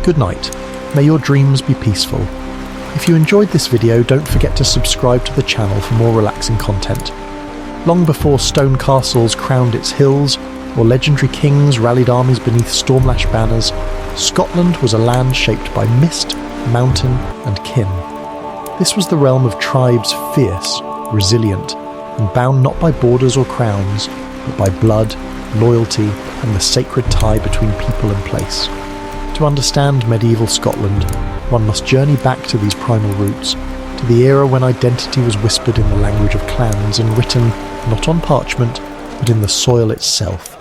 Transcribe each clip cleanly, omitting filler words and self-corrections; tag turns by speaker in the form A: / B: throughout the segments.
A: Good night. May your dreams be peaceful. If you enjoyed this video, don't forget to subscribe to the channel for more relaxing content. Long before stone castles crowned its hills, or legendary kings rallied armies beneath storm-lashed banners, Scotland was a land shaped by mist, mountain, and kin. This was the realm of tribes fierce, resilient, and bound not by borders or crowns, but by blood, loyalty, and the sacred tie between people and place. To understand medieval Scotland, one must journey back to these primal roots, to the era when identity was whispered in the language of clans and written not on parchment, but in the soil itself.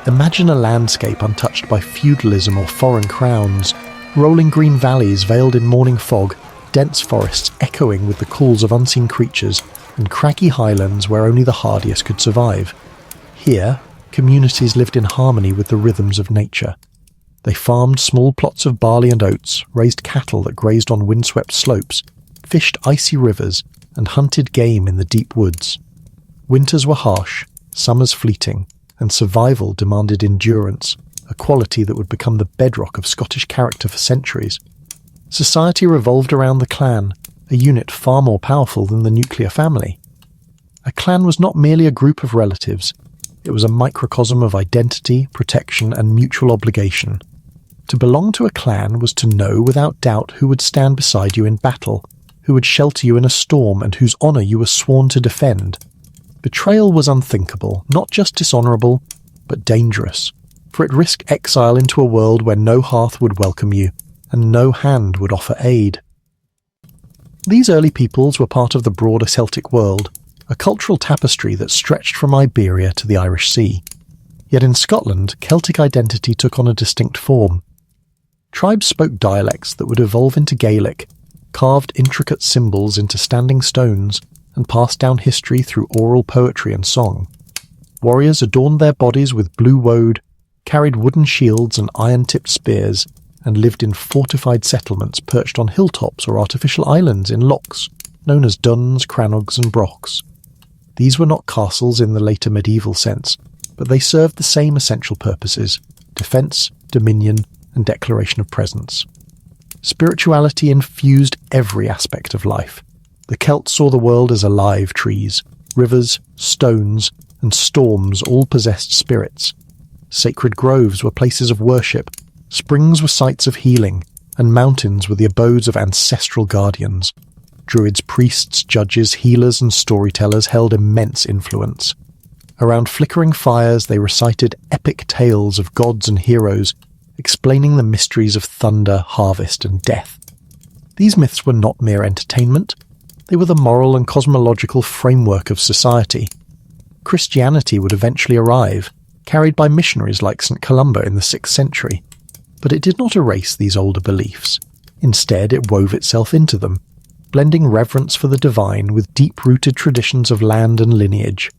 A: Imagine a landscape untouched by feudalism or foreign crowns, rolling green valleys veiled in morning fog, dense forests echoing with the calls of unseen creatures, and craggy highlands where only the hardiest could survive. Here, communities lived in harmony with the rhythms of nature. They farmed small plots of barley and oats, raised cattle that grazed on windswept slopes, fished icy rivers, and hunted game in the deep woods. Winters were harsh, summers fleeting, and survival demanded endurance, a quality that would become the bedrock of Scottish character for centuries. Society revolved around the clan, a unit far more powerful than the nuclear family. A clan was not merely a group of relatives, it was a microcosm of identity, protection, and mutual obligation. To belong to a clan was to know without doubt who would stand beside you in battle, who would shelter you in a storm, and whose honour you were sworn to defend. Betrayal was unthinkable, not just dishonourable, but dangerous, for it risked exile into a world where no hearth would welcome you, and no hand would offer aid. These early peoples were part of the broader Celtic world, a cultural tapestry that stretched from Iberia to the Irish Sea. Yet in Scotland, Celtic identity took on a distinct form. Tribes spoke dialects that would evolve into Gaelic, carved intricate symbols into standing stones, and passed down history through oral poetry and song. Warriors adorned their bodies with blue woad, carried wooden shields and iron-tipped spears, and lived in fortified settlements perched on hilltops or artificial islands in lochs, known as duns, crannogs and brochs. These were not castles in the later medieval sense, but they served the same essential purposes: defence, dominion, and declaration of presence. Spirituality infused every aspect of life. The Celts saw the world as alive trees. Rivers, stones, and storms all possessed spirits. Sacred groves were places of worship, springs were sites of healing, and mountains were the abodes of ancestral guardians. Druids, priests, judges, healers, and storytellers held immense influence. Around flickering fires they recited epic tales of gods and heroes, explaining the mysteries of thunder, harvest, and death. These myths were not mere entertainment. They were the moral and cosmological framework of society. Christianity would eventually arrive, carried by missionaries like St. Columba in the 6th century. But it did not erase these older beliefs. Instead, it wove itself into them, blending reverence for the divine with deep-rooted traditions of land and lineage.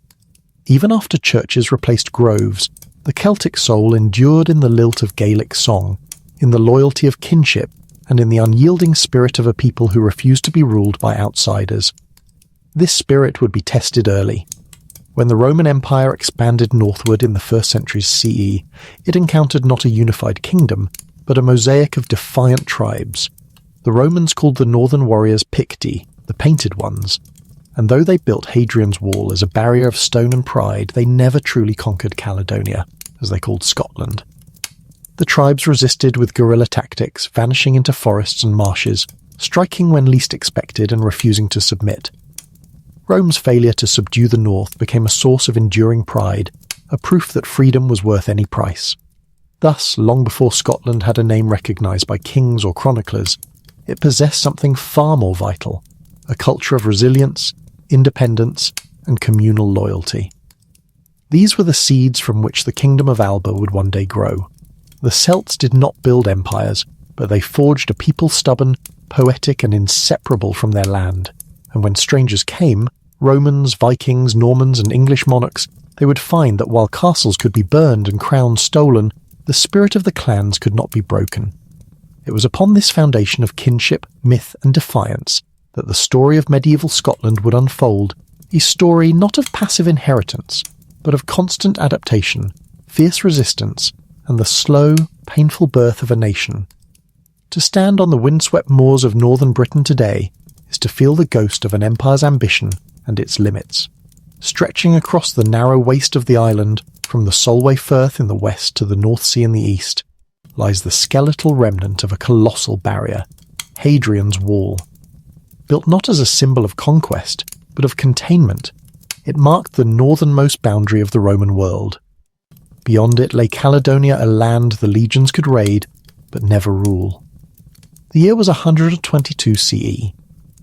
A: Even after churches replaced groves, the Celtic soul endured in the lilt of Gaelic song, in the loyalty of kinship, and in the unyielding spirit of a people who refused to be ruled by outsiders. This spirit would be tested early. When the Roman Empire expanded northward in the 1st century CE, it encountered not a unified kingdom, but a mosaic of defiant tribes. The Romans called the northern warriors Picti, the painted ones, and though they built Hadrian's wall as a barrier of stone and pride, they never truly conquered Caledonia, as they called Scotland. The tribes resisted with guerrilla tactics, vanishing into forests and marshes, striking when least expected and refusing to submit. Rome's failure to subdue the north became a source of enduring pride, a proof that freedom was worth any price. Thus, long before Scotland had a name recognised by kings or chroniclers, it possessed something far more vital: a culture of resilience, independence, and communal loyalty. These were the seeds from which the Kingdom of Alba would one day grow. The Celts did not build empires, but they forged a people stubborn, poetic, and inseparable from their land. And when strangers came, Romans, Vikings, Normans, and English monarchs, they would find that while castles could be burned and crowns stolen, the spirit of the clans could not be broken. It was upon this foundation of kinship, myth, and defiance that the story of medieval Scotland would unfold, a story not of passive inheritance, but of constant adaptation, fierce resistance, and the slow, painful birth of a nation. To stand on the windswept moors of northern Britain today is to feel the ghost of an empire's ambition and its limits. Stretching across the narrow waste of the island, from the Solway Firth in the west to the North Sea in the east, lies the skeletal remnant of a colossal barrier, Hadrian's Wall. Built not as a symbol of conquest, but of containment, it marked the northernmost boundary of the Roman world. Beyond it lay Caledonia, a land the legions could raid, but never rule. The year was 122 CE.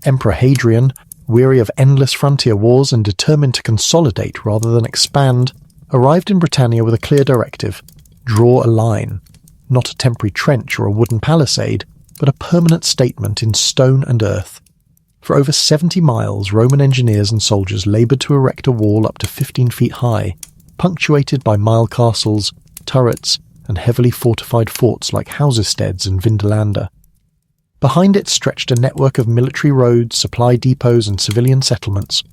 A: Emperor Hadrian, weary of endless frontier wars and determined to consolidate rather than expand, arrived in Britannia with a clear directive: draw a line. Not a temporary trench or a wooden palisade, but a permanent statement in stone and earth. For over 70 miles, Roman engineers and soldiers laboured to erect a wall up to 15 feet high, punctuated by mile castles, turrets, and heavily fortified forts like Hausesteads and Vindolanda. Behind it stretched a network of military roads, supply depots, and civilian settlements,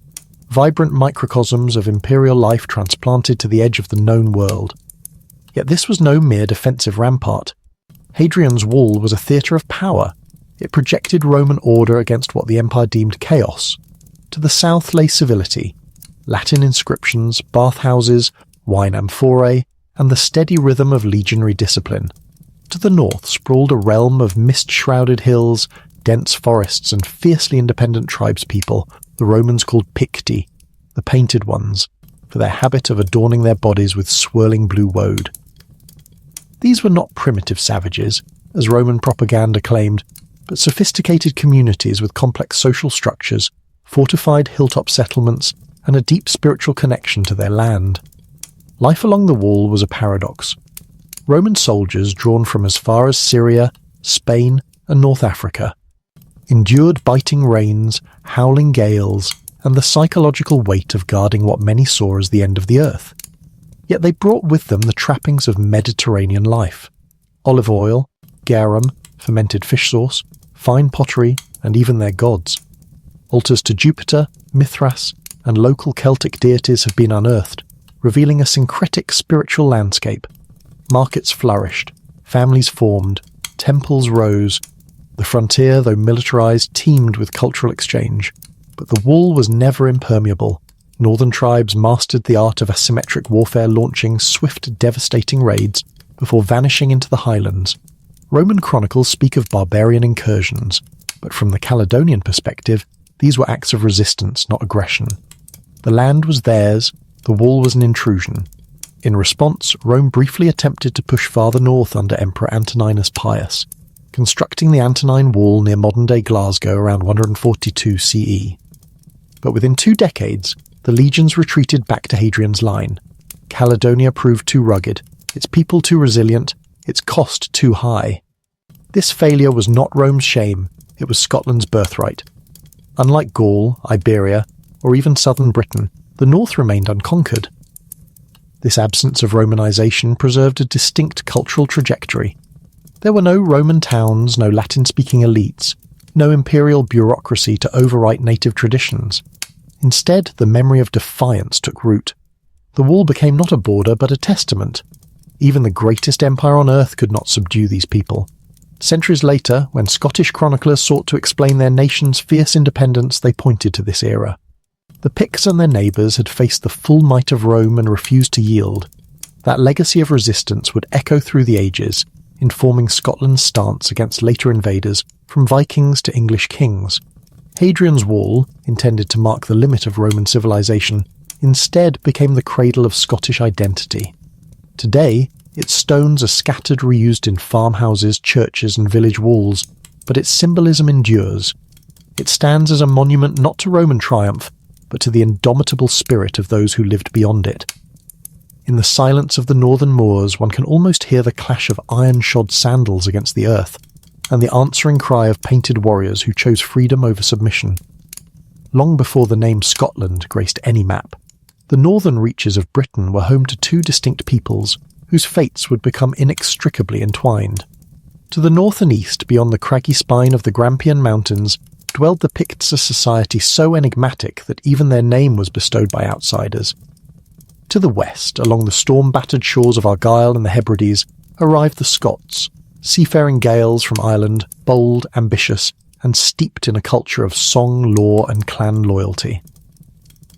A: vibrant microcosms of imperial life transplanted to the edge of the known world. Yet this was no mere defensive rampart. Hadrian's Wall was a theatre of power. It projected Roman order against what the empire deemed chaos. To the south lay civility, Latin inscriptions, bathhouses, wine amphorae, and the steady rhythm of legionary discipline. To the north sprawled a realm of mist-shrouded hills, dense forests, and fiercely independent tribespeople the Romans called Picti, the Painted Ones, for their habit of adorning their bodies with swirling blue woad. These were not primitive savages, as Roman propaganda claimed, but sophisticated communities with complex social structures, fortified hilltop settlements, and a deep spiritual connection to their land. Life along the wall was a paradox. Roman soldiers drawn from as far as Syria, Spain, and North Africa endured biting rains, howling gales, and the psychological weight of guarding what many saw as the end of the earth. Yet they brought with them the trappings of Mediterranean life: olive oil, garum, fermented fish sauce, fine pottery, and even their gods. Altars to Jupiter, Mithras, and local Celtic deities have been unearthed, revealing a syncretic spiritual landscape. Markets flourished, families formed, temples rose. The frontier, though militarized, teemed with cultural exchange. But the wall was never impermeable. Northern tribes mastered the art of asymmetric warfare, launching swift, devastating raids before vanishing into the highlands. Roman chronicles speak of barbarian incursions, but from the Caledonian perspective, these were acts of resistance, not aggression. The land was theirs, the wall was an intrusion. In response, Rome briefly attempted to push farther north under Emperor Antoninus Pius, constructing the Antonine Wall near modern-day Glasgow around 142 CE. But within 2 decades, the legions retreated back to Hadrian's line. Caledonia proved too rugged, its people too resilient, its cost too high. This failure was not Rome's shame, it was Scotland's birthright. Unlike Gaul, Iberia, or even southern Britain, the north remained unconquered. This absence of Romanization preserved a distinct cultural trajectory. There were no Roman towns, no Latin-speaking elites, no imperial bureaucracy to overwrite native traditions. Instead, the memory of defiance took root. The wall became not a border but a testament. Even the greatest empire on earth could not subdue these people. Centuries later, when Scottish chroniclers sought to explain their nation's fierce independence, they pointed to this era. The Picts and their neighbours had faced the full might of Rome and refused to yield. That legacy of resistance would echo through the ages, informing Scotland's stance against later invaders, from Vikings to English kings. Hadrian's Wall, intended to mark the limit of Roman civilization, instead became the cradle of Scottish identity. Today, its stones are scattered, reused in farmhouses, churches, and village walls, but its symbolism endures. It stands as a monument not to Roman triumph, but to the indomitable spirit of those who lived beyond it. In the silence of the northern moors, one can almost hear the clash of iron-shod sandals against the earth, and the answering cry of painted warriors who chose freedom over submission. Long before the name Scotland graced any map, the northern reaches of Britain were home to 2 distinct peoples, whose fates would become inextricably entwined. To the north and east, beyond the craggy spine of the Grampian Mountains, dwelled the Picts, a society so enigmatic that even their name was bestowed by outsiders. To the west, along the storm-battered shores of Argyll and the Hebrides, arrived the Scots, seafaring Gaels from Ireland, bold, ambitious, and steeped in a culture of song, law, and clan loyalty.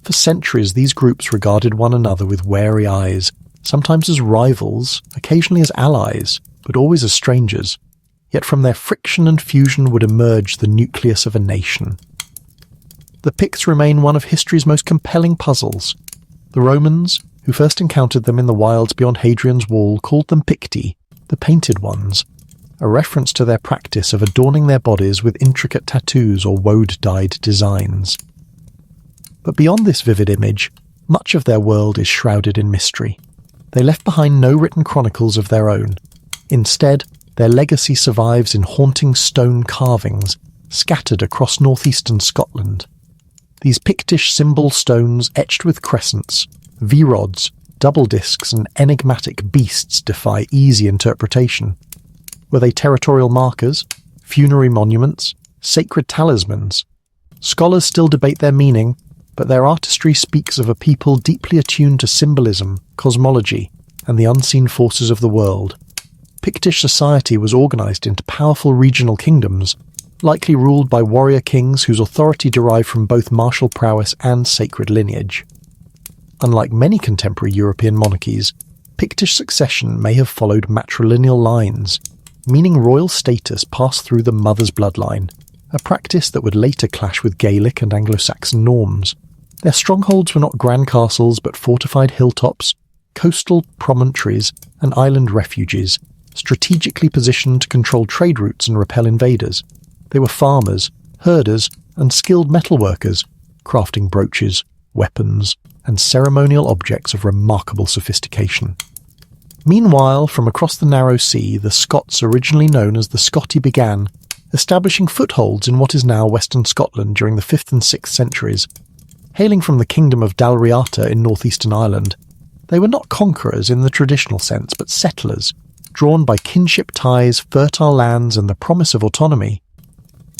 A: For centuries, these groups regarded one another with wary eyes, sometimes as rivals, occasionally as allies, but always as strangers. Yet from their friction and fusion would emerge the nucleus of a nation. The Picts remain one of history's most compelling puzzles. The Romans, who first encountered them in the wilds beyond Hadrian's wall, called them Picti, the painted ones, a reference to their practice of adorning their bodies with intricate tattoos or woad-dyed designs. But beyond this vivid image, much of their world is shrouded in mystery. They left behind no written chronicles of their own. Instead, their legacy survives in haunting stone carvings scattered across northeastern Scotland. These Pictish symbol stones etched with crescents, V-rods, double discs and enigmatic beasts defy easy interpretation. Were they territorial markers, funerary monuments, sacred talismans? Scholars still debate their meaning, but their artistry speaks of a people deeply attuned to symbolism, cosmology, and the unseen forces of the world. Pictish society was organised into powerful regional kingdoms, likely ruled by warrior kings whose authority derived from both martial prowess and sacred lineage. Unlike many contemporary European monarchies, Pictish succession may have followed matrilineal lines, meaning royal status passed through the mother's bloodline, a practice that would later clash with Gaelic and Anglo-Saxon norms. Their strongholds were not grand castles but fortified hilltops, coastal promontories, and island refuges, strategically positioned to control trade routes and repel invaders. They were farmers, herders, and skilled metalworkers, crafting brooches, weapons, and ceremonial objects of remarkable sophistication. Meanwhile, from across the narrow sea, the Scots, originally known as the Scoti, began, establishing footholds in what is now western Scotland during the 5th and 6th centuries. Hailing from the Kingdom of Alba in northeastern Ireland, they were not conquerors in the traditional sense, but settlers, drawn by kinship ties, fertile lands, and the promise of autonomy.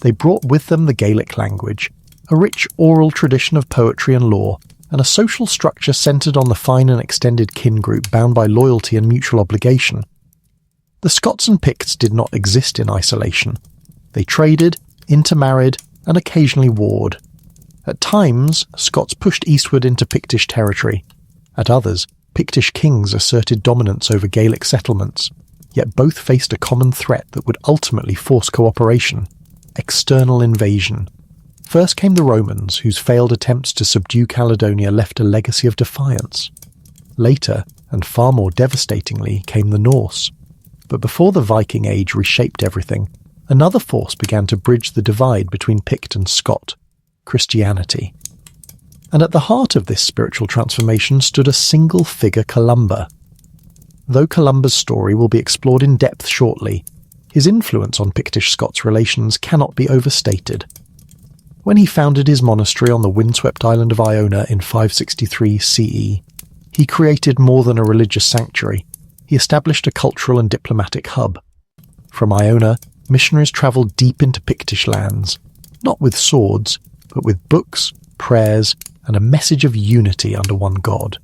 A: They brought with them the Gaelic language, a rich oral tradition of poetry and law, and a social structure centred on the fine and extended kin group bound by loyalty and mutual obligation. The Scots and Picts did not exist in isolation. They traded, intermarried, and occasionally warred. At times, Scots pushed eastward into Pictish territory. At others, Pictish kings asserted dominance over Gaelic settlements, yet both faced a common threat that would ultimately force cooperation: external invasion. First came the Romans, whose failed attempts to subdue Caledonia left a legacy of defiance. Later, and far more devastatingly, came the Norse. But before the Viking Age reshaped everything, another force began to bridge the divide between Pict and Scot: Christianity. And at the heart of this spiritual transformation stood a single figure, Columba. Though Columba's story will be explored in depth shortly, his influence on Pictish-Scots relations cannot be overstated. When he founded his monastery on the windswept island of Iona in 563 CE, he created more than a religious sanctuary. He established a cultural and diplomatic hub. From Iona, missionaries travelled deep into Pictish lands, not with swords, but with books, prayers, and a message of unity under one god.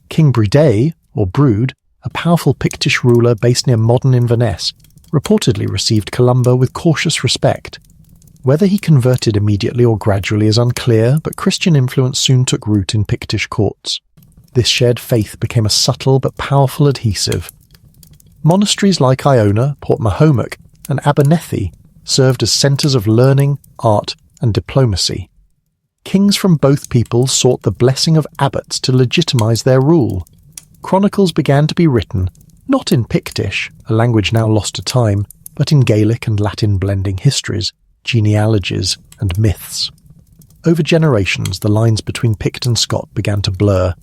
A: King Bride, or Brude, a powerful Pictish ruler based near modern Inverness, reportedly received Columba with cautious respect. Whether he converted immediately or gradually is unclear, but Christian influence soon took root in Pictish courts. This shared faith became a subtle but powerful adhesive. Monasteries like Iona, Port Mahomet, and Abernethy served as centres of learning, art, and diplomacy. Kings from both peoples sought the blessing of abbots to legitimise their rule. Chronicles began to be written, not in Pictish, a language now lost to time, but in Gaelic and Latin blending histories, genealogies, and myths. Over generations, the lines between Pict and Scot began to blur,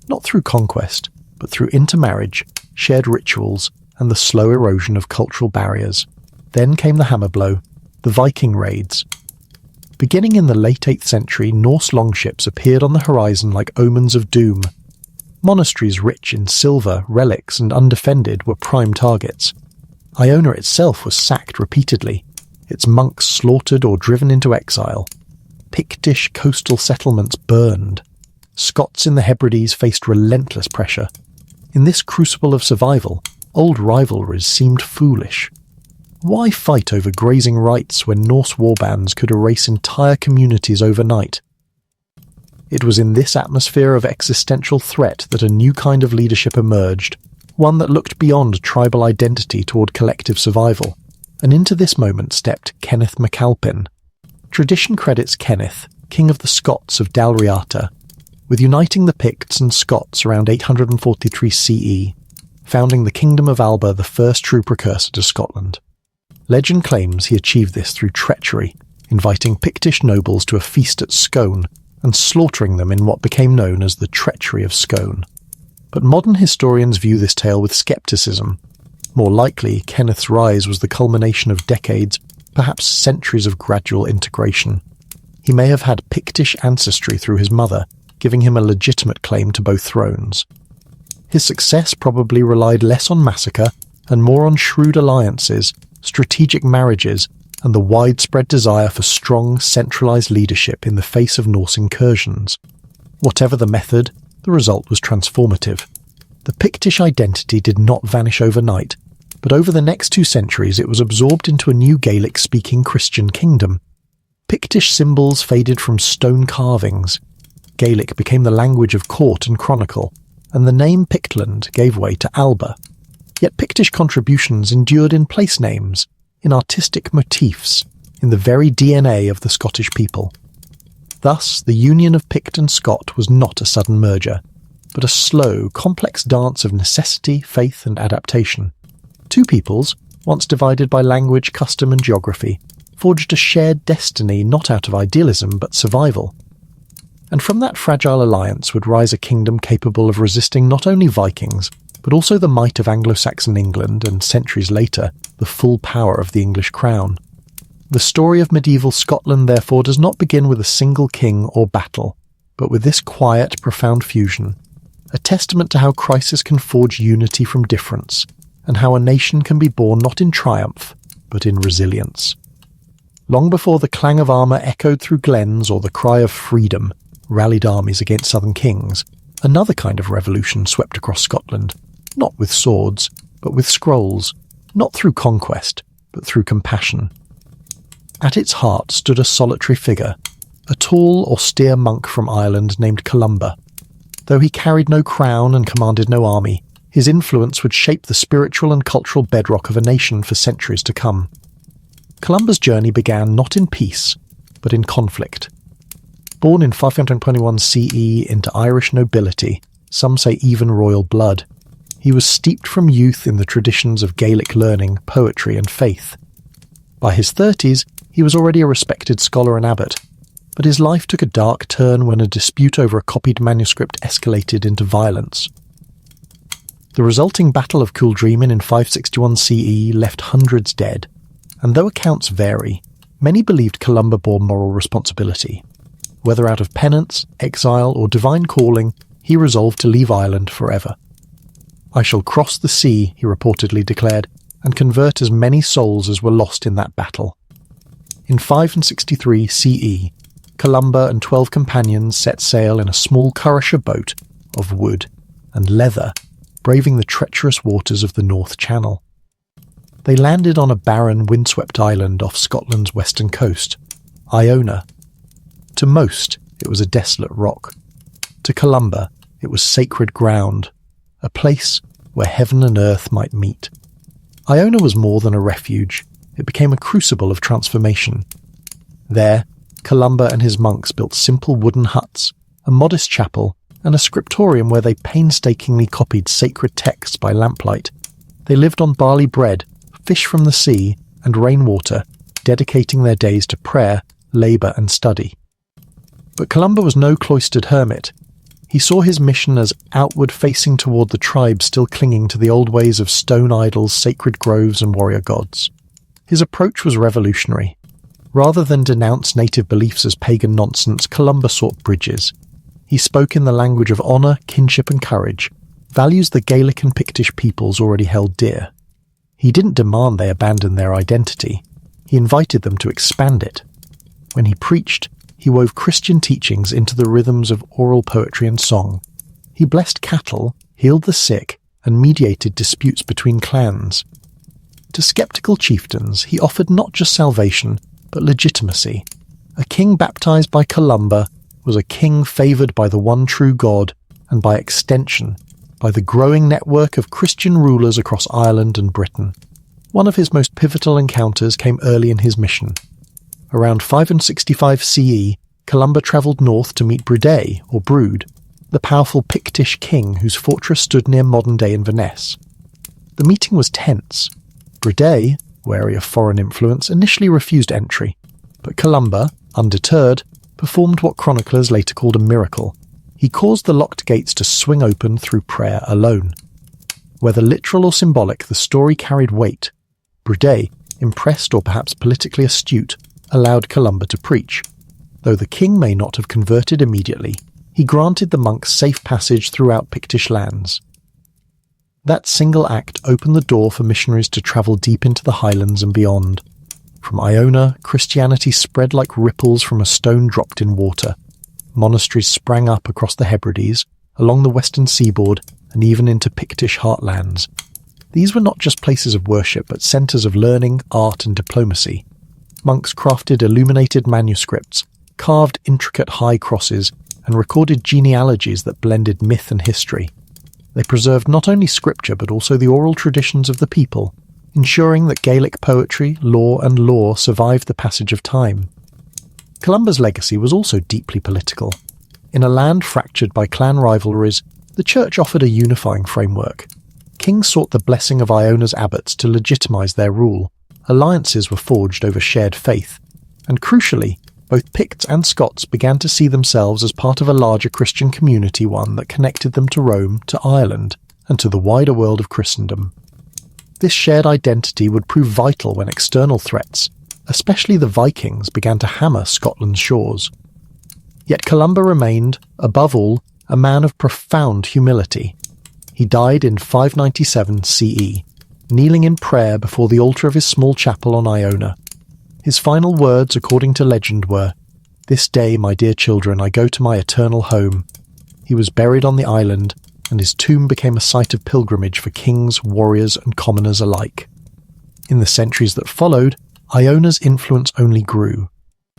A: not through conquest, but through intermarriage, shared rituals, and the slow erosion of cultural barriers. Then came the hammer blow, the Viking raids. Beginning in the late 8th century, Norse longships appeared on the horizon like omens of doom. Monasteries rich in silver, relics, and undefended were prime targets. Iona itself was sacked repeatedly, its monks slaughtered or driven into exile. Pictish coastal settlements burned. Scots in the Hebrides faced relentless pressure. In this crucible of survival, Old rivalries seemed foolish. Why fight over grazing rights when Norse warbands could erase entire communities overnight? It was in this atmosphere of existential threat that a new kind of leadership emerged, one that looked beyond tribal identity toward collective survival. And into this moment stepped Kenneth MacAlpin. Tradition credits Kenneth, King of the Scots of Dalriata, with uniting the Picts and Scots around 843 CE, founding the Kingdom of Alba, the first true precursor to Scotland. Legend claims he achieved this through treachery, inviting Pictish nobles to a feast at Scone and slaughtering them in what became known as the Treachery of Scone. But modern historians view this tale with scepticism. More likely, Kenneth's rise was the culmination of decades, perhaps centuries of gradual integration. He may have had Pictish ancestry through his mother, giving him a legitimate claim to both thrones. His success probably relied less on massacre and more on shrewd alliances, strategic marriages, and the widespread desire for strong, centralized leadership in the face of Norse incursions. Whatever the method, the result was transformative. The Pictish identity did not vanish overnight, but over the next 2 centuries it was absorbed into a new Gaelic-speaking Christian kingdom. Pictish symbols faded from stone carvings. Gaelic became the language of court and chronicle, and the name Pictland gave way to Alba. Yet Pictish contributions endured in place names, in artistic motifs, in the very DNA of the Scottish people. Thus, the union of Pict and Scot was not a sudden merger, but a slow, complex dance of necessity, faith, and adaptation. 2 peoples, once divided by language, custom, and geography, forged a shared destiny not out of idealism but survival. And from that fragile alliance would rise a kingdom capable of resisting not only Vikings, but also the might of Anglo-Saxon England and, centuries later, the full power of the English crown. The story of medieval Scotland, therefore, does not begin with a single king or battle, but with this quiet, profound fusion, a testament to how crisis can forge unity from difference, and how a nation can be born not in triumph, but in resilience. Long before the clang of armour echoed through glens or the cry of freedom rallied armies against southern kings, another kind of revolution swept across Scotland, not with swords, but with scrolls, not through conquest, but through compassion. At its heart stood a solitary figure, a tall, austere monk from Ireland named Columba. Though he carried no crown and commanded no army, his influence would shape the spiritual and cultural bedrock of a nation for centuries to come. Columba's journey began not in peace, but in conflict. Born in 521 CE into Irish nobility, some say even royal blood, he was steeped from youth in the traditions of Gaelic learning, poetry, and faith. By his 30s, he was already a respected scholar and abbot, but his life took a dark turn when a dispute over a copied manuscript escalated into violence. The resulting Battle of Culdreamin in 561 CE left hundreds dead, and though accounts vary, many believed Columba bore moral responsibility. Whether out of penance, exile, or divine calling, he resolved to leave Ireland forever. "I shall cross the sea," he reportedly declared, "and convert as many souls as were lost in that battle." In 563 CE, Columba and 12 companions set sail in a small currasher boat of wood and leather, braving the treacherous waters of the North Channel. They landed on a barren, windswept island off Scotland's western coast, Iona. To most, it was a desolate rock. To Columba, it was sacred ground, a place where heaven and earth might meet. Iona was more than a refuge. It became a crucible of transformation. There, Columba and his monks built simple wooden huts, a modest chapel, and a scriptorium where they painstakingly copied sacred texts by lamplight. They lived on barley bread, fish from the sea, and rainwater, dedicating their days to prayer, labour, and study. But Columba was no cloistered hermit. He saw his mission as outward facing toward the tribes still clinging to the old ways of stone idols, sacred groves, and warrior gods. His approach was revolutionary. Rather than denounce native beliefs as pagan nonsense, Columba sought bridges. He spoke in the language of honour, kinship, and courage, values the Gaelic and Pictish peoples already held dear. He didn't demand they abandon their identity. He invited them to expand it. When he preached, he wove Christian teachings into the rhythms of oral poetry and song. He blessed cattle, healed the sick, and mediated disputes between clans. To skeptical chieftains, he offered not just salvation, but legitimacy. A king baptized by Columba was a king favoured by the one true God, and by extension, by the growing network of Christian rulers across Ireland and Britain. One of his most pivotal encounters came early in his mission. Around 565 CE, Columba travelled north to meet Brudé, or Brude, the powerful Pictish king whose fortress stood near modern-day Inverness. The meeting was tense. Brudé, wary of foreign influence, initially refused entry, but Columba, undeterred, performed what chroniclers later called a miracle. He caused the locked gates to swing open through prayer alone. Whether literal or symbolic, the story carried weight. Brudé, impressed or perhaps politically astute, allowed Columba to preach. Though the king may not have converted immediately, he granted the monks safe passage throughout Pictish lands. That single act opened the door for missionaries to travel deep into the Highlands and beyond. From Iona, Christianity spread like ripples from a stone dropped in water. Monasteries sprang up across the Hebrides, along the western seaboard, and even into Pictish heartlands. These were not just places of worship, but centres of learning, art and diplomacy. Monks crafted illuminated manuscripts, carved intricate high crosses, and recorded genealogies that blended myth and history. They preserved not only scripture but also the oral traditions of the people, ensuring that Gaelic poetry, law and lore survived the passage of time. Columba's legacy was also deeply political. In a land fractured by clan rivalries, the church offered a unifying framework. Kings sought the blessing of Iona's abbots to legitimise their rule. Alliances were forged over shared faith. And crucially, both Picts and Scots began to see themselves as part of a larger Christian community, one that connected them to Rome, to Ireland, and to the wider world of Christendom. This shared identity would prove vital when external threats, especially the Vikings, began to hammer Scotland's shores. Yet Columba remained, above all, a man of profound humility. He died in 597 CE, kneeling in prayer before the altar of his small chapel on Iona. His final words, according to legend, were, "This day, my dear children, I go to my eternal home." He was buried on the island, and his tomb became a site of pilgrimage for kings, warriors, and commoners alike. In the centuries that followed, Iona's influence only grew.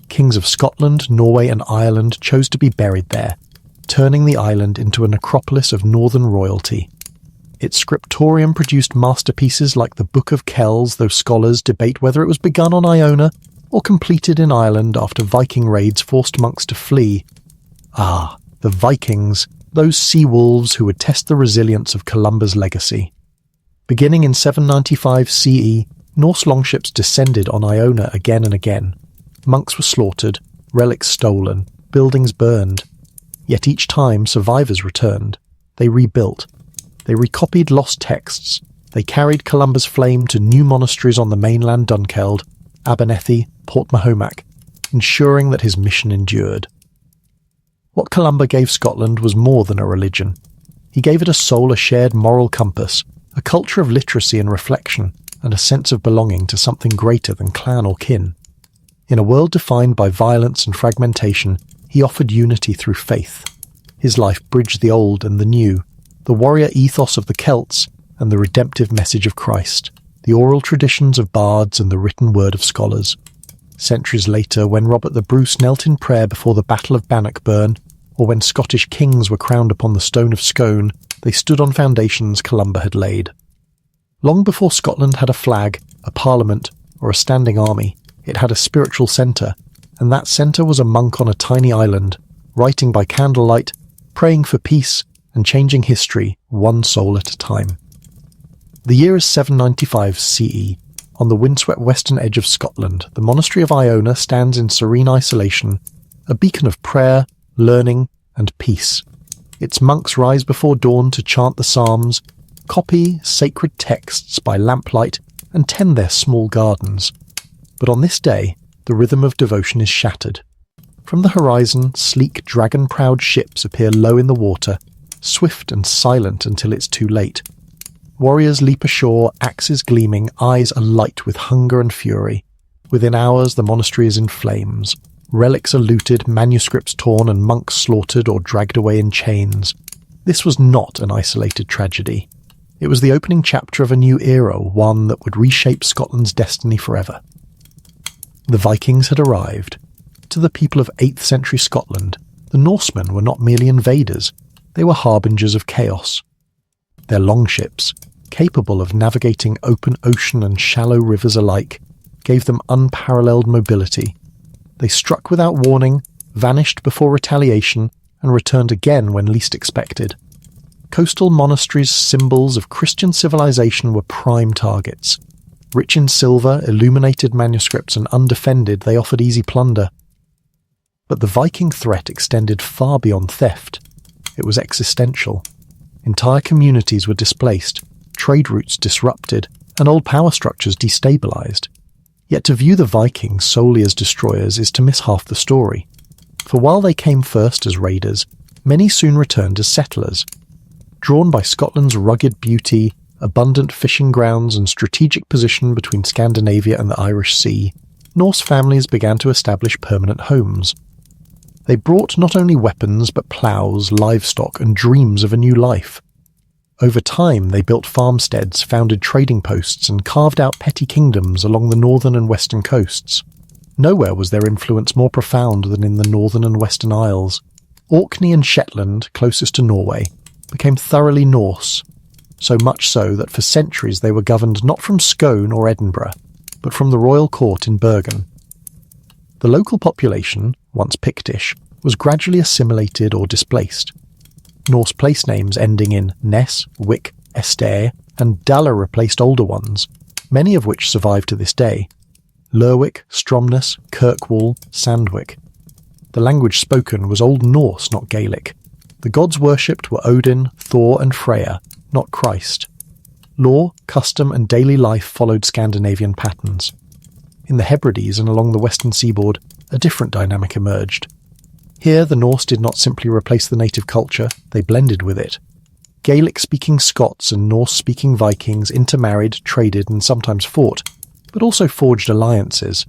A: Kings of Scotland, Norway, and Ireland chose to be buried there, turning the island into a necropolis of northern royalty. Its scriptorium produced masterpieces like the Book of Kells, though scholars debate whether it was begun on Iona or completed in Ireland after Viking raids forced monks to flee. Ah, the Vikings, those sea wolves who would test the resilience of Columba's legacy. Beginning in 795 CE, Norse longships descended on Iona again and again. Monks were slaughtered, relics stolen, buildings burned. Yet each time survivors returned. They rebuilt. They recopied lost texts. They carried Columba's flame to new monasteries on the mainland Dunkeld, Abernethy, Portmahomac, ensuring that his mission endured. What Columba gave Scotland was more than a religion. He gave it a soul, a shared moral compass, a culture of literacy and reflection, and a sense of belonging to something greater than clan or kin. In a world defined by violence and fragmentation, he offered unity through faith. His life bridged the old and the new, the warrior ethos of the Celts and the redemptive message of Christ, the oral traditions of bards and the written word of scholars. Centuries later, when Robert the Bruce knelt in prayer before the Battle of Bannockburn, or when Scottish kings were crowned upon the stone of Scone, they stood on foundations Columba had laid. Long before Scotland had a flag, a parliament, or a standing army, it had a spiritual centre, and that centre was a monk on a tiny island, writing by candlelight, praying for peace, and changing history one soul at a time. The year is 795 CE. On the windswept western edge of Scotland, the monastery of Iona stands in serene isolation, a beacon of prayer, learning, and peace. Its monks rise before dawn to chant the psalms, copy sacred texts by lamplight, and tend their small gardens. But on this day, the rhythm of devotion is shattered. From the horizon, sleek, dragon-prowed ships appear low in the water, swift and silent until it's too late. Warriors leap ashore, axes gleaming, eyes alight with hunger and fury. Within hours, the monastery is in flames. Relics are looted, manuscripts torn, and monks slaughtered or dragged away in chains. This was not an isolated tragedy. It was the opening chapter of a new era, one that would reshape Scotland's destiny forever. The Vikings had arrived. To the people of 8th century Scotland, the Norsemen were not merely invaders, they were harbingers of chaos. Their longships, capable of navigating open ocean and shallow rivers alike, gave them unparalleled mobility. They struck without warning, vanished before retaliation, and returned again when least expected. Coastal monasteries, symbols of Christian civilization, were prime targets. Rich in silver, illuminated manuscripts, and undefended, they offered easy plunder. But the Viking threat extended far beyond theft. It was existential. Entire communities were displaced, trade routes disrupted, and old power structures destabilized. Yet to view the Vikings solely as destroyers is to miss half the story. For while they came first as raiders, many soon returned as settlers. Drawn by Scotland's rugged beauty, abundant fishing grounds, and strategic position between Scandinavia and the Irish Sea, Norse families began to establish permanent homes. They brought not only weapons but ploughs, livestock, and dreams of a new life. Over time, they built farmsteads, founded trading posts, and carved out petty kingdoms along the northern and western coasts. Nowhere was their influence more profound than in the northern and western isles. Orkney and Shetland, closest to Norway, became thoroughly Norse, so much so that for centuries they were governed not from Scone or Edinburgh, but from the royal court in Bergen. The local population, once Pictish, was gradually assimilated or displaced. Norse place names ending in Ness, Wick, Estair, and Dalla replaced older ones, many of which survive to this day. Lerwick, Stromness, Kirkwall, Sandwick. The language spoken was Old Norse, not Gaelic. The gods worshipped were Odin, Thor, and Freya, not Christ. Law, custom, and daily life followed Scandinavian patterns. In the Hebrides and along the western seaboard, a different dynamic emerged. Here the Norse did not simply replace the native culture, they blended with it. Gaelic-speaking Scots and Norse-speaking Vikings intermarried, traded, and sometimes fought, but also forged alliances.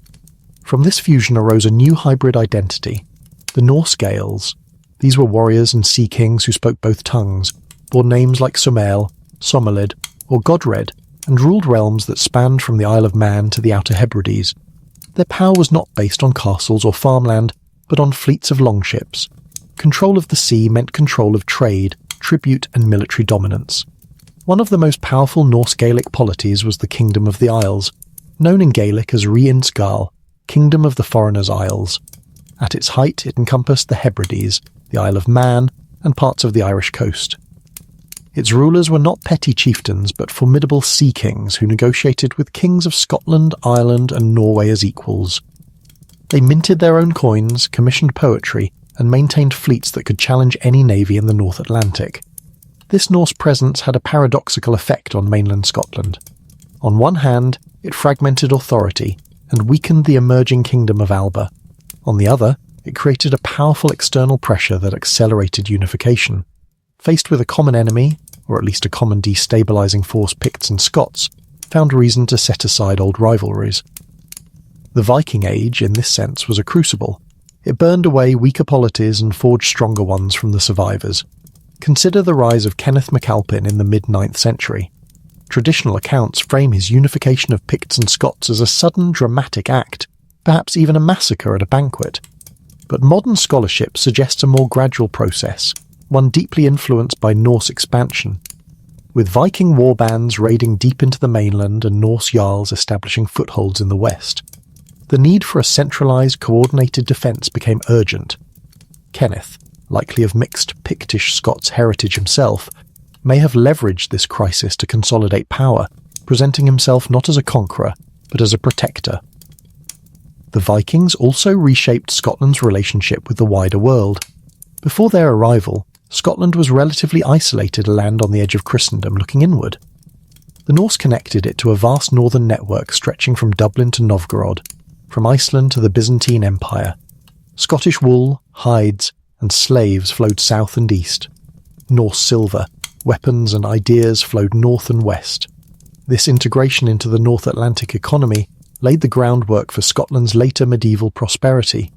A: From this fusion arose a new hybrid identity, the Norse Gaels. These were warriors and sea kings who spoke both tongues, bore names like Somael, Somalid, or Godred, and ruled realms that spanned from the Isle of Man to the Outer Hebrides. Their power was not based on castles or farmland, but on fleets of longships. Control of the sea meant control of trade, tribute, and military dominance. One of the most powerful Norse Gaelic polities was the Kingdom of the Isles, known in Gaelic as Riinsgal, Kingdom of the Foreigners' Isles. At its height, it encompassed the Hebrides, the Isle of Man, and parts of the Irish coast. Its rulers were not petty chieftains, but formidable sea kings who negotiated with kings of Scotland, Ireland, and Norway as equals. They minted their own coins, commissioned poetry, and maintained fleets that could challenge any navy in the North Atlantic. This Norse presence had a paradoxical effect on mainland Scotland. On one hand, it fragmented authority and weakened the emerging Kingdom of Alba. On the other, it created a powerful external pressure that accelerated unification. Faced with a common enemy, or at least a common destabilizing force, Picts and Scots found reason to set aside old rivalries. The Viking Age, in this sense, was a crucible. It burned away weaker polities and forged stronger ones from the survivors. Consider the rise of Kenneth MacAlpin in the mid-9th century. Traditional accounts frame his unification of Picts and Scots as a sudden, dramatic act, perhaps even a massacre at a banquet. But modern scholarship suggests a more gradual process, one deeply influenced by Norse expansion. With Viking warbands raiding deep into the mainland and Norse jarls establishing footholds in the west, the need for a centralized, coordinated defense became urgent. Kenneth, likely of mixed Pictish-Scots heritage himself, may have leveraged this crisis to consolidate power, presenting himself not as a conqueror, but as a protector. The Vikings also reshaped Scotland's relationship with the wider world. Before their arrival, Scotland was relatively isolated, a land on the edge of Christendom looking inward. The Norse connected it to a vast northern network stretching from Dublin to Novgorod, from Iceland to the Byzantine Empire. Scottish wool, hides, and slaves flowed south and east. Norse silver, weapons, and ideas flowed north and west. This integration into the North Atlantic economy laid the groundwork for Scotland's later medieval prosperity.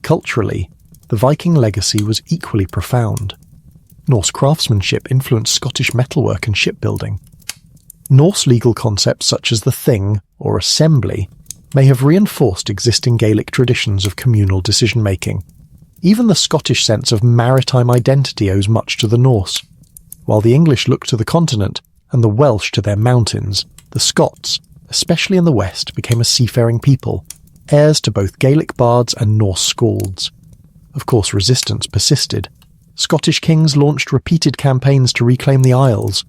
A: Culturally, the Viking legacy was equally profound. Norse craftsmanship influenced Scottish metalwork and shipbuilding. Norse legal concepts such as the thing, or assembly, may have reinforced existing Gaelic traditions of communal decision-making. Even the Scottish sense of maritime identity owes much to the Norse. While the English looked to the continent and the Welsh to their mountains, the Scots, especially in the west, became a seafaring people, heirs to both Gaelic bards and Norse skalds. Of course, resistance persisted. Scottish kings launched repeated campaigns to reclaim the Isles.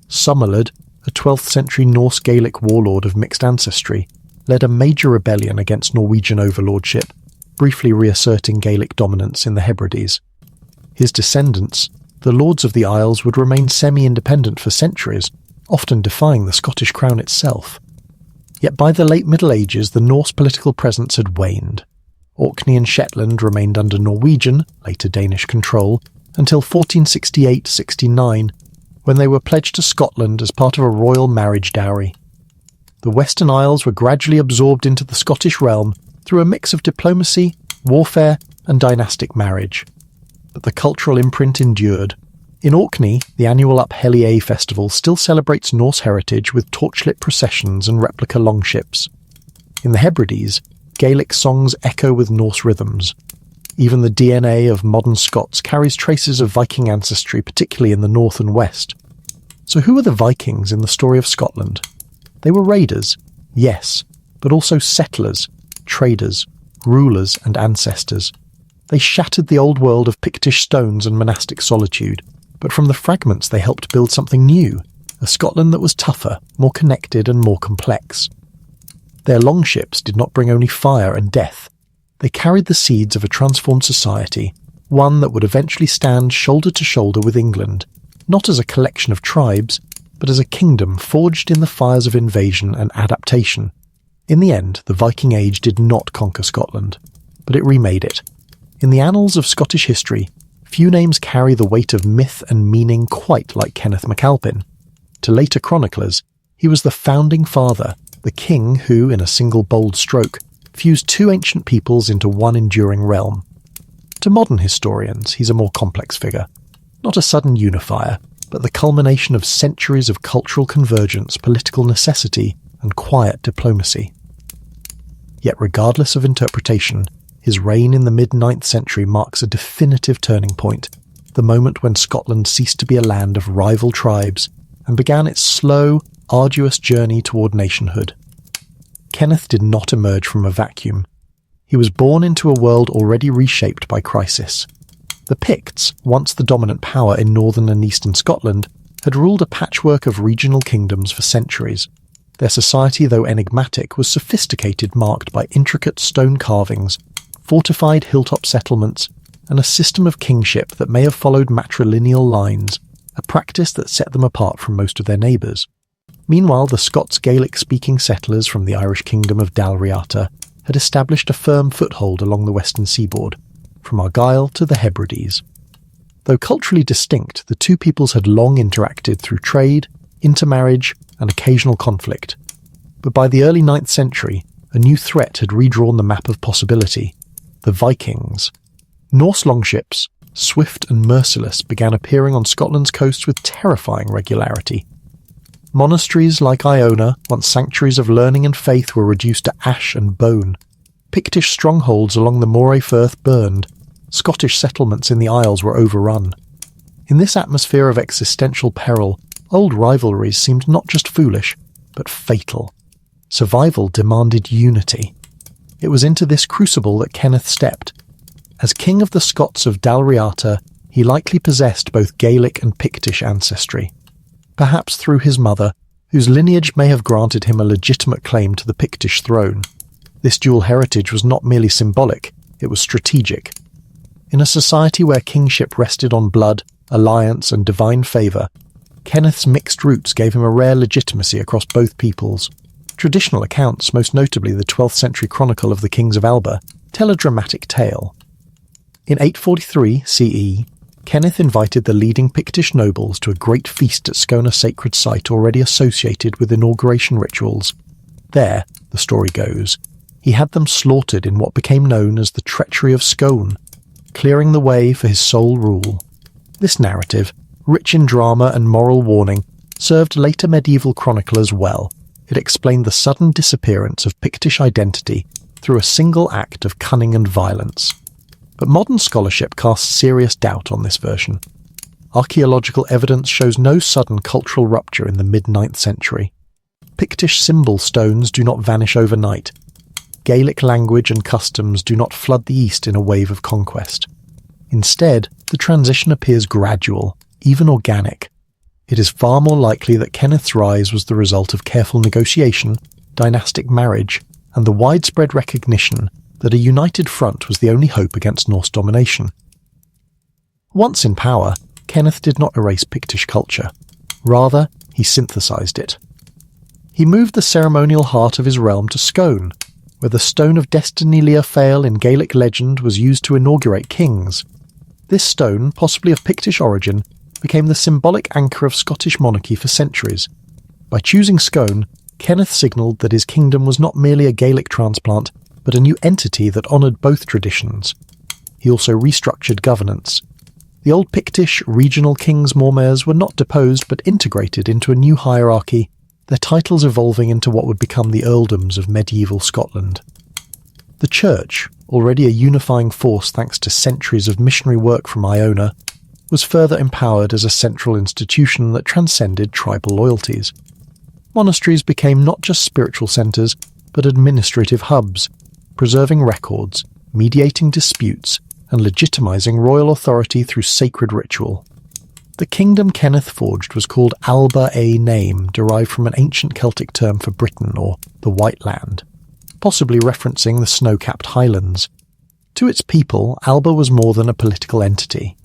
A: Somerled, a 12th century Norse Gaelic warlord of mixed ancestry, led a major rebellion against Norwegian overlordship, briefly reasserting Gaelic dominance in the Hebrides. His descendants, the lords of the Isles, would remain semi-independent for centuries, often defying the Scottish crown itself. Yet by the late Middle Ages, the Norse political presence had waned. Orkney and Shetland remained under Norwegian, later Danish control, until 1468-69, when they were pledged to Scotland as part of a royal marriage dowry. The Western Isles were gradually absorbed into the Scottish realm through a mix of diplomacy, warfare, and dynastic marriage. But the cultural imprint endured. In Orkney, the annual Up Hellier festival still celebrates Norse heritage with torchlit processions and replica longships. In the Hebrides, Gaelic songs echo with Norse rhythms. Even the DNA of modern Scots carries traces of Viking ancestry, particularly in the north and west. So who were the Vikings in the story of Scotland? They were raiders, yes, but also settlers, traders, rulers and ancestors. They shattered the old world of Pictish stones and monastic solitude, but from the fragments they helped build something new, a Scotland that was tougher, more connected and more complex. Their longships did not bring only fire and death. They carried the seeds of a transformed society, one that would eventually stand shoulder to shoulder with England, not as a collection of tribes, but as a kingdom forged in the fires of invasion and adaptation. In the end, the Viking Age did not conquer Scotland, but it remade it. In the annals of Scottish history, few names carry the weight of myth and meaning quite like Kenneth MacAlpin. To later chroniclers, he was the founding father, the king who, in a single bold stroke, fused two ancient peoples into one enduring realm. To modern historians, he's a more complex figure. Not a sudden unifier, but the culmination of centuries of cultural convergence, political necessity, and quiet diplomacy. Yet regardless of interpretation, his reign in the mid-9th century marks a definitive turning point, the moment when Scotland ceased to be a land of rival tribes and began its slow, arduous journey toward nationhood. Kenneth did not emerge from a vacuum. He was born into a world already reshaped by crisis. The Picts, once the dominant power in northern and eastern Scotland, had ruled a patchwork of regional kingdoms for centuries. Their society, though enigmatic, was sophisticated, marked by intricate stone carvings, fortified hilltop settlements, and a system of kingship that may have followed matrilineal lines, a practice that set them apart from most of their neighbours. Meanwhile, the Scots Gaelic-speaking settlers from the Irish kingdom of Dalriata had established a firm foothold along the western seaboard, from Argyll to the Hebrides. Though culturally distinct, the two peoples had long interacted through trade, intermarriage, and occasional conflict. But by the early 9th century, a new threat had redrawn the map of possibility: the Vikings. Norse longships, swift and merciless, began appearing on Scotland's coast with terrifying regularity. Monasteries like Iona, once sanctuaries of learning and faith, were reduced to ash and bone. Pictish strongholds along the Moray Firth burned. Scottish settlements in the Isles were overrun. In this atmosphere of existential peril, old rivalries seemed not just foolish, but fatal. Survival demanded unity. It was into this crucible that Kenneth stepped. As King of the Scots of Dalriata, he likely possessed both Gaelic and Pictish ancestry. Perhaps through his mother, whose lineage may have granted him a legitimate claim to the Pictish throne. This dual heritage was not merely symbolic, it was strategic. In a society where kingship rested on blood, alliance, and divine favour, Kenneth's mixed roots gave him a rare legitimacy across both peoples. Traditional accounts, most notably the 12th century chronicle of the Kings of Alba, tell a dramatic tale. In 843 CE, Kenneth invited the leading Pictish nobles to a great feast at Scona sacred site already associated with inauguration rituals. There, the story goes, he had them slaughtered in what became known as the treachery of Scone, clearing the way for his sole rule. This narrative, rich in drama and moral warning, served later medieval chroniclers well. It explained the sudden disappearance of Pictish identity through a single act of cunning and violence. But modern scholarship casts serious doubt on this version. Archaeological evidence shows no sudden cultural rupture in the mid-9th century. Pictish symbol stones do not vanish overnight. Gaelic language and customs do not flood the East in a wave of conquest. Instead, the transition appears gradual, even organic. It is far more likely that Kenneth's rise was the result of careful negotiation, dynastic marriage, and the widespread recognition that a united front was the only hope against Norse domination. Once in power, Kenneth did not erase Pictish culture. Rather, he synthesized it. He moved the ceremonial heart of his realm to Scone, where the Stone of Destiny Leofael in Gaelic legend was used to inaugurate kings. This stone, possibly of Pictish origin, became the symbolic anchor of Scottish monarchy for centuries. By choosing Scone, Kenneth signalled that his kingdom was not merely a Gaelic transplant, but a new entity that honoured both traditions. He also restructured governance. The old Pictish regional kings Mormaers were not deposed but integrated into a new hierarchy, their titles evolving into what would become the earldoms of medieval Scotland. The Church, already a unifying force thanks to centuries of missionary work from Iona, was further empowered as a central institution that transcended tribal loyalties. Monasteries became not just spiritual centres, but administrative hubs, preserving records, mediating disputes, and legitimising royal authority through sacred ritual. The kingdom Kenneth forged was called Alba, a name derived from an ancient Celtic term for Britain, or the White Land, possibly referencing the snow-capped highlands. To its people, Alba was more than a political entity.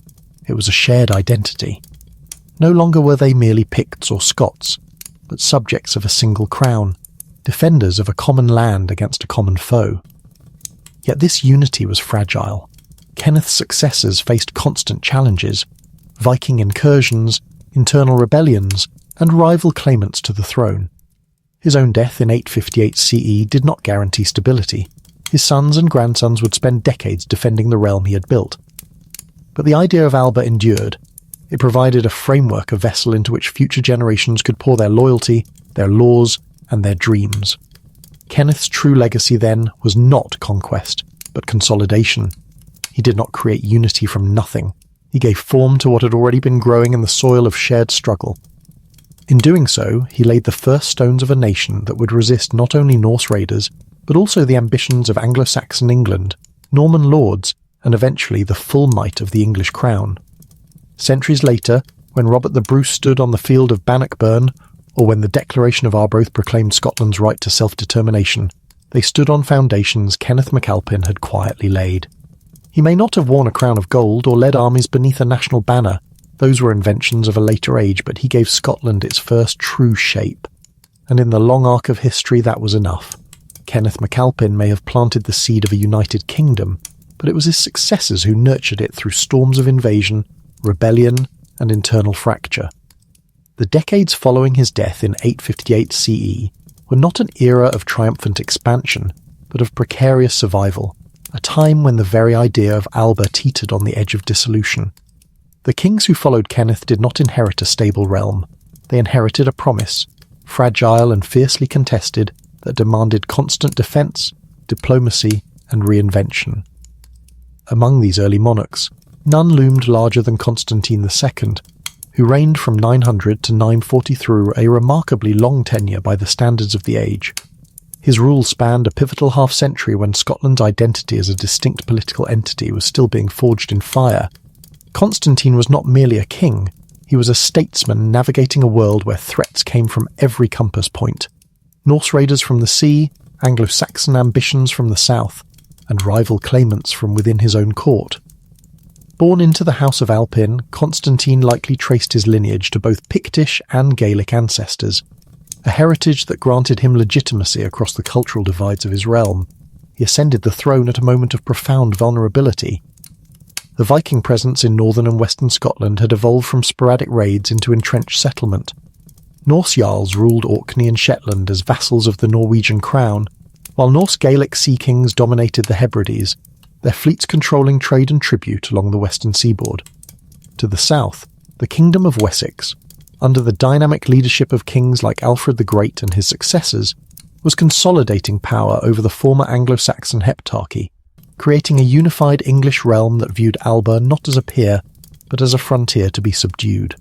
A: It was a shared identity. No longer were they merely Picts or Scots, but subjects of a single crown, defenders of a common land against a common foe. Yet this unity was fragile. Kenneth's successors faced constant challenges: Viking incursions, internal rebellions, and rival claimants to the throne. His own death in 858 CE did not guarantee stability. His sons and grandsons would spend decades defending the realm he had built. But the idea of Alba endured. It provided a framework, a vessel into which future generations could pour their loyalty, their laws, and their dreams. Kenneth's true legacy, then, was not conquest, but consolidation. He did not create unity from nothing. He gave form to what had already been growing in the soil of shared struggle. In doing so, he laid the first stones of a nation that would resist not only Norse raiders, but also the ambitions of Anglo-Saxon England, Norman lords, and eventually the full might of the English crown. Centuries later, when Robert the Bruce stood on the field of Bannockburn, or when the Declaration of Arbroath proclaimed Scotland's right to self-determination, they stood on foundations Kenneth MacAlpin had quietly laid. He may not have worn a crown of gold or led armies beneath a national banner. Those were inventions of a later age, but he gave Scotland its first true shape. And in the long arc of history, that was enough. Kenneth MacAlpin may have planted the seed of a united kingdom, but it was his successors who nurtured it through storms of invasion, rebellion, and internal fracture. The decades following his death in 858 CE were not an era of triumphant expansion, but of precarious survival, a time when the very idea of Alba teetered on the edge of dissolution. The kings who followed Kenneth did not inherit a stable realm. They inherited a promise, fragile and fiercely contested, that demanded constant defence, diplomacy, and reinvention. Among these early monarchs, none loomed larger than Constantine II, who reigned from 900 to 940 through a remarkably long tenure by the standards of the age. His rule spanned a pivotal half-century when Scotland's identity as a distinct political entity was still being forged in fire. Constantine was not merely a king, he was a statesman navigating a world where threats came from every compass point. Norse raiders from the sea, Anglo-Saxon ambitions from the south, and rival claimants from within his own court. Born into the House of Alpin, Constantine likely traced his lineage to both Pictish and Gaelic ancestors, a heritage that granted him legitimacy across the cultural divides of his realm. He ascended the throne at a moment of profound vulnerability. The Viking presence in northern and western Scotland had evolved from sporadic raids into entrenched settlement. Norse jarls ruled Orkney and Shetland as vassals of the Norwegian crown, while Norse Gaelic sea kings dominated the Hebrides, their fleets controlling trade and tribute along the western seaboard. To the south, the Kingdom of Wessex, under the dynamic leadership of kings like Alfred the Great and his successors, was consolidating power over the former Anglo-Saxon heptarchy, creating a unified English realm that viewed Alba not as a peer, but as a frontier to be subdued.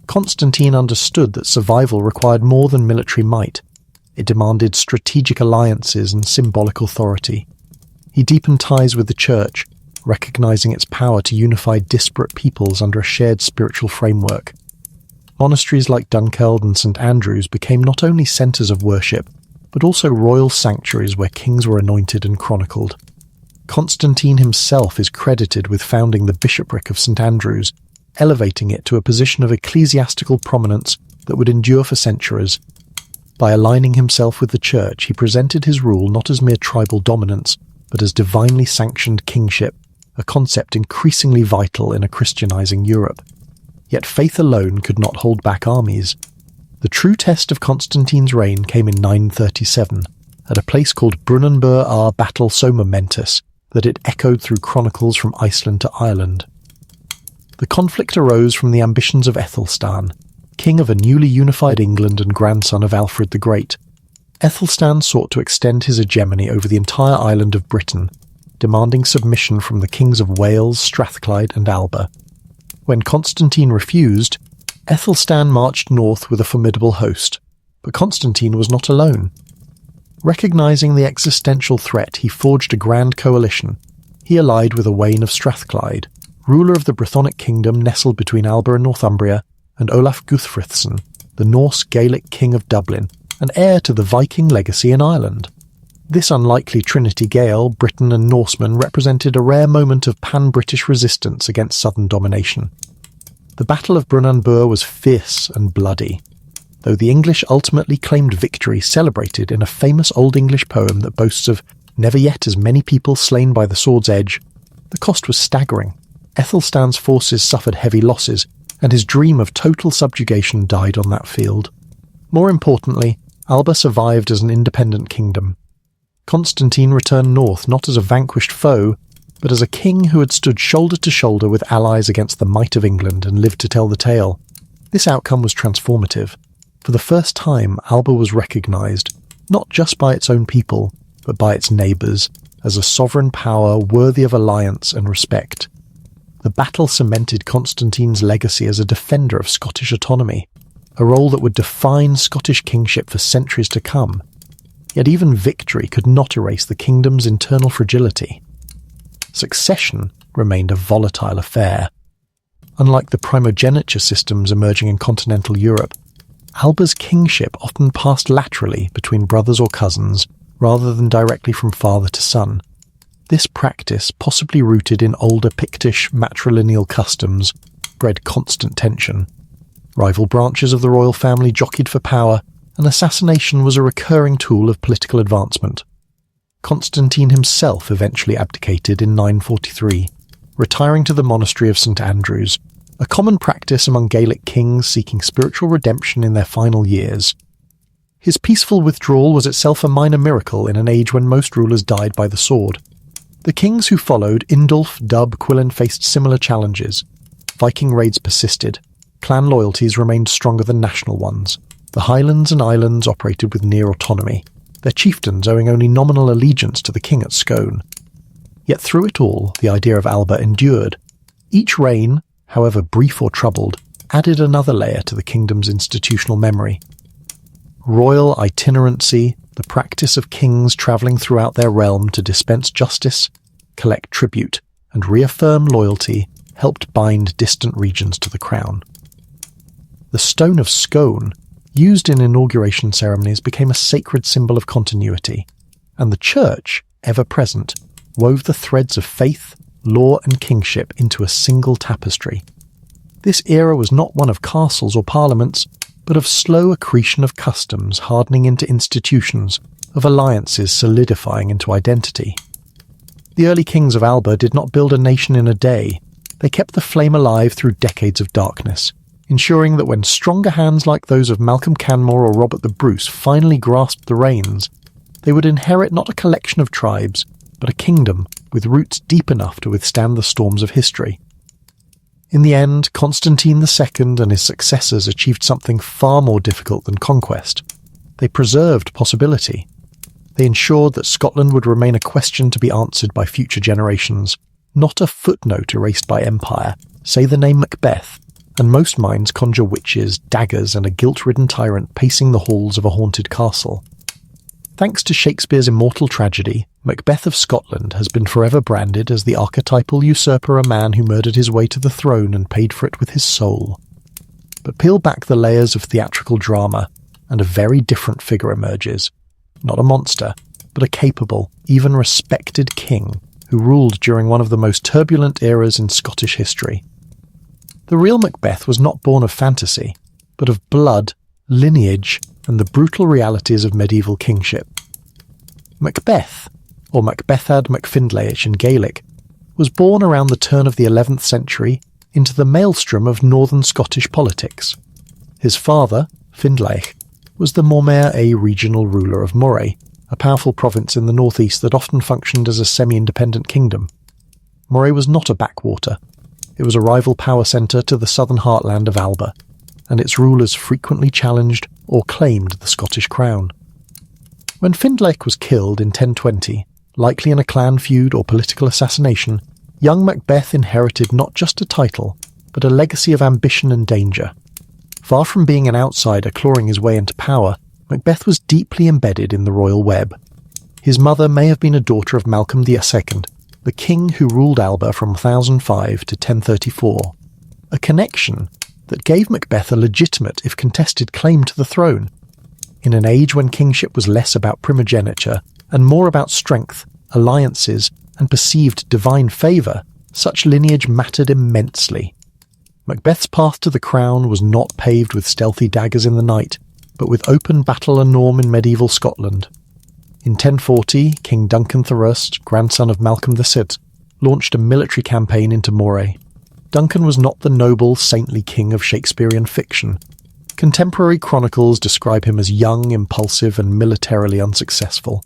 A: Constantine understood that survival required more than military might. It demanded strategic alliances and symbolic authority. He deepened ties with the Church, recognizing its power to unify disparate peoples under a shared spiritual framework. Monasteries like Dunkeld and St Andrews became not only centres of worship, but also royal sanctuaries where kings were anointed and chronicled. Constantine himself is credited with founding the bishopric of St Andrews, elevating it to a position of ecclesiastical prominence that would endure for centuries. By aligning himself with the Church, he presented his rule not as mere tribal dominance, but as divinely sanctioned kingship, a concept increasingly vital in a Christianizing Europe. Yet faith alone could not hold back armies. The true test of Constantine's reign came in 937, at a place called Brunanburh ar battle so momentous that it echoed through chronicles from Iceland to Ireland. The conflict arose from the ambitions of Aethelstan, king of a newly unified England and grandson of Alfred the Great. Aethelstan sought to extend his hegemony over the entire island of Britain, demanding submission from the kings of Wales, Strathclyde and Alba. When Constantine refused, Aethelstan marched north with a formidable host, but Constantine was not alone. Recognizing the existential threat, he forged a grand coalition. He allied with Owain of Strathclyde, ruler of the Brythonic kingdom nestled between Alba and Northumbria, and Olaf Guthfrithson, the Norse Gaelic king of Dublin, and heir to the Viking legacy in Ireland. This unlikely Trinity Gael, Briton and Norseman, represented a rare moment of pan-British resistance against southern domination. The Battle of Brunanburh was fierce and bloody, though the English ultimately claimed victory, celebrated in a famous Old English poem that boasts of "never yet as many people slain by the sword's edge." The cost was staggering. Aethelstan's forces suffered heavy losses, and his dream of total subjugation died on that field. More importantly, Alba survived as an independent kingdom. Constantine returned north not as a vanquished foe, but as a king who had stood shoulder to shoulder with allies against the might of England and lived to tell the tale. This outcome was transformative. For the first time, Alba was recognised, not just by its own people, but by its neighbours, as a sovereign power worthy of alliance and respect. The battle cemented Constantine's legacy as a defender of Scottish autonomy, a role that would define Scottish kingship for centuries to come. Yet even victory could not erase the kingdom's internal fragility. Succession remained a volatile affair. Unlike the primogeniture systems emerging in continental Europe, Alba's kingship often passed laterally between brothers or cousins, rather than directly from father to son. This practice, possibly rooted in older Pictish matrilineal customs, bred constant tension. Rival branches of the royal family jockeyed for power, and assassination was a recurring tool of political advancement. Constantine himself eventually abdicated in 943, retiring to the monastery of St Andrews, a common practice among Gaelic kings seeking spiritual redemption in their final years. His peaceful withdrawal was itself a minor miracle in an age when most rulers died by the sword. The kings who followed, Indulf, Dub, Quillen, faced similar challenges. Viking raids persisted. Clan loyalties remained stronger than national ones. The highlands and islands operated with near autonomy, their chieftains owing only nominal allegiance to the king at Scone. Yet through it all, the idea of Alba endured. Each reign, however brief or troubled, added another layer to the kingdom's institutional memory. Royal itinerancy, the practice of kings travelling throughout their realm to dispense justice, collect tribute, and reaffirm loyalty, helped bind distant regions to the crown. The Stone of Scone, used in inauguration ceremonies, became a sacred symbol of continuity, and the Church, ever present, wove the threads of faith, law and kingship into a single tapestry. This era was not one of castles or parliaments, but of slow accretion of customs hardening into institutions, of alliances solidifying into identity. The early kings of Alba did not build a nation in a day. They kept the flame alive through decades of darkness, ensuring that when stronger hands like those of Malcolm Canmore or Robert the Bruce finally grasped the reins, they would inherit not a collection of tribes, but a kingdom with roots deep enough to withstand the storms of history. In the end, Constantine II and his successors achieved something far more difficult than conquest. They preserved possibility. They ensured that Scotland would remain a question to be answered by future generations, not a footnote erased by empire. Say the name Macbeth, and most minds conjure witches, daggers, and a guilt-ridden tyrant pacing the halls of a haunted castle. Thanks to Shakespeare's immortal tragedy, Macbeth of Scotland has been forever branded as the archetypal usurper, a man who murdered his way to the throne and paid for it with his soul. But peel back the layers of theatrical drama, and a very different figure emerges. Not a monster, but a capable, even respected king who ruled during one of the most turbulent eras in Scottish history. The real Macbeth was not born of fantasy, but of blood, lineage, and the brutal realities of medieval kingship. Macbeth, or Macbethad MacFindlaich in Gaelic, was born around the turn of the 11th century into the maelstrom of northern Scottish politics. His father, Findlaich, was the Mormaer regional ruler of Moray, a powerful province in the northeast that often functioned as a semi-independent kingdom. Moray was not a backwater. It was a rival power centre to the southern heartland of Alba, and its rulers frequently challenged or claimed the Scottish crown. When Findlaich was killed in 1020, likely in a clan feud or political assassination, young Macbeth inherited not just a title, but a legacy of ambition and danger. Far from being an outsider clawing his way into power, Macbeth was deeply embedded in the royal web. His mother may have been a daughter of Malcolm II, the king who ruled Alba from 1005 to 1034, a connection that gave Macbeth a legitimate, if contested, claim to the throne. In an age when kingship was less about primogeniture and more about strength, alliances, and perceived divine favour, such lineage mattered immensely. Macbeth's path to the crown was not paved with stealthy daggers in the night, but with open battle a norm in medieval Scotland. In 1040, King Duncan Thirust, grandson of Malcolm the Cid, launched a military campaign into Moray. Duncan was not the noble, saintly king of Shakespearean fiction. Contemporary chronicles describe him as young, impulsive, and militarily unsuccessful.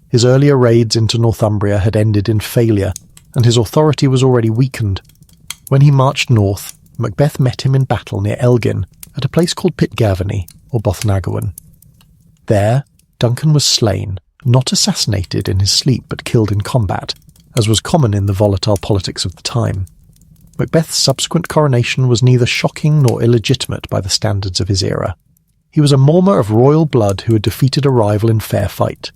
A: His earlier raids into Northumbria had ended in failure, and his authority was already weakened. When he marched north, Macbeth met him in battle near Elgin, at a place called Pitgavany, or Bothnagawen. There, Duncan was slain, not assassinated in his sleep but killed in combat, as was common in the volatile politics of the time. Macbeth's subsequent coronation was neither shocking nor illegitimate by the standards of his era. He was a Morma of royal blood who had defeated a rival in fair fight.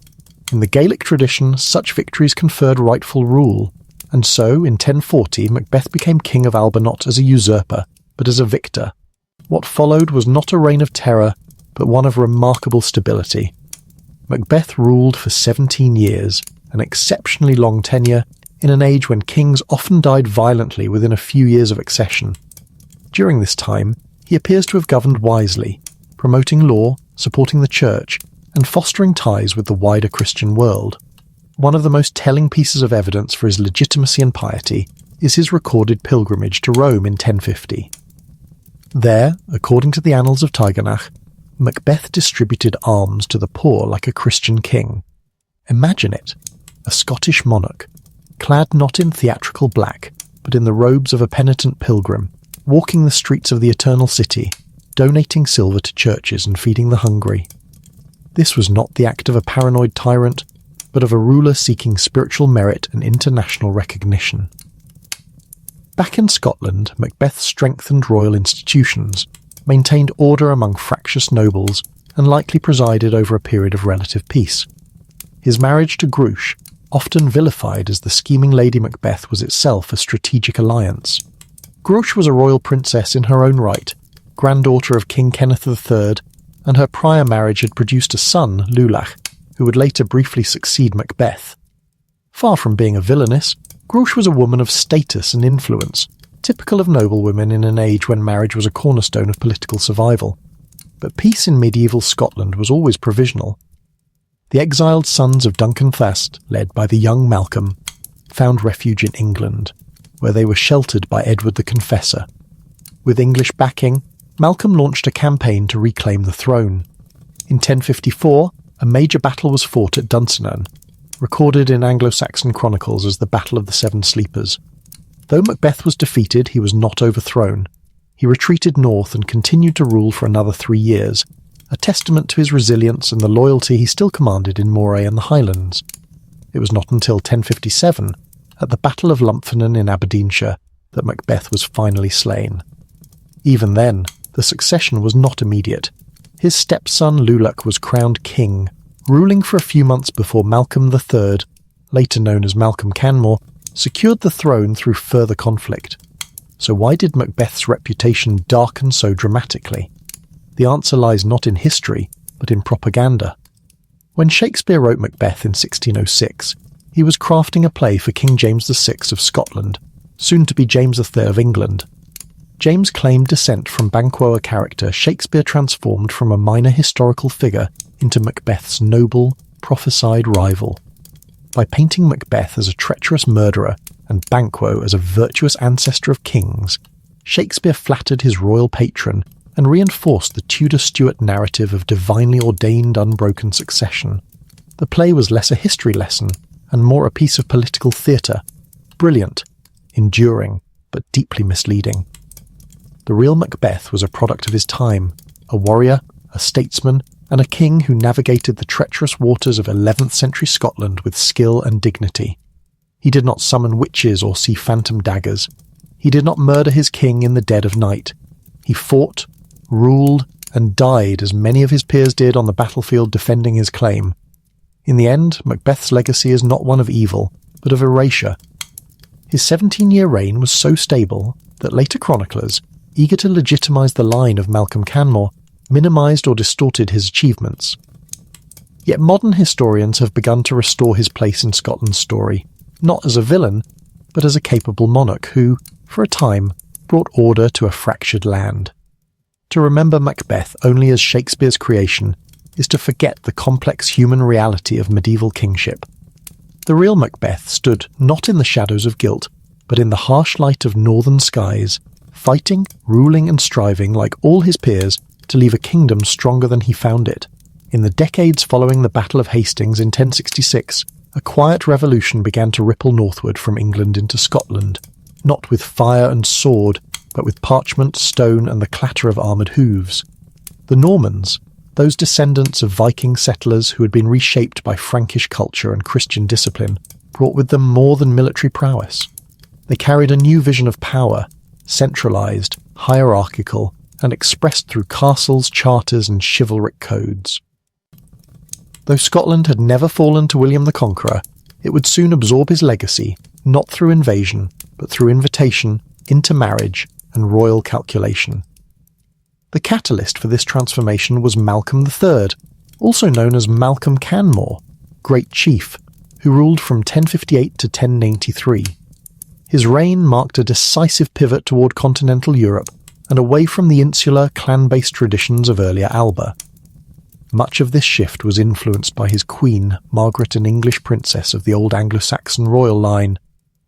A: In the Gaelic tradition, such victories conferred rightful rule, and so, in 1040, Macbeth became king of Alba not as a usurper, but as a victor. What followed was not a reign of terror, but one of remarkable stability. Macbeth ruled for 17 years, an exceptionally long tenure, in an age when kings often died violently within a few years of accession. During this time, he appears to have governed wisely, promoting law, supporting the church, and fostering ties with the wider Christian world. One of the most telling pieces of evidence for his legitimacy and piety is his recorded pilgrimage to Rome in 1050. There, according to the Annals of Tigernach, Macbeth distributed alms to the poor like a Christian king. Imagine it, a Scottish monarch, clad not in theatrical black, but in the robes of a penitent pilgrim, walking the streets of the Eternal City, donating silver to churches and feeding the hungry. This was not the act of a paranoid tyrant, but of a ruler seeking spiritual merit and international recognition. Back in Scotland, Macbeth strengthened royal institutions, maintained order among fractious nobles, and likely presided over a period of relative peace. His marriage to Gruach, often vilified as the scheming Lady Macbeth, was itself a strategic alliance. Gruach was a royal princess in her own right, granddaughter of King Kenneth III, and her prior marriage had produced a son, Lulach, who would later briefly succeed Macbeth. Far from being a villainess, Gruach was a woman of status and influence, typical of noblewomen in an age when marriage was a cornerstone of political survival. But peace in medieval Scotland was always provisional. The exiled sons of Duncan Thirst, led by the young Malcolm, found refuge in England, where they were sheltered by Edward the Confessor. With English backing, Malcolm launched a campaign to reclaim the throne. In 1054, a major battle was fought at Dunsinane, recorded in Anglo-Saxon chronicles as the Battle of the Seven Sleepers. Though Macbeth was defeated, he was not overthrown. He retreated north and continued to rule for another 3 years, a testament to his resilience and the loyalty he still commanded in Moray and the Highlands. It was not until 1057, at the Battle of Lumphanan in Aberdeenshire, that Macbeth was finally slain. Even then, the succession was not immediate. His stepson Lulach was crowned king, ruling for a few months before Malcolm III, later known as Malcolm Canmore, secured the throne through further conflict. So why did Macbeth's reputation darken so dramatically? The answer lies not in history, but in propaganda. When Shakespeare wrote Macbeth in 1606, he was crafting a play for King James VI of Scotland, soon to be James III of England. James claimed descent from Banquo, a character Shakespeare transformed from a minor historical figure into Macbeth's noble, prophesied rival. By painting Macbeth as a treacherous murderer and Banquo as a virtuous ancestor of kings, Shakespeare flattered his royal patron and reinforced the Tudor-Stewart narrative of divinely ordained unbroken succession. The play was less a history lesson and more a piece of political theatre, brilliant, enduring, but deeply misleading. The real Macbeth was a product of his time, a warrior, a statesman, and a king who navigated the treacherous waters of 11th century Scotland with skill and dignity. He did not summon witches or see phantom daggers. He did not murder his king in the dead of night. He fought, ruled, and died as many of his peers did on the battlefield defending his claim. In the end, Macbeth's legacy is not one of evil, but of erasure. His 17-year reign was so stable that later chroniclers, eager to legitimise the line of Malcolm Canmore, minimised or distorted his achievements. Yet modern historians have begun to restore his place in Scotland's story, not as a villain, but as a capable monarch who, for a time, brought order to a fractured land. To remember Macbeth only as Shakespeare's creation is to forget the complex human reality of medieval kingship. The real Macbeth stood not in the shadows of guilt, but in the harsh light of northern skies, fighting, ruling and striving like all his peers to leave a kingdom stronger than he found it. In the decades following the Battle of Hastings in 1066, a quiet revolution began to ripple northward from England into Scotland, not with fire and sword, but with parchment, stone and the clatter of armoured hooves. The Normans, those descendants of Viking settlers who had been reshaped by Frankish culture and Christian discipline, brought with them more than military prowess. They carried a new vision of power, centralised, hierarchical, and expressed through castles, charters and chivalric codes. Though Scotland had never fallen to William the Conqueror, it would soon absorb his legacy, not through invasion, but through invitation, intermarriage, and royal calculation. The catalyst for this transformation was Malcolm III, also known as Malcolm Canmore, Great Chief, who ruled from 1058 to 1093. His reign marked a decisive pivot toward continental Europe and away from the insular, clan-based traditions of earlier Alba. Much of this shift was influenced by his queen, Margaret, an English princess of the old Anglo-Saxon royal line,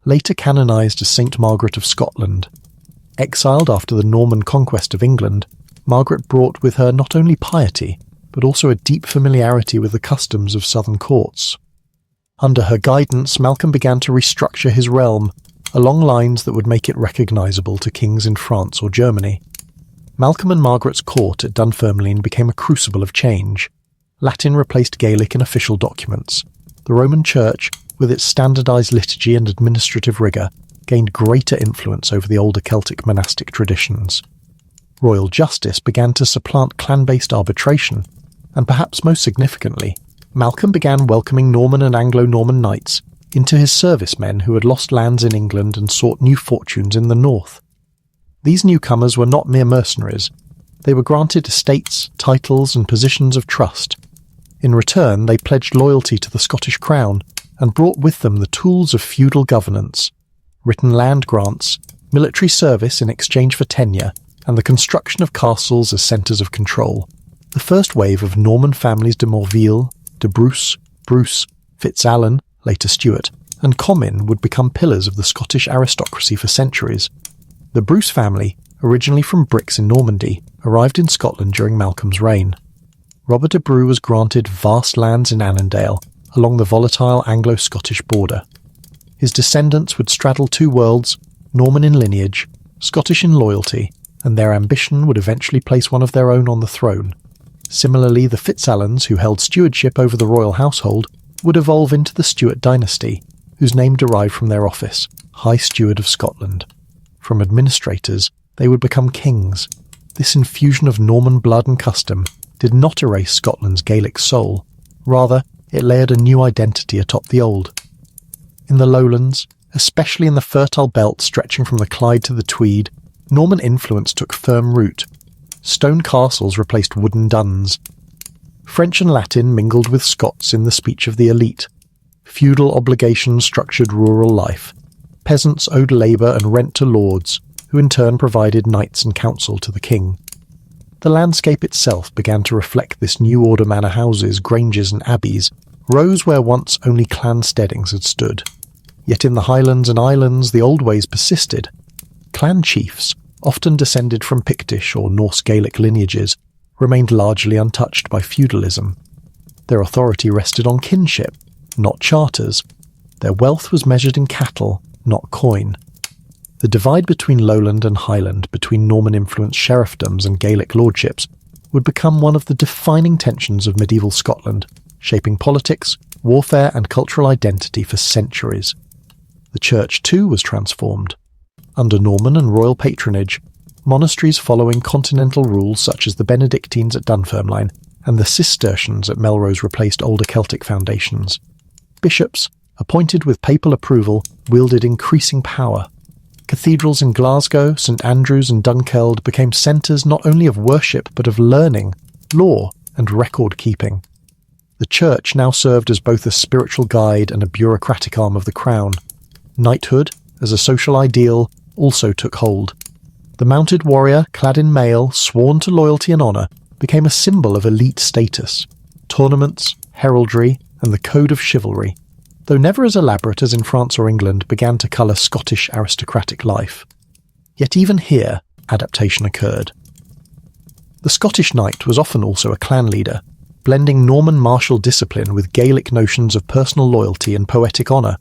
A: later canonised as Saint Margaret of Scotland. Exiled after the Norman conquest of England, Margaret brought with her not only piety, but also a deep familiarity with the customs of southern courts. Under her guidance, Malcolm began to restructure his realm, along lines that would make it recognisable to kings in France or Germany. Malcolm and Margaret's court at Dunfermline became a crucible of change. Latin replaced Gaelic in official documents. The Roman Church, with its standardised liturgy and administrative rigour, gained greater influence over the older Celtic monastic traditions. Royal justice began to supplant clan-based arbitration, and perhaps most significantly, Malcolm began welcoming Norman and Anglo-Norman knights into his servicemen who had lost lands in England and sought new fortunes in the north. These newcomers were not mere mercenaries. They were granted estates, titles and positions of trust. In return, they pledged loyalty to the Scottish crown and brought with them the tools of feudal governance, written land grants, military service in exchange for tenure, and the construction of castles as centres of control. The first wave of Norman families de Morville, de Bruce, Fitzalan, later Stewart, and Comyn would become pillars of the Scottish aristocracy for centuries. The Bruce family, originally from Brix in Normandy, arrived in Scotland during Malcolm's reign. Robert de Bru was granted vast lands in Annandale, along the volatile Anglo-Scottish border. His descendants would straddle two worlds, Norman in lineage, Scottish in loyalty, and their ambition would eventually place one of their own on the throne. Similarly, the FitzAlans, who held stewardship over the royal household, would evolve into the Stewart dynasty, whose name derived from their office, High Steward of Scotland. From administrators, they would become kings. This infusion of Norman blood and custom did not erase Scotland's Gaelic soul. Rather, it layered a new identity atop the old. In the lowlands, especially in the fertile belt stretching from the Clyde to the Tweed, Norman influence took firm root. Stone castles replaced wooden duns. French and Latin mingled with Scots in the speech of the elite. Feudal obligations structured rural life. Peasants owed labour and rent to lords, who in turn provided knights and counsel to the king. The landscape itself began to reflect this new order. Manor houses, granges and abbeys rose where once only clan steadings had stood. Yet in the highlands and islands the old ways persisted. Clan chiefs, often descended from Pictish or Norse Gaelic lineages, remained largely untouched by feudalism. Their authority rested on kinship, not charters. Their wealth was measured in cattle, not coin. The divide between lowland and highland, between Norman-influenced sheriffdoms and Gaelic lordships, would become one of the defining tensions of medieval Scotland, shaping politics, warfare and cultural identity for centuries. The church too was transformed. Under Norman and royal patronage, monasteries following continental rules such as the Benedictines at Dunfermline and the Cistercians at Melrose replaced older Celtic foundations. Bishops, appointed with papal approval, wielded increasing power. Cathedrals in Glasgow, St Andrews and Dunkeld became centres not only of worship but of learning, law and record-keeping. The church now served as both a spiritual guide and a bureaucratic arm of the crown. Knighthood, as a social ideal, also took hold. The mounted warrior, clad in mail, sworn to loyalty and honour, became a symbol of elite status. Tournaments, heraldry, and the code of chivalry, though never as elaborate as in France or England, began to colour Scottish aristocratic life. Yet even here, adaptation occurred. The Scottish knight was often also a clan leader, blending Norman martial discipline with Gaelic notions of personal loyalty and poetic honour.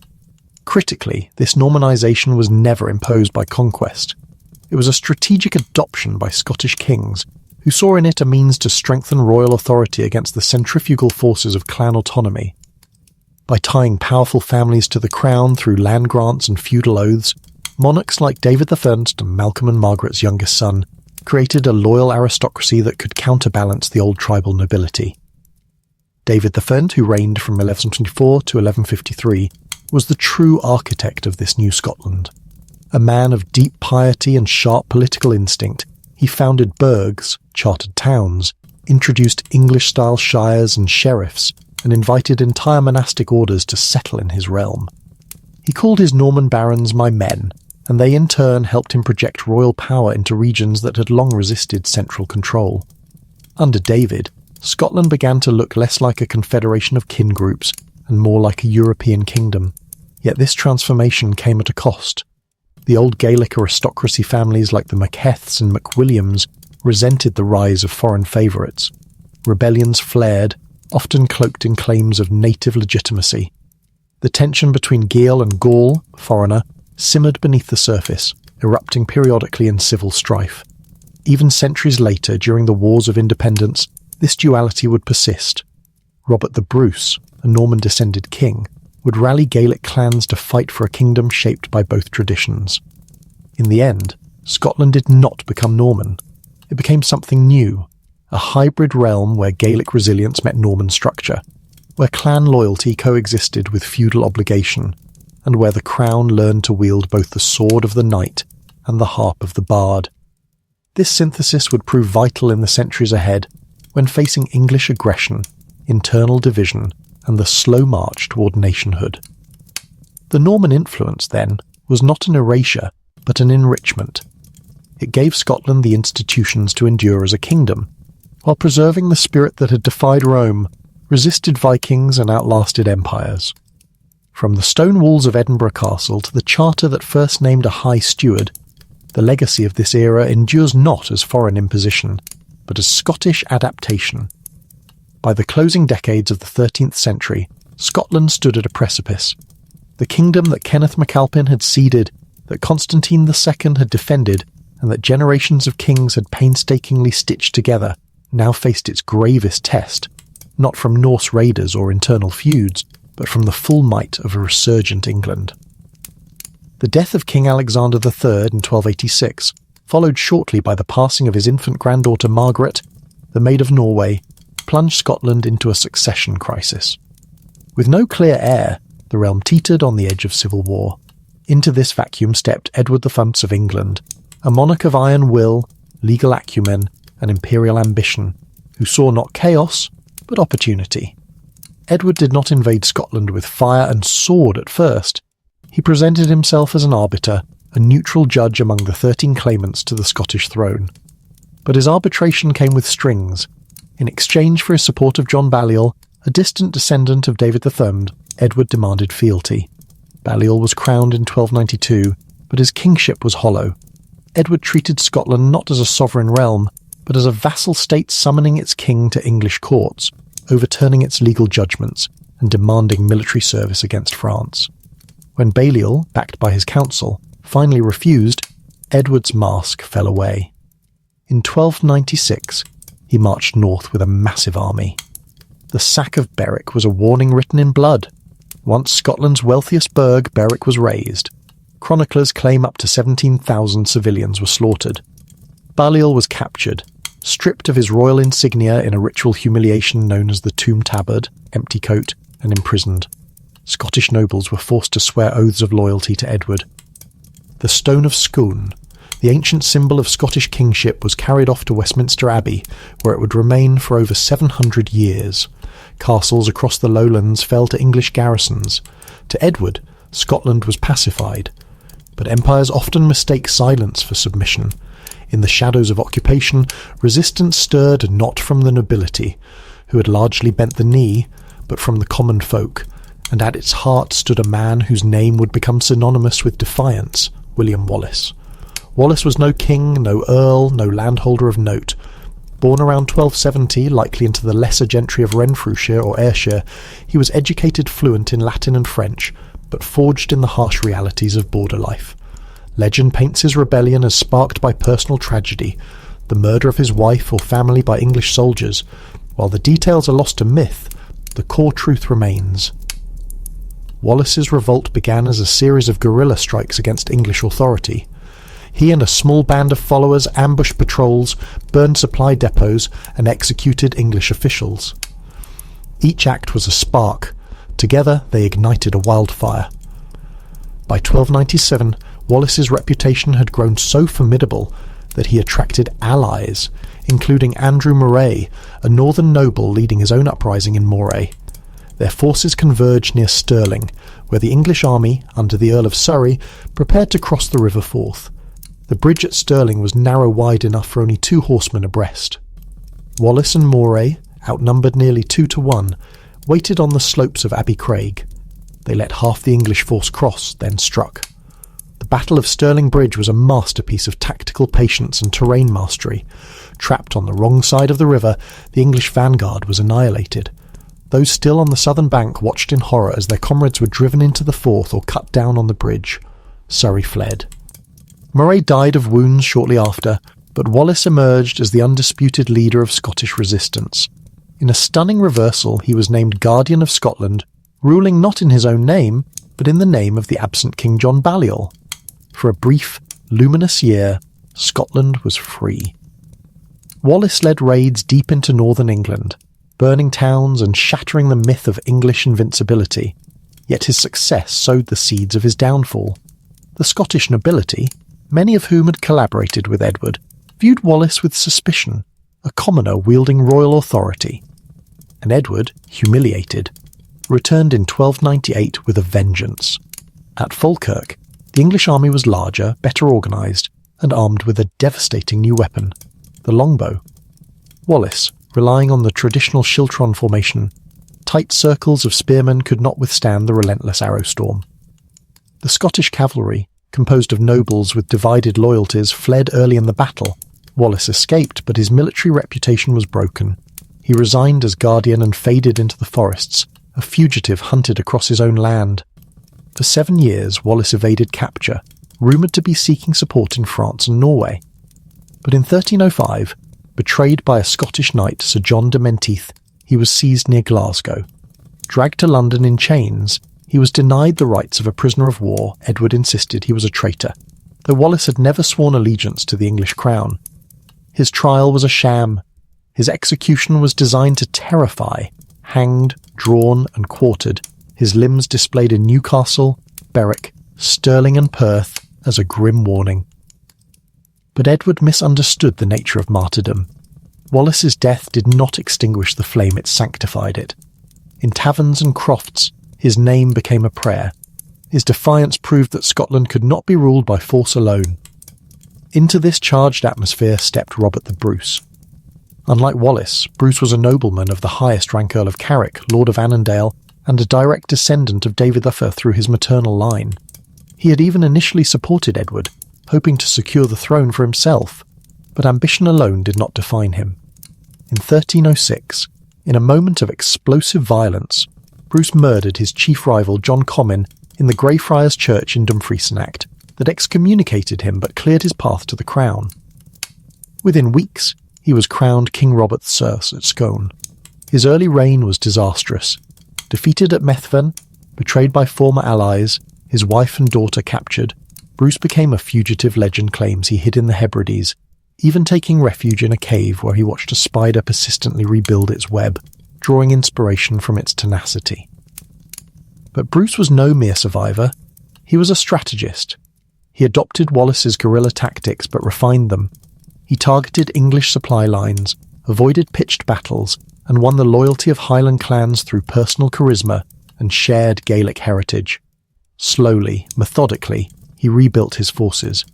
A: Critically, this Normanisation was never imposed by conquest. It was a strategic adoption by Scottish kings, who saw in it a means to strengthen royal authority against the centrifugal forces of clan autonomy. By tying powerful families to the crown through land grants and feudal oaths, monarchs like David I and Malcolm and Margaret's youngest son created a loyal aristocracy that could counterbalance the old tribal nobility. David I, who reigned from 1124 to 1153, was the true architect of this new Scotland. A man of deep piety and sharp political instinct, he founded burghs, chartered towns, introduced English-style shires and sheriffs, and invited entire monastic orders to settle in his realm. He called his Norman barons "my men," and they in turn helped him project royal power into regions that had long resisted central control. Under David, Scotland began to look less like a confederation of kin groups and more like a European kingdom. Yet this transformation came at a cost. The old Gaelic aristocracy families like the Macbeths and MacWilliams resented the rise of foreign favourites. Rebellions flared, often cloaked in claims of native legitimacy. The tension between Gael and Gaul, foreigner, simmered beneath the surface, erupting periodically in civil strife. Even centuries later, during the Wars of Independence, this duality would persist. Robert the Bruce, a Norman-descended king, would rally Gaelic clans to fight for a kingdom shaped by both traditions. In the end, Scotland did not become Norman. It became something new, a hybrid realm where Gaelic resilience met Norman structure, where clan loyalty coexisted with feudal obligation, and where the crown learned to wield both the sword of the knight and the harp of the bard. This synthesis would prove vital in the centuries ahead, when facing English aggression, internal division, and the slow march toward nationhood. The Norman influence, then, was not an erasure, but an enrichment. It gave Scotland the institutions to endure as a kingdom, while preserving the spirit that had defied Rome, resisted Vikings and outlasted empires. From the stone walls of Edinburgh Castle to the charter that first named a High Steward, the legacy of this era endures not as foreign imposition, but as Scottish adaptation. By the closing decades of the 13th century, Scotland stood at a precipice. The kingdom that Kenneth MacAlpin had seeded, that Constantine II had defended and that generations of kings had painstakingly stitched together, now faced its gravest test, not from Norse raiders or internal feuds, but from the full might of a resurgent England. The death of King Alexander III in 1286, followed shortly by the passing of his infant granddaughter Margaret, the Maid of Norway, plunged Scotland into a succession crisis. With no clear heir, the realm teetered on the edge of civil war. Into this vacuum stepped Edward I of England, a monarch of iron will, legal acumen, and imperial ambition, who saw not chaos, but opportunity. Edward did not invade Scotland with fire and sword at first. He presented himself as an arbiter, a neutral judge among the 13 claimants to the Scottish throne. But his arbitration came with strings. In exchange for his support of John Balliol, a distant descendant of David III, Edward demanded fealty. Balliol was crowned in 1292, but his kingship was hollow. Edward treated Scotland not as a sovereign realm, but as a vassal state summoning its king to English courts, overturning its legal judgments, and demanding military service against France. When Balliol, backed by his council, finally refused, Edward's mask fell away. In 1296, he marched north with a massive army. The sack of Berwick was a warning written in blood. Once Scotland's wealthiest burgh, Berwick was razed. Chroniclers claim up to 17,000 civilians were slaughtered. Balliol was captured, stripped of his royal insignia in a ritual humiliation known as the Tomb Tabard, empty coat, and imprisoned. Scottish nobles were forced to swear oaths of loyalty to Edward. The Stone of Scone, the ancient symbol of Scottish kingship, was carried off to Westminster Abbey, where it would remain for over 700 years. Castles across the lowlands fell to English garrisons. To Edward, Scotland was pacified. But empires often mistake silence for submission. In the shadows of occupation, resistance stirred not from the nobility, who had largely bent the knee, but from the common folk, and at its heart stood a man whose name would become synonymous with defiance, William Wallace. Wallace was no king, no earl, no landholder of note. Born around 1270, likely into the lesser gentry of Renfrewshire or Ayrshire, he was educated fluent in Latin and French, but forged in the harsh realities of border life. Legend paints his rebellion as sparked by personal tragedy, the murder of his wife or family by English soldiers. While the details are lost to myth, the core truth remains. Wallace's revolt began as a series of guerrilla strikes against English authority. He and a small band of followers ambushed patrols, burned supply depots, and executed English officials. Each act was a spark. Together they ignited a wildfire. By 1297, Wallace's reputation had grown so formidable that he attracted allies, including Andrew Moray, a northern noble leading his own uprising in Moray. Their forces converged near Stirling, where the English army, under the Earl of Surrey, prepared to cross the River Forth. The bridge at Stirling was narrow wide enough for only 2 horsemen abreast. Wallace and Moray, outnumbered nearly 2 to 1, waited on the slopes of Abbey Craig. They let half the English force cross, then struck. The Battle of Stirling Bridge was a masterpiece of tactical patience and terrain mastery. Trapped on the wrong side of the river, the English vanguard was annihilated. Those still on the southern bank watched in horror as their comrades were driven into the Forth or cut down on the bridge. Surrey fled. Moray died of wounds shortly after, but Wallace emerged as the undisputed leader of Scottish resistance. In a stunning reversal, he was named Guardian of Scotland, ruling not in his own name, but in the name of the absent King John Balliol. For a brief, luminous year, Scotland was free. Wallace led raids deep into northern England, burning towns and shattering the myth of English invincibility. Yet his success sowed the seeds of his downfall. The Scottish nobility, many of whom had collaborated with Edward, viewed Wallace with suspicion, a commoner wielding royal authority. And Edward, humiliated, returned in 1298 with a vengeance. At Falkirk, the English army was larger, better organised, and armed with a devastating new weapon, the longbow. Wallace, relying on the traditional schiltron formation, tight circles of spearmen could not withstand the relentless arrow storm. The Scottish cavalry, composed of nobles with divided loyalties, fled early in the battle. Wallace escaped, but his military reputation was broken. He resigned as guardian and faded into the forests, a fugitive hunted across his own land. For 7 years, Wallace evaded capture, rumoured to be seeking support in France and Norway. But in 1305, betrayed by a Scottish knight, Sir John de Menteith, he was seized near Glasgow. Dragged to London in chains, he was denied the rights of a prisoner of war. Edward insisted he was a traitor, though Wallace had never sworn allegiance to the English crown. His trial was a sham. His execution was designed to terrify. Hanged, drawn and quartered, his limbs displayed in Newcastle, Berwick, Stirling and Perth as a grim warning. But Edward misunderstood the nature of martyrdom. Wallace's death did not extinguish the flame, it sanctified it. In taverns and crofts, his name became a prayer. His defiance proved that Scotland could not be ruled by force alone. Into this charged atmosphere stepped Robert the Bruce. Unlike Wallace, Bruce was a nobleman of the highest rank, Earl of Carrick, Lord of Annandale, and a direct descendant of David the First through his maternal line. He had even initially supported Edward, hoping to secure the throne for himself, but ambition alone did not define him. In 1306, in a moment of explosive violence, Bruce murdered his chief rival John Comyn in the Greyfriars Church in Dumfries, an act that excommunicated him but cleared his path to the crown. Within weeks, he was crowned King Robert III at Scone. His early reign was disastrous. Defeated at Methven, betrayed by former allies, his wife and daughter captured, Bruce became a fugitive. Legend claims he hid in the Hebrides, even taking refuge in a cave where he watched a spider persistently rebuild its web, drawing inspiration from its tenacity. But Bruce was no mere survivor. He was a strategist. He adopted Wallace's guerrilla tactics but refined them. He targeted English supply lines, avoided pitched battles, and won the loyalty of Highland clans through personal charisma and shared Gaelic heritage. Slowly, methodically, he rebuilt his forces.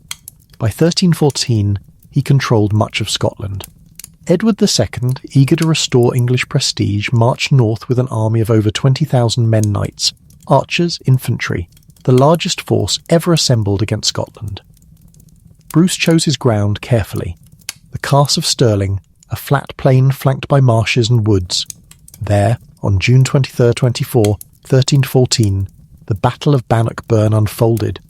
A: By 1314, he controlled much of Scotland. Edward II, eager to restore English prestige, marched north with an army of over 20,000 men knights, archers, infantry, the largest force ever assembled against Scotland. Bruce chose his ground carefully. The Carse of Stirling, a flat plain flanked by marshes and woods. There, on June 23-24, 1314, the Battle of Bannockburn unfolded.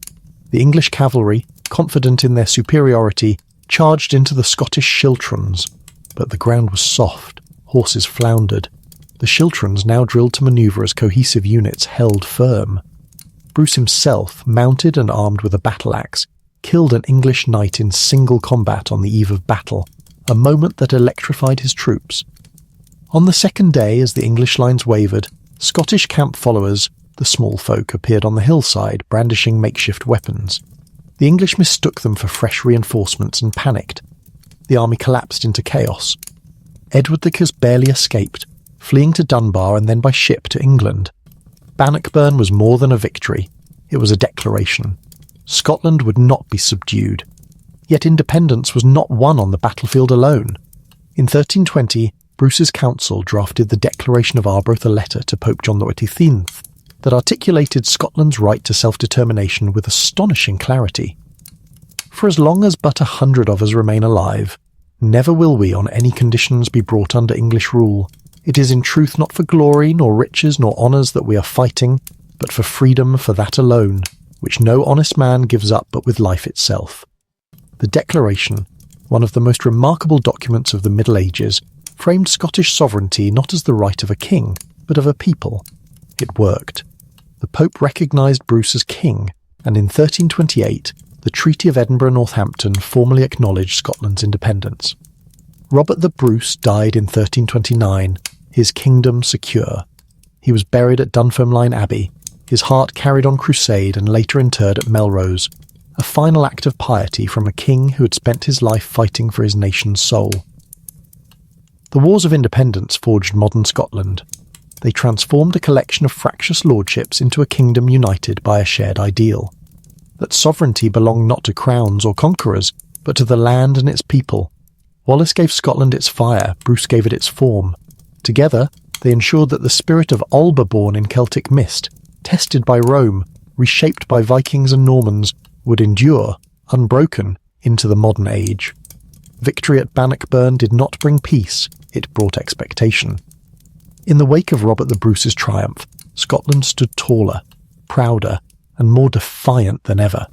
A: The English cavalry, confident in their superiority, charged into the Scottish schiltrons. But the ground was soft, horses floundered. The schiltrons, now drilled to manoeuvre as cohesive units, held firm. Bruce himself, mounted and armed with a battle-axe, killed an English knight in single combat on the eve of battle, a moment that electrified his troops. On the second day, as the English lines wavered, Scottish camp followers, the small folk, appeared on the hillside, brandishing makeshift weapons. The English mistook them for fresh reinforcements and panicked. The army collapsed into chaos. Edward the barely escaped, fleeing to Dunbar and then by ship to England. Bannockburn was more than a victory. It was a declaration. Scotland would not be subdued. Yet independence was not won on the battlefield alone. In 1320, Bruce's council drafted the Declaration of Arbroath, a letter to Pope John XXIII that articulated Scotland's right to self-determination with astonishing clarity. For as long as but 100 of us remain alive, never will we on any conditions be brought under English rule. It is in truth not for glory, nor riches, nor honours that we are fighting, but for freedom, for that alone, which no honest man gives up but with life itself. The Declaration, one of the most remarkable documents of the Middle Ages, framed Scottish sovereignty not as the right of a king, but of a people. It worked. The Pope recognised Bruce as king, and in 1328, the Treaty of Edinburgh-Northampton formally acknowledged Scotland's independence. Robert the Bruce died in 1329, his kingdom secure. He was buried at Dunfermline Abbey, his heart carried on crusade and later interred at Melrose, a final act of piety from a king who had spent his life fighting for his nation's soul. The Wars of Independence forged modern Scotland. They transformed a collection of fractious lordships into a kingdom united by a shared ideal. That sovereignty belonged not to crowns or conquerors, but to the land and its people. Wallace gave Scotland its fire, Bruce gave it its form. Together, they ensured that the spirit of Alba, born in Celtic mist, tested by Rome, reshaped by Vikings and Normans, would endure, unbroken, into the modern age. Victory at Bannockburn did not bring peace, it brought expectation. In the wake of Robert the Bruce's triumph, Scotland stood taller, prouder, and more defiant than ever.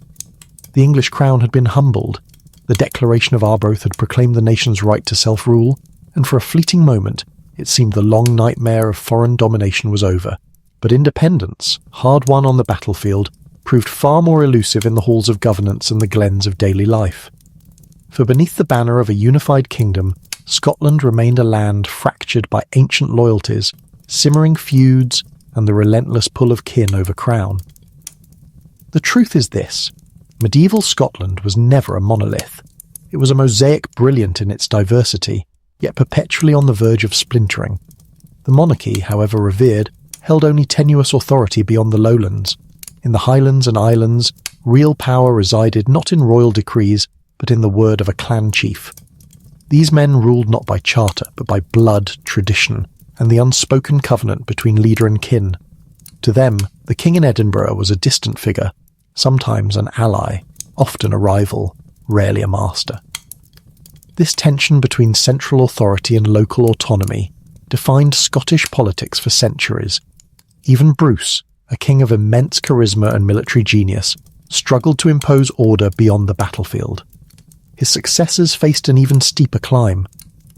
A: The English crown had been humbled. The Declaration of Arbroath had proclaimed the nation's right to self-rule, and for a fleeting moment, it seemed the long nightmare of foreign domination was over. But independence, hard won on the battlefield, proved far more elusive in the halls of governance and the glens of daily life. For beneath the banner of a unified kingdom, Scotland remained a land fractured by ancient loyalties, simmering feuds, and the relentless pull of kin over crown. The truth is this: medieval Scotland was never a monolith. It was a mosaic brilliant in its diversity, yet perpetually on the verge of splintering. The monarchy, however revered, held only tenuous authority beyond the lowlands. In the highlands and islands, real power resided not in royal decrees, but in the word of a clan chief. These men ruled not by charter, but by blood, tradition, and the unspoken covenant between leader and kin. To them, the king in Edinburgh was a distant figure, sometimes an ally, often a rival, rarely a master. This tension between central authority and local autonomy defined Scottish politics for centuries. Even Bruce, a king of immense charisma and military genius, struggled to impose order beyond the battlefield. His successors faced an even steeper climb.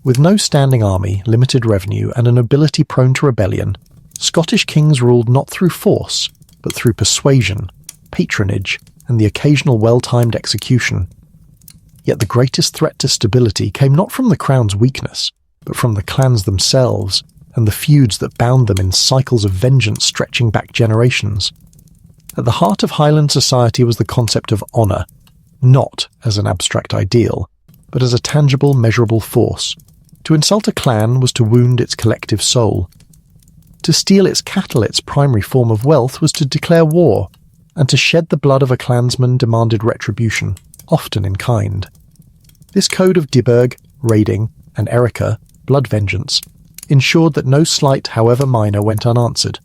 A: With no standing army, limited revenue, and a nobility prone to rebellion, Scottish kings ruled not through force, but through persuasion, patronage, and the occasional well-timed execution. Yet the greatest threat to stability came not from the crown's weakness, but from the clans themselves, and the feuds that bound them in cycles of vengeance stretching back generations. At the heart of Highland society was the concept of honour, not as an abstract ideal, but as a tangible, measurable force. To insult a clan was to wound its collective soul. To steal its cattle, its primary form of wealth, was to declare war, and to shed the blood of a clansman demanded retribution, often in kind. This code of Dibberg, raiding, and Erica, blood vengeance, ensured that no slight, however minor, went unanswered.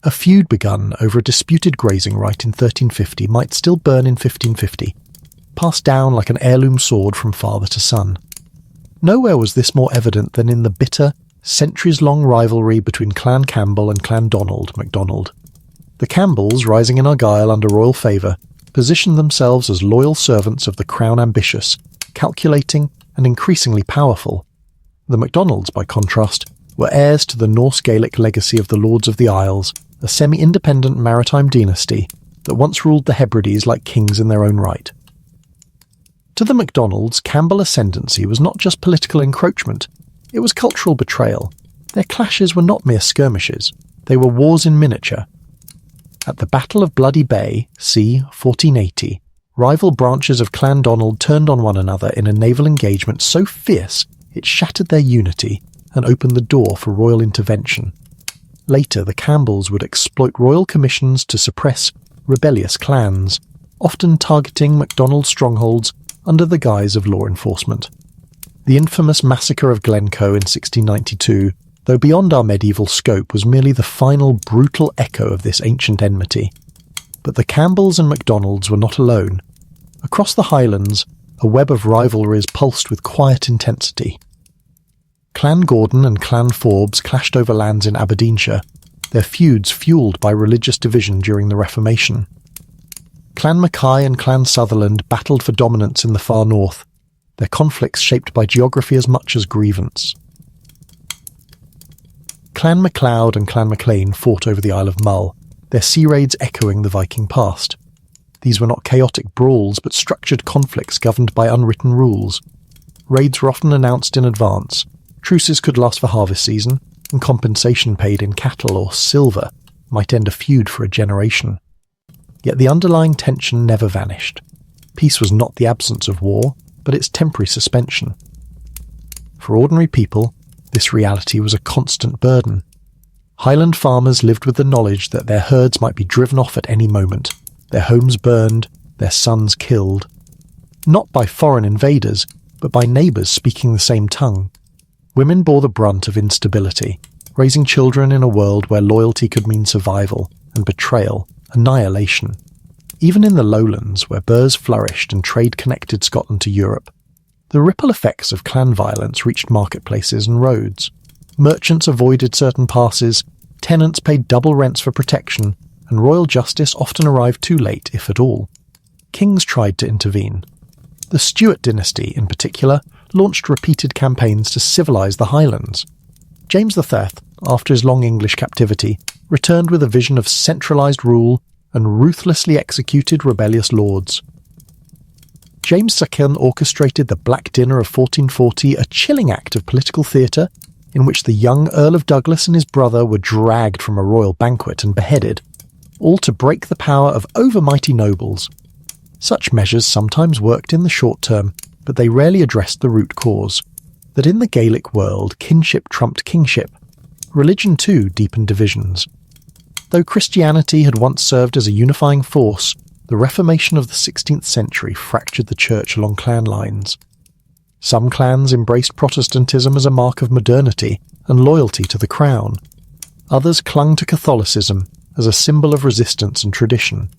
A: A feud begun over a disputed grazing right in 1350 might still burn in 1550, passed down like an heirloom sword from father to son. Nowhere was this more evident than in the bitter, centuries-long rivalry between Clan Campbell and Clan Donald MacDonald. The Campbells, rising in Argyll under royal favour, positioned themselves as loyal servants of the crown ambitious, calculating and increasingly powerful. The MacDonalds, by contrast, were heirs to the Norse Gaelic legacy of the Lords of the Isles, a semi-independent maritime dynasty that once ruled the Hebrides like kings in their own right. To the MacDonalds, Campbell ascendancy was not just political encroachment, it was cultural betrayal. Their clashes were not mere skirmishes, they were wars in miniature. At the Battle of Bloody Bay, c. 1480, rival branches of Clan Donald turned on one another in a naval engagement so fierce it shattered their unity and opened the door for royal intervention. Later, the Campbells would exploit royal commissions to suppress rebellious clans, often targeting MacDonald strongholds under the guise of law enforcement. The infamous massacre of Glencoe in 1692, though beyond our medieval scope, was merely the final brutal echo of this ancient enmity. But the Campbells and MacDonalds were not alone. Across the Highlands, a web of rivalries pulsed with quiet intensity. Clan Gordon and Clan Forbes clashed over lands in Aberdeenshire, their feuds fuelled by religious division during the Reformation. Clan Mackay and Clan Sutherland battled for dominance in the far north, their conflicts shaped by geography as much as grievance. Clan MacLeod and Clan Maclean fought over the Isle of Mull, their sea raids echoing the Viking past. These were not chaotic brawls, but structured conflicts governed by unwritten rules. Raids were often announced in advance. Truces could last for harvest season, and compensation paid in cattle or silver might end a feud for a generation. Yet the underlying tension never vanished. Peace was not the absence of war, but its temporary suspension. For ordinary people, this reality was a constant burden. Highland farmers lived with the knowledge that their herds might be driven off at any moment, their homes burned, their sons killed. Not by foreign invaders, but by neighbours speaking the same tongue. Women bore the brunt of instability, raising children in a world where loyalty could mean survival, and betrayal, annihilation. Even in the lowlands, where burghs flourished and trade connected Scotland to Europe, the ripple effects of clan violence reached marketplaces and roads. Merchants avoided certain passes, tenants paid double rents for protection, and royal justice often arrived too late, if at all. kings tried to intervene. The Stewart dynasty, in particular, launched repeated campaigns to civilise the Highlands. James III, after his long English captivity, returned with a vision of centralised rule and ruthlessly executed rebellious lords. James II orchestrated the Black Dinner of 1440, a chilling act of political theatre in which the young Earl of Douglas and his brother were dragged from a royal banquet and beheaded, all to break the power of overmighty nobles. Such measures sometimes worked in the short term, but they rarely addressed the root cause, that in the Gaelic world kinship trumped kingship. Religion too deepened divisions. Though Christianity had once served as a unifying force, the Reformation of the 16th century fractured the church along clan lines. Some clans embraced Protestantism as a mark of modernity and loyalty to the crown. Others clung to Catholicism as a symbol of resistance and tradition.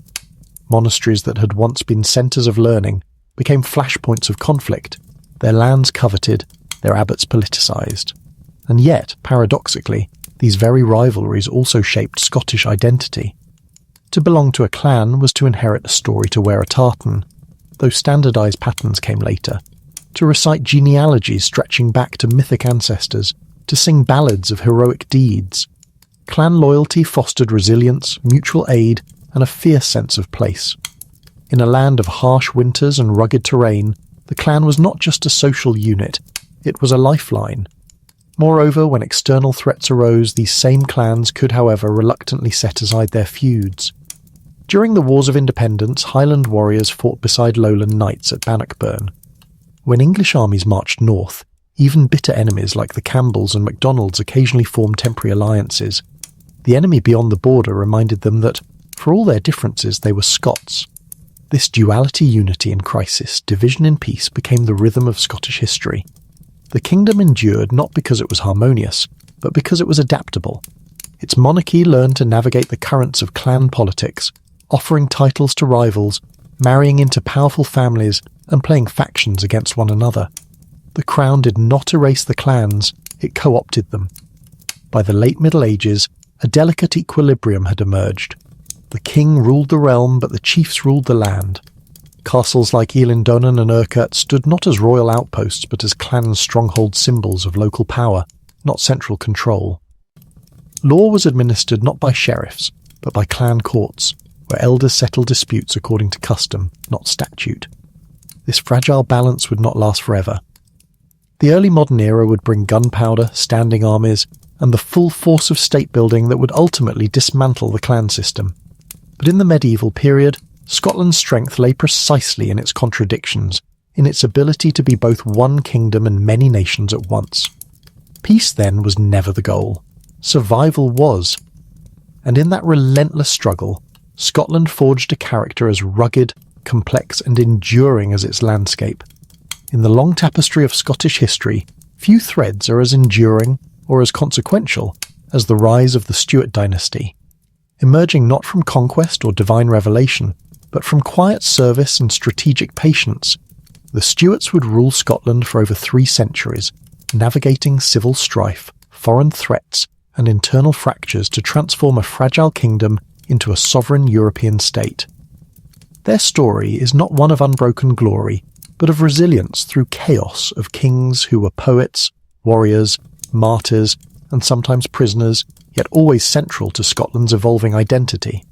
A: Monasteries that had once been centres of learning became flashpoints of conflict, their lands coveted, their abbots politicised. And yet, paradoxically, these very rivalries also shaped Scottish identity. To belong to a clan was to inherit a story to wear a tartan, though standardised patterns came later, to recite genealogies stretching back to mythic ancestors, to sing ballads of heroic deeds. Clan loyalty fostered resilience, mutual aid, and a fierce sense of place. In a land of harsh winters and rugged terrain, the clan was not just a social unit, it was a lifeline. Moreover, when external threats arose, these same clans could, however, reluctantly set aside their feuds. During the Wars of Independence, Highland warriors fought beside Lowland knights at Bannockburn. When English armies marched north, even bitter enemies like the Campbells and MacDonalds occasionally formed temporary alliances. The enemy beyond the border reminded them that, for all their differences, they were Scots. This duality unity in crisis, division in peace, became the rhythm of Scottish history. The kingdom endured not because it was harmonious, but because it was adaptable. Its monarchy learned to navigate the currents of clan politics, offering titles to rivals, marrying into powerful families, and playing factions against one another. The crown did not erase the clans, it co-opted them. By the late Middle Ages, a delicate equilibrium had emerged. The king ruled the realm, but the chiefs ruled the land. Castles like Eilindonan and Urquhart stood not as royal outposts, but as clan stronghold symbols of local power, not central control. Law was administered not by sheriffs, but by clan courts, where elders settled disputes according to custom, not statute. This fragile balance would not last forever. The early modern era would bring gunpowder, standing armies, and the full force of state building that would ultimately dismantle the clan system. But in the medieval period, Scotland's strength lay precisely in its contradictions, in its ability to be both one kingdom and many nations at once. Peace, then, was never the goal. Survival was. And in that relentless struggle, Scotland forged a character as rugged, complex and enduring as its landscape. In the long tapestry of Scottish history, few threads are as enduring or as consequential as the rise of the Stewart dynasty. Emerging not from conquest or divine revelation, but from quiet service and strategic patience, the Stuarts would rule Scotland for over 3 centuries, navigating civil strife, foreign threats, and internal fractures to transform a fragile kingdom into a sovereign European state. Their story is not one of unbroken glory, but of resilience through chaos of kings who were poets, warriors, martyrs, and sometimes prisoners, yet always central to Scotland's evolving identity.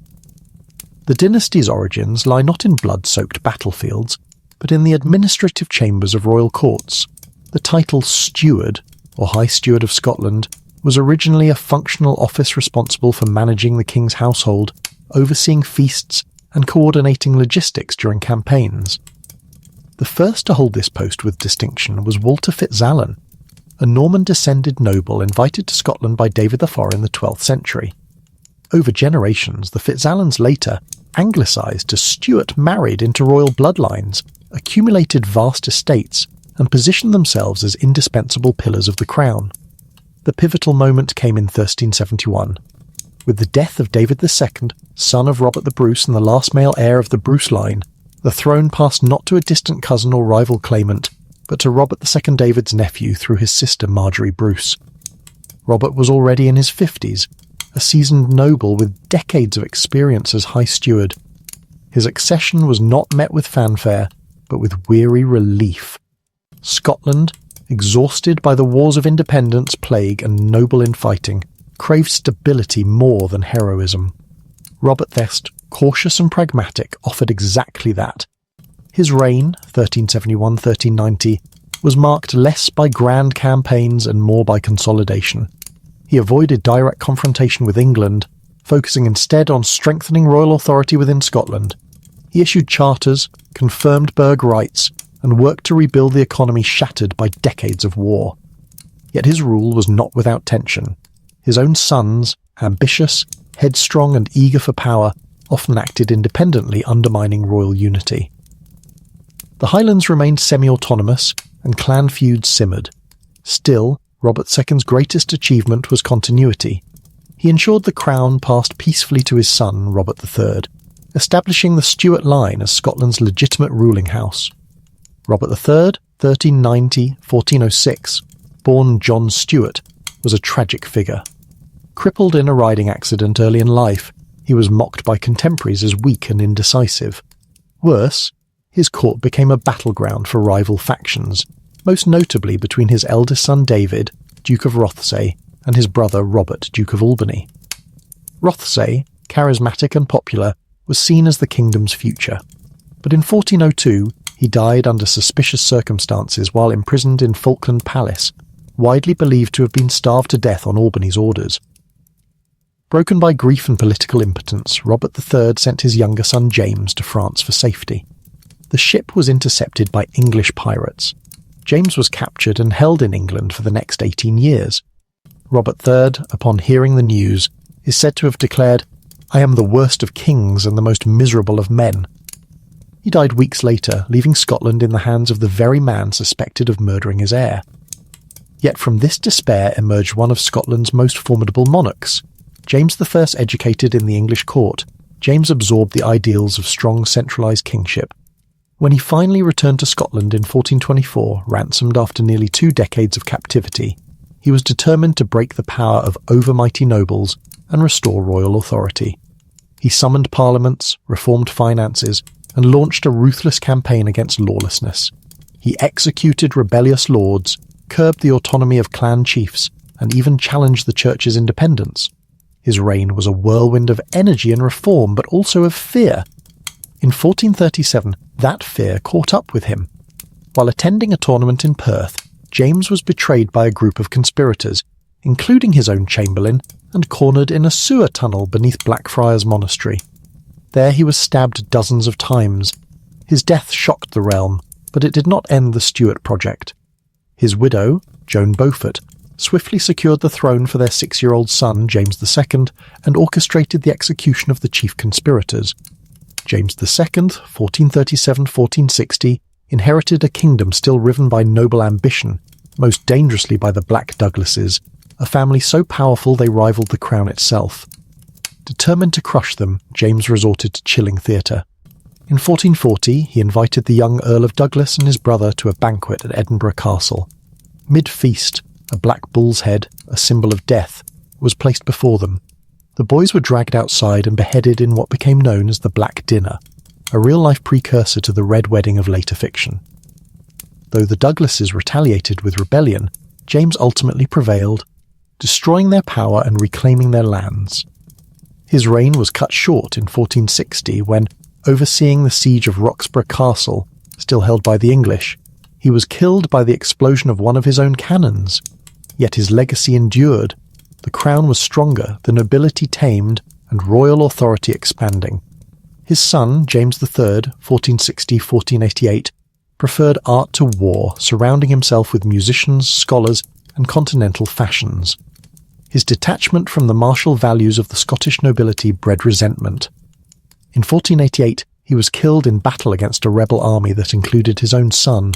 A: The dynasty's origins lie not in blood-soaked battlefields, but in the administrative chambers of royal courts. The title Steward, or High Steward of Scotland, was originally a functional office responsible for managing the king's household, overseeing feasts, and coordinating logistics during campaigns. The first to hold this post with distinction was Walter Fitzalan, a Norman-descended noble invited to Scotland by David IV in the 12th century. Over generations, the Fitzalans later anglicised to Stewart married into royal bloodlines, accumulated vast estates, and positioned themselves as indispensable pillars of the crown. The pivotal moment came in 1371. With the death of David II, son of Robert the Bruce and the last male heir of the Bruce line, the throne passed not to a distant cousin or rival claimant, but to Robert II David's nephew through his sister Marjorie Bruce. Robert was already in his 50s, a seasoned noble with decades of experience as High Steward. His accession was not met with fanfare, but with weary relief. Scotland, exhausted by the wars of independence, plague, and noble infighting, craved stability more than heroism. Robert Thest, cautious and pragmatic, offered exactly that. His reign, 1371-1390, was marked less by grand campaigns and more by consolidation. He avoided direct confrontation with England, focusing instead on strengthening royal authority within Scotland. He issued charters, confirmed burgh rights, and worked to rebuild the economy shattered by decades of war. Yet his rule was not without tension. His own sons, ambitious, headstrong and eager for power, often acted independently, undermining royal unity. The Highlands remained semi-autonomous, and clan feuds simmered. Still, Robert II's greatest achievement was continuity. He ensured the crown passed peacefully to his son, Robert III, establishing the Stewart line as Scotland's legitimate ruling house. Robert III, 1390-1406, born John Stewart, was a tragic figure. Crippled in a riding accident early in life, he was mocked by contemporaries as weak and indecisive. Worse, his court became a battleground for rival factions, most notably between his eldest son David, Duke of Rothesay, and his brother Robert, Duke of Albany. Rothesay, charismatic and popular, was seen as the kingdom's future. But in 1402, he died under suspicious circumstances while imprisoned in Falkland Palace, widely believed to have been starved to death on Albany's orders. Broken by grief and political impotence, Robert III sent his younger son James to France for safety. The ship was intercepted by English pirates. James was captured and held in England for the next 18 years. Robert III, upon hearing the news, is said to have declared, "I am the worst of kings and the most miserable of men." He died weeks later, leaving Scotland in the hands of the very man suspected of murdering his heir. Yet from this despair emerged one of Scotland's most formidable monarchs. James I, educated in the English court, James absorbed the ideals of strong centralised kingship. When he finally returned to Scotland in 1424, ransomed after nearly 2 decades of captivity, he was determined to break the power of overmighty nobles and restore royal authority. He summoned parliaments, reformed finances, and launched a ruthless campaign against lawlessness. He executed rebellious lords, curbed the autonomy of clan chiefs, and even challenged the church's independence. His reign was a whirlwind of energy and reform, but also of fear. In 1437, that fear caught up with him. While attending a tournament in Perth, James was betrayed by a group of conspirators, including his own chamberlain, and cornered in a sewer tunnel beneath Blackfriars Monastery. There he was stabbed dozens of times. His death shocked the realm, but it did not end the Stewart project. His widow, Joan Beaufort, swiftly secured the throne for their 6-year-old son, James II, and orchestrated the execution of the chief conspirators. James II, 1437-1460, inherited a kingdom still riven by noble ambition, most dangerously by the Black Douglases, a family so powerful they rivaled the crown itself. Determined to crush them, James resorted to chilling theatre. In 1440, he invited the young Earl of Douglas and his brother to a banquet at Edinburgh Castle. Mid-feast, a black bull's head, a symbol of death, was placed before them. The boys were dragged outside and beheaded in what became known as the Black Dinner, a real-life precursor to the Red Wedding of later fiction. Though the Douglases retaliated with rebellion, James ultimately prevailed, destroying their power and reclaiming their lands. His reign was cut short in 1460 when, overseeing the siege of Roxburgh Castle, still held by the English, he was killed by the explosion of one of his own cannons. Yet his legacy endured. The crown was stronger, the nobility tamed, and royal authority expanding. His son, James III, 1460-1488, preferred art to war, surrounding himself with musicians, scholars, and continental fashions. His detachment from the martial values of the Scottish nobility bred resentment. In 1488, he was killed in battle against a rebel army that included his own son,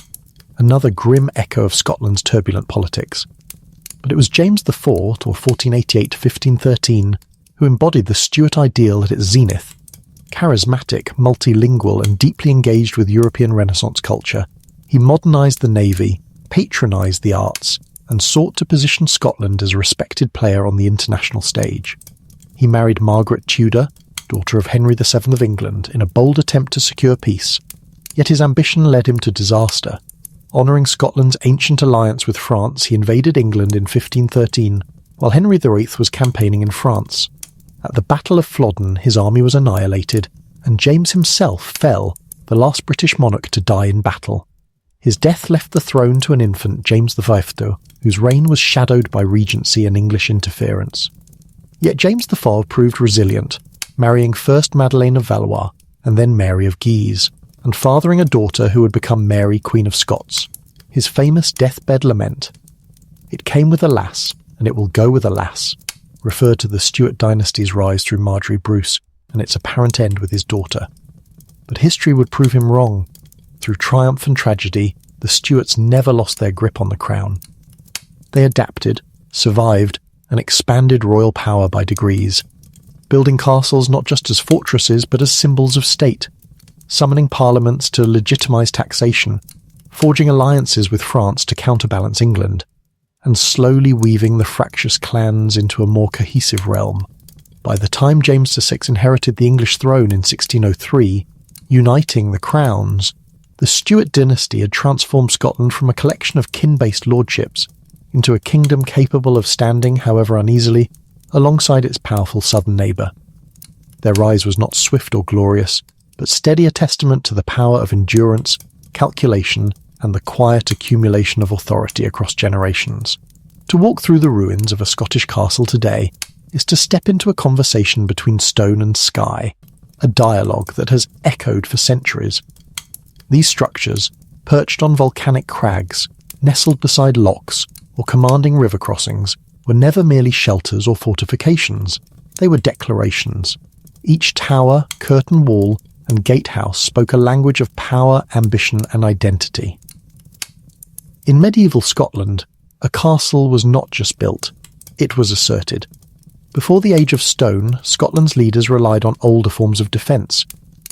A: another grim echo of Scotland's turbulent politics. But it was James IV, or 1488-1513, who embodied the Stewart ideal at its zenith. Charismatic, multilingual, and deeply engaged with European Renaissance culture, he modernised the navy, patronised the arts, and sought to position Scotland as a respected player on the international stage. He married Margaret Tudor, daughter of Henry VII of England, in a bold attempt to secure peace, yet his ambition led him to disaster. Honouring Scotland's ancient alliance with France, he invaded England in 1513, while Henry VIII was campaigning in France. At the Battle of Flodden, his army was annihilated, and James himself fell, the last British monarch to die in battle. His death left the throne to an infant, James V, whose reign was shadowed by regency and English interference. Yet James V proved resilient, marrying first Madeleine of Valois and then Mary of Guise, and fathering a daughter who would become Mary, Queen of Scots. His famous deathbed lament, "It came with a lass, and it will go with a lass," referred to the Stewart dynasty's rise through Marjorie Bruce and its apparent end with his daughter. But history would prove him wrong. Through triumph and tragedy, the Stuarts never lost their grip on the crown. They adapted, survived, and expanded royal power by degrees, building castles not just as fortresses but as symbols of state, summoning parliaments to legitimise taxation, forging alliances with France to counterbalance England, and slowly weaving the fractious clans into a more cohesive realm. By the time James VI inherited the English throne in 1603, uniting the crowns, the Stewart dynasty had transformed Scotland from a collection of kin-based lordships into a kingdom capable of standing, however uneasily, alongside its powerful southern neighbour. Their rise was not swift or glorious, but steady, a testament to the power of endurance, calculation, and the quiet accumulation of authority across generations. To walk through the ruins of a Scottish castle today is to step into a conversation between stone and sky, a dialogue that has echoed for centuries. These structures, perched on volcanic crags, nestled beside lochs, or commanding river crossings, were never merely shelters or fortifications. They were declarations. Each tower, curtain wall, and gatehouse spoke a language of power, ambition, and identity. In medieval Scotland, a castle was not just built, it was asserted. Before the age of stone, Scotland's leaders relied on older forms of defence: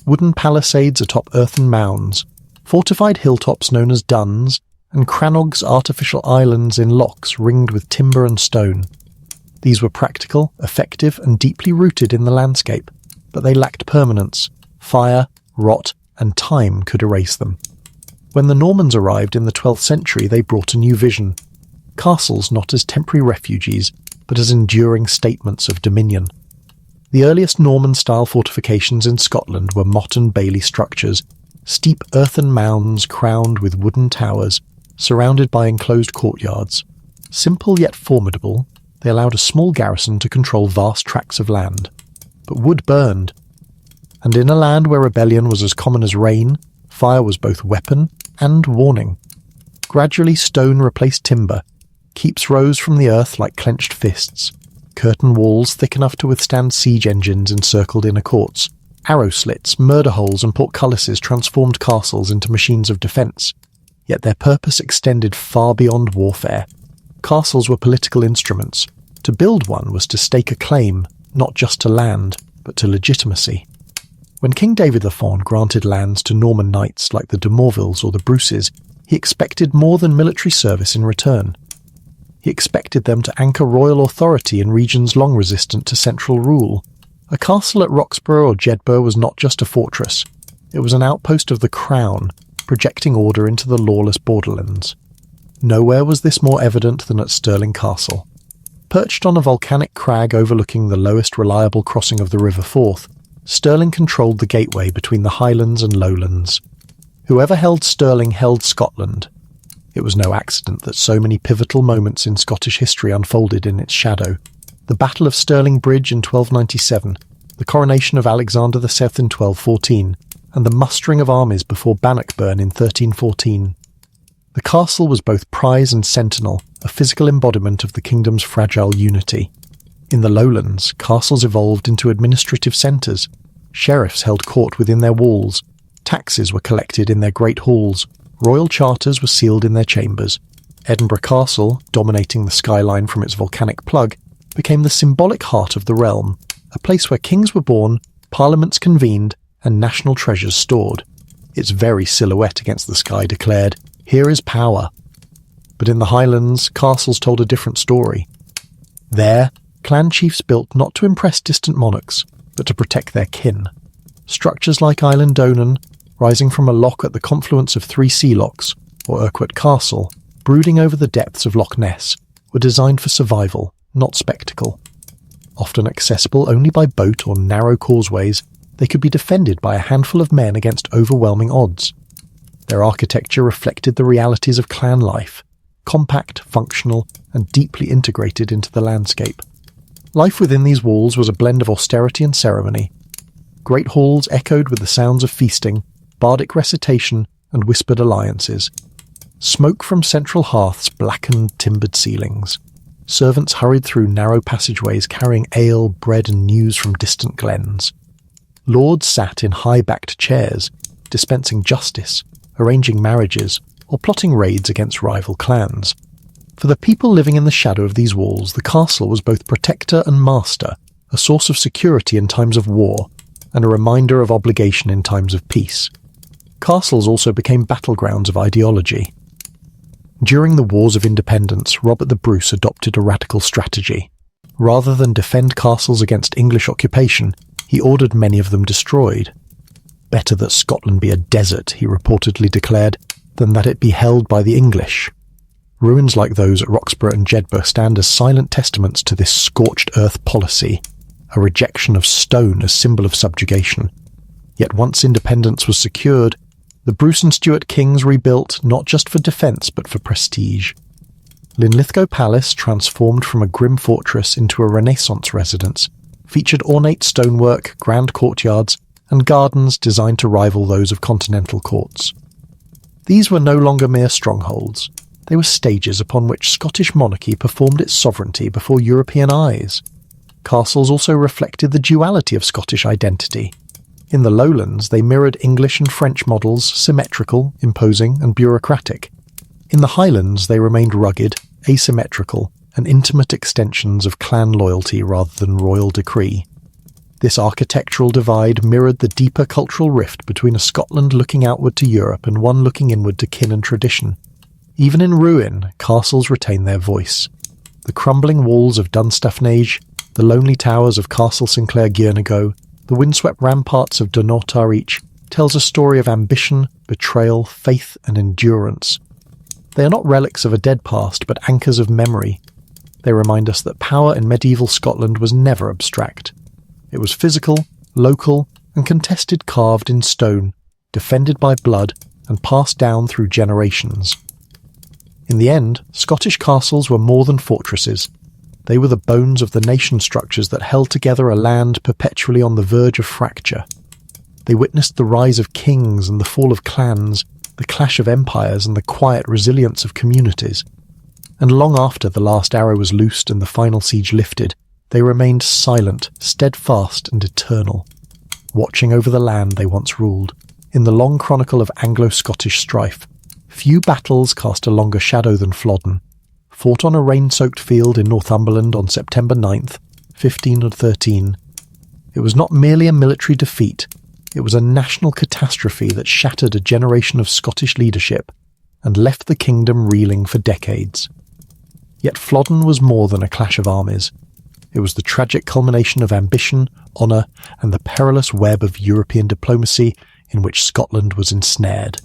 A: wooden palisades atop earthen mounds, fortified hilltops known as duns, and crannogs, artificial islands in lochs ringed with timber and stone. These were practical, effective, and deeply rooted in the landscape, but they lacked permanence. Fire, rot, and time could erase them. When the Normans arrived in the 12th century, they brought a new vision. Castles not as temporary refuges, but as enduring statements of dominion. The earliest Norman-style fortifications in Scotland were motte and bailey structures, steep earthen mounds crowned with wooden towers, surrounded by enclosed courtyards. Simple yet formidable, they allowed a small garrison to control vast tracts of land. But wood burned, and in a land where rebellion was as common as rain, fire was both weapon and warning. Gradually stone replaced timber. Keeps rose from the earth like clenched fists. Curtain walls thick enough to withstand siege engines encircled inner courts. Arrow slits, murder holes, and portcullises transformed castles into machines of defence. Yet their purpose extended far beyond warfare. Castles were political instruments. To build one was to stake a claim, not just to land, but to legitimacy. When King David the Fawn granted lands to Norman knights like the de Morvilles or the Bruces, he expected more than military service in return. He expected them to anchor royal authority in regions long resistant to central rule. A castle at Roxburgh or Jedburgh was not just a fortress. It was an outpost of the crown, projecting order into the lawless borderlands. Nowhere was this more evident than at Stirling Castle. Perched on a volcanic crag overlooking the lowest reliable crossing of the River Forth, Stirling controlled the gateway between the Highlands and Lowlands. Whoever held Stirling held Scotland. It was no accident that so many pivotal moments in Scottish history unfolded in its shadow. The Battle of Stirling Bridge in 1297, the coronation of Alexander VII in 1214, and the mustering of armies before Bannockburn in 1314. The castle was both prize and sentinel, a physical embodiment of the kingdom's fragile unity. In the lowlands, castles evolved into administrative centres. Sheriffs held court within their walls. Taxes were collected in their great halls. Royal charters were sealed in their chambers. Edinburgh Castle, dominating the skyline from its volcanic plug, became the symbolic heart of the realm, a place where kings were born, parliaments convened, and national treasures stored. Its very silhouette against the sky declared, "Here is power." But in the Highlands, castles told a different story. There, clan chiefs built not to impress distant monarchs, but to protect their kin. Structures like Island Donan, rising from a loch at the confluence of 3 sea lochs, or Urquhart Castle, brooding over the depths of Loch Ness, were designed for survival, not spectacle. Often accessible only by boat or narrow causeways, they could be defended by a handful of men against overwhelming odds. Their architecture reflected the realities of clan life, compact, functional, and deeply integrated into the landscape. Life within these walls was a blend of austerity and ceremony. Great halls echoed with the sounds of feasting, bardic recitation, and whispered alliances. Smoke from central hearths blackened timbered ceilings. Servants hurried through narrow passageways carrying ale, bread, and news from distant glens. Lords sat in high-backed chairs, dispensing justice, arranging marriages, or plotting raids against rival clans. For the people living in the shadow of these walls, the castle was both protector and master, a source of security in times of war, and a reminder of obligation in times of peace. Castles also became battlegrounds of ideology. During the Wars of Independence, Robert the Bruce adopted a radical strategy. Rather than defend castles against English occupation, he ordered many of them destroyed. "Better that Scotland be a desert," he reportedly declared, "than that it be held by the English." Ruins like those at Roxburgh and Jedburgh stand as silent testaments to this scorched earth policy, a rejection of stone as symbol of subjugation. Yet once independence was secured, the Bruce and Stewart kings rebuilt not just for defence but for prestige. Linlithgow Palace, transformed from a grim fortress into a Renaissance residence, featured ornate stonework, grand courtyards, and gardens designed to rival those of continental courts. These were no longer mere strongholds. They were stages upon which Scottish monarchy performed its sovereignty before European eyes. Castles also reflected the duality of Scottish identity. In the lowlands, they mirrored English and French models, symmetrical, imposing, and bureaucratic. In the highlands, they remained rugged, asymmetrical, and intimate extensions of clan loyalty rather than royal decree. This architectural divide mirrored the deeper cultural rift between a Scotland looking outward to Europe and one looking inward to kin and tradition. Even in ruin, castles retain their voice. The crumbling walls of Dunstaffnage, the lonely towers of Castle Sinclair Giernago, the windswept ramparts of Dunnottar tells a story of ambition, betrayal, faith, and endurance. They are not relics of a dead past, but anchors of memory. They remind us that power in medieval Scotland was never abstract. It was physical, local, and contested, carved in stone, defended by blood, and passed down through generations. In the end, Scottish castles were more than fortresses. They were the bones of the nation structures that held together a land perpetually on the verge of fracture. They witnessed the rise of kings and the fall of clans, the clash of empires and the quiet resilience of communities. And long after the last arrow was loosed and the final siege lifted, they remained silent, steadfast and eternal, watching over the land they once ruled. In the long chronicle of Anglo-Scottish strife, few battles cast a longer shadow than Flodden, fought on a rain-soaked field in Northumberland on September 9th, 1513. It was not merely a military defeat, it was a national catastrophe that shattered a generation of Scottish leadership and left the kingdom reeling for decades. Yet Flodden was more than a clash of armies. It was the tragic culmination of ambition, honour, and the perilous web of European diplomacy in which Scotland was ensnared.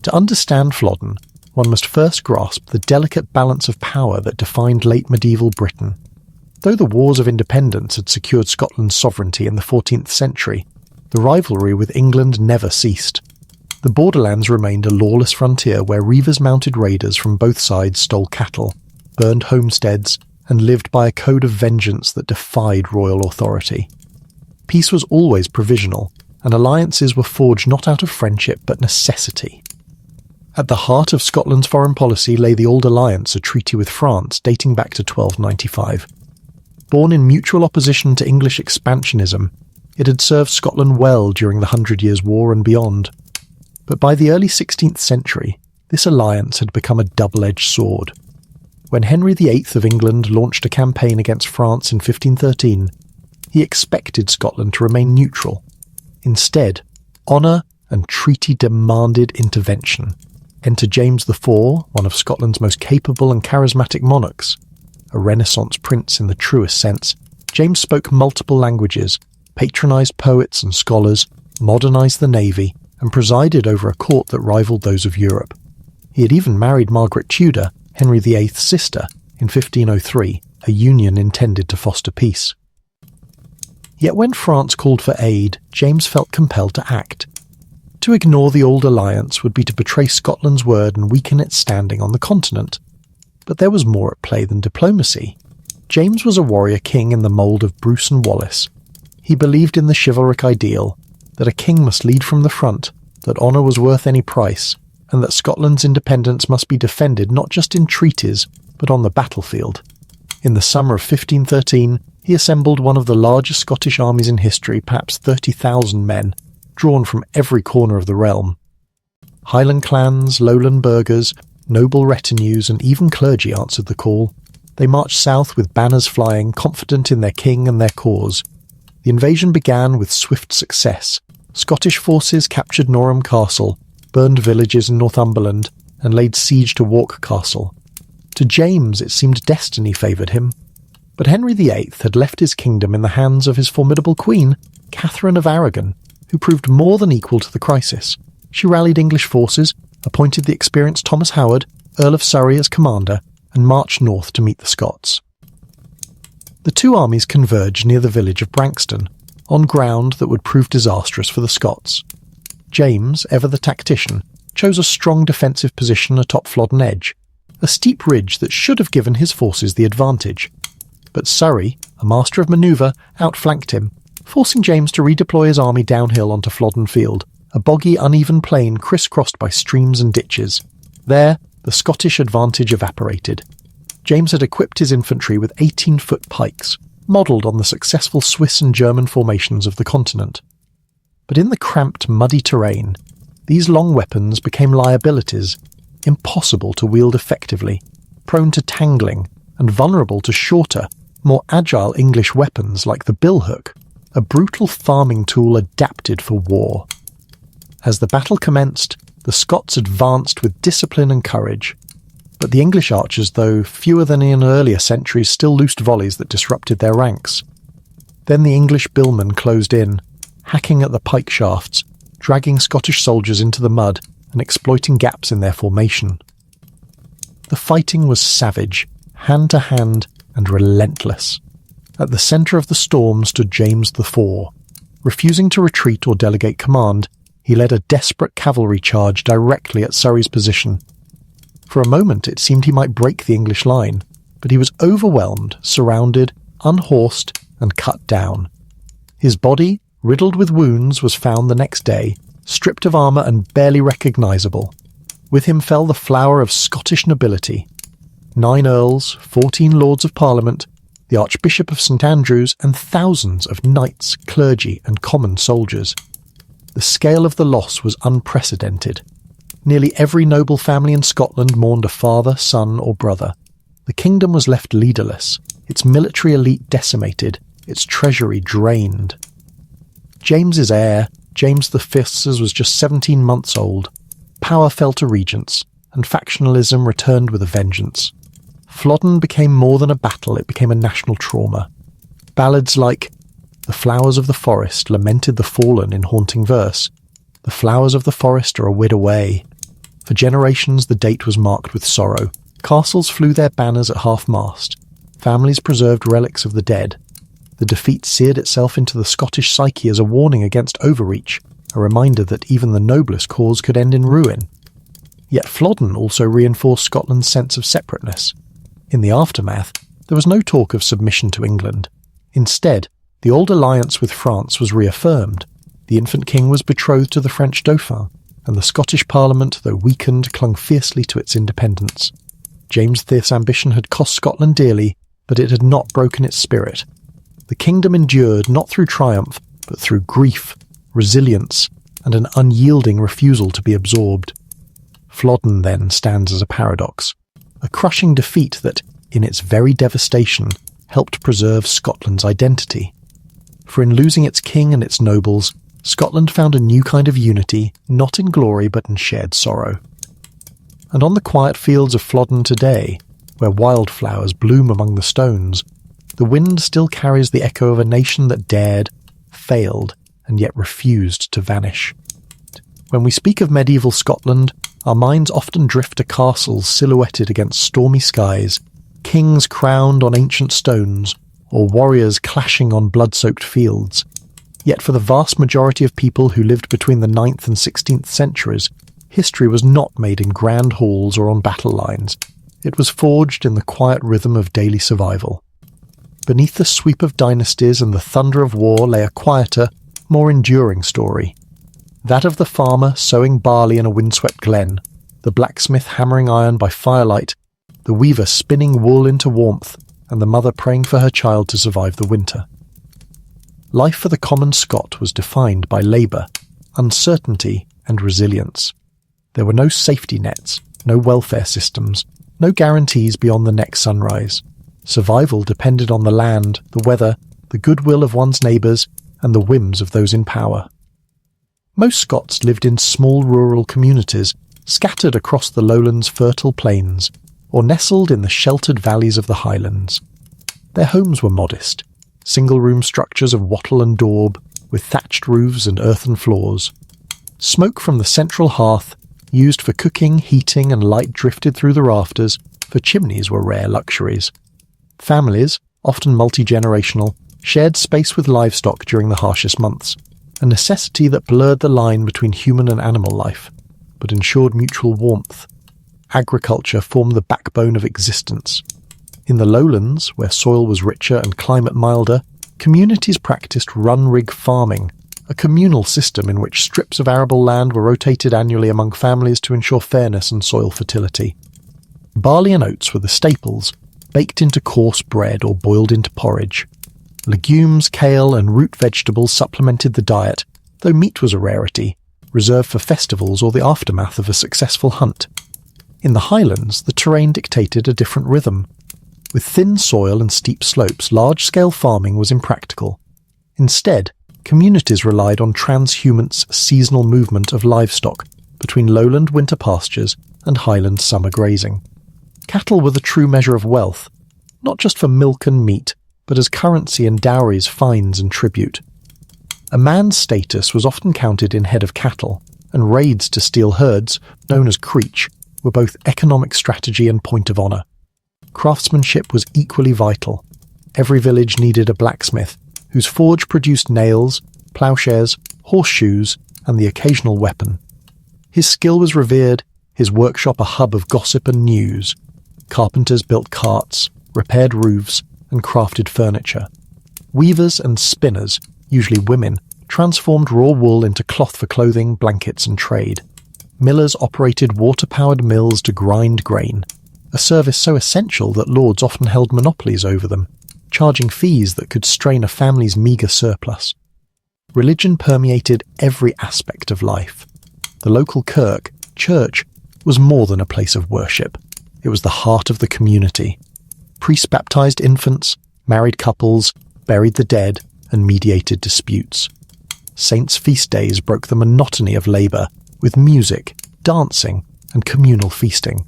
A: To understand Flodden, one must first grasp the delicate balance of power that defined late medieval Britain. Though the Wars of Independence had secured Scotland's sovereignty in the 14th century, the rivalry with England never ceased. The borderlands remained a lawless frontier where reavers-mounted raiders from both sides stole cattle, burned homesteads, and lived by a code of vengeance that defied royal authority. Peace was always provisional, and alliances were forged not out of friendship but necessity. At the heart of Scotland's foreign policy lay the Old Alliance, a treaty with France dating back to 1295. Born in mutual opposition to English expansionism, it had served Scotland well during the 100 Years' War and beyond. But by the early 16th century, this alliance had become a double-edged sword. When Henry VIII of England launched a campaign against France in 1513, he expected Scotland to remain neutral. Instead, honour and treaty demanded intervention. Enter James IV, one of Scotland's most capable and charismatic monarchs. A Renaissance prince in the truest sense, James spoke multiple languages, patronised poets and scholars, modernised the navy, and presided over a court that rivalled those of Europe. He had even married Margaret Tudor, Henry VIII's sister, in 1503, a union intended to foster peace. Yet when France called for aid, James felt compelled to act. To ignore the old alliance would be to betray Scotland's word and weaken its standing on the continent. But there was more at play than diplomacy. James was a warrior king in the mould of Bruce and Wallace. He believed in the chivalric ideal, that a king must lead from the front, that honour was worth any price, and that Scotland's independence must be defended not just in treaties, but on the battlefield. In the summer of 1513, he assembled one of the largest Scottish armies in history, perhaps 30,000 men, drawn from every corner of the realm. Highland clans, lowland burghers, noble retinues, and even clergy answered the call. They marched south with banners flying, confident in their king and their cause. The invasion began with swift success. Scottish forces captured Norham Castle, burned villages in Northumberland, and laid siege to Wark Castle. To James it seemed destiny favoured him. But Henry VIII had left his kingdom in the hands of his formidable queen, Catherine of Aragon, who proved more than equal to the crisis. She rallied English forces, appointed the experienced Thomas Howard, Earl of Surrey, as commander, and marched north to meet the Scots. The two armies converged near the village of Branxton, on ground that would prove disastrous for the Scots. James, ever the tactician, chose a strong defensive position atop Flodden Edge, a steep ridge that should have given his forces the advantage. But Surrey, a master of manoeuvre, outflanked him, forcing James to redeploy his army downhill onto Flodden Field, a boggy, uneven plain crisscrossed by streams and ditches. There, the Scottish advantage evaporated. James had equipped his infantry with 18-foot pikes, modelled on the successful Swiss and German formations of the continent. But in the cramped, muddy terrain, these long weapons became liabilities, impossible to wield effectively, prone to tangling, and vulnerable to shorter, more agile English weapons like the billhook, a brutal farming tool adapted for war. As the battle commenced, the Scots advanced with discipline and courage, but the English archers, though fewer than in earlier centuries, still loosed volleys that disrupted their ranks. Then the English billmen closed in, hacking at the pike shafts, dragging Scottish soldiers into the mud and exploiting gaps in their formation. The fighting was savage, hand-to-hand, and relentless. At the centre of the storm stood James IV. Refusing to retreat or delegate command, he led a desperate cavalry charge directly at Surrey's position. For a moment it seemed he might break the English line, but he was overwhelmed, surrounded, unhorsed, and cut down. His body, riddled with wounds, was found the next day, stripped of armour and barely recognisable. With him fell the flower of Scottish nobility. 9 earls, 14 lords of Parliament, the Archbishop of St Andrews, and thousands of knights, clergy, and common soldiers. The scale of the loss was unprecedented. Nearly every noble family in Scotland mourned a father, son, or brother. The kingdom was left leaderless, its military elite decimated, its treasury drained. James's heir, James V, was just 17 months old. Power fell to regents, and factionalism returned with a vengeance. Flodden became more than a battle, it became a national trauma. Ballads like "The flowers of the forest lamented the fallen" in haunting verse. "The flowers of the forest are a whit away." For generations the date was marked with sorrow. Castles flew their banners at half-mast. Families preserved relics of the dead. The defeat seared itself into the Scottish psyche as a warning against overreach, a reminder that even the noblest cause could end in ruin. Yet Flodden also reinforced Scotland's sense of separateness. In the aftermath, there was no talk of submission to England. Instead, the old alliance with France was reaffirmed. The infant king was betrothed to the French Dauphin, and the Scottish Parliament, though weakened, clung fiercely to its independence. James V's ambition had cost Scotland dearly, but it had not broken its spirit. The kingdom endured not through triumph, but through grief, resilience, and an unyielding refusal to be absorbed. Flodden, then, stands as a paradox, a crushing defeat that, in its very devastation, helped preserve Scotland's identity. For in losing its king and its nobles, Scotland found a new kind of unity, not in glory but in shared sorrow. And on the quiet fields of Flodden today, where wildflowers bloom among the stones, the wind still carries the echo of a nation that dared, failed and yet refused to vanish. When we speak of medieval Scotland, our minds often drift to castles silhouetted against stormy skies, kings crowned on ancient stones, or warriors clashing on blood-soaked fields. Yet for the vast majority of people who lived between the 9th and 16th centuries, history was not made in grand halls or on battle lines. It was forged in the quiet rhythm of daily survival. Beneath the sweep of dynasties and the thunder of war lay a quieter, more enduring story. That of the farmer sowing barley in a windswept glen, the blacksmith hammering iron by firelight, the weaver spinning wool into warmth, and the mother praying for her child to survive the winter. Life for the common Scot was defined by labour, uncertainty, and resilience. There were no safety nets, no welfare systems, no guarantees beyond the next sunrise. Survival depended on the land, the weather, the goodwill of one's neighbours, and the whims of those in power. Most Scots lived in small rural communities, scattered across the lowlands' fertile plains, or nestled in the sheltered valleys of the highlands. Their homes were modest, single-room structures of wattle and daub, with thatched roofs and earthen floors. Smoke from the central hearth, used for cooking, heating, and light drifted through the rafters, for chimneys were rare luxuries. Families, often multi-generational, shared space with livestock during the harshest months, a necessity that blurred the line between human and animal life, but ensured mutual warmth. Agriculture formed the backbone of existence. In the lowlands, where soil was richer and climate milder, communities practiced run-rig farming, a communal system in which strips of arable land were rotated annually among families to ensure fairness and soil fertility. Barley and oats were the staples, baked into coarse bread or boiled into porridge. Legumes, kale, and root vegetables supplemented the diet, though meat was a rarity, reserved for festivals or the aftermath of a successful hunt. In the highlands, the terrain dictated a different rhythm. With thin soil and steep slopes, large-scale farming was impractical. Instead, communities relied on transhumance seasonal movement of livestock between lowland winter pastures and highland summer grazing. Cattle were the true measure of wealth, not just for milk and meat, but as currency and dowries, fines and tribute. A man's status was often counted in head of cattle, and raids to steal herds, known as creech, were both economic strategy and point of honour. Craftsmanship was equally vital. Every village needed a blacksmith, whose forge produced nails, ploughshares, horseshoes, and the occasional weapon. His skill was revered, his workshop a hub of gossip and news. Carpenters built carts, repaired roofs, and crafted furniture. Weavers and spinners, usually women, transformed raw wool into cloth for clothing, blankets, and trade. Millers operated water-powered mills to grind grain, a service so essential that lords often held monopolies over them, charging fees that could strain a family's meagre surplus. Religion permeated every aspect of life. The local church, was more than a place of worship. It was the heart of the community. Priests baptized infants, married couples, buried the dead, and mediated disputes. Saints' feast days broke the monotony of labour with music, dancing, and communal feasting.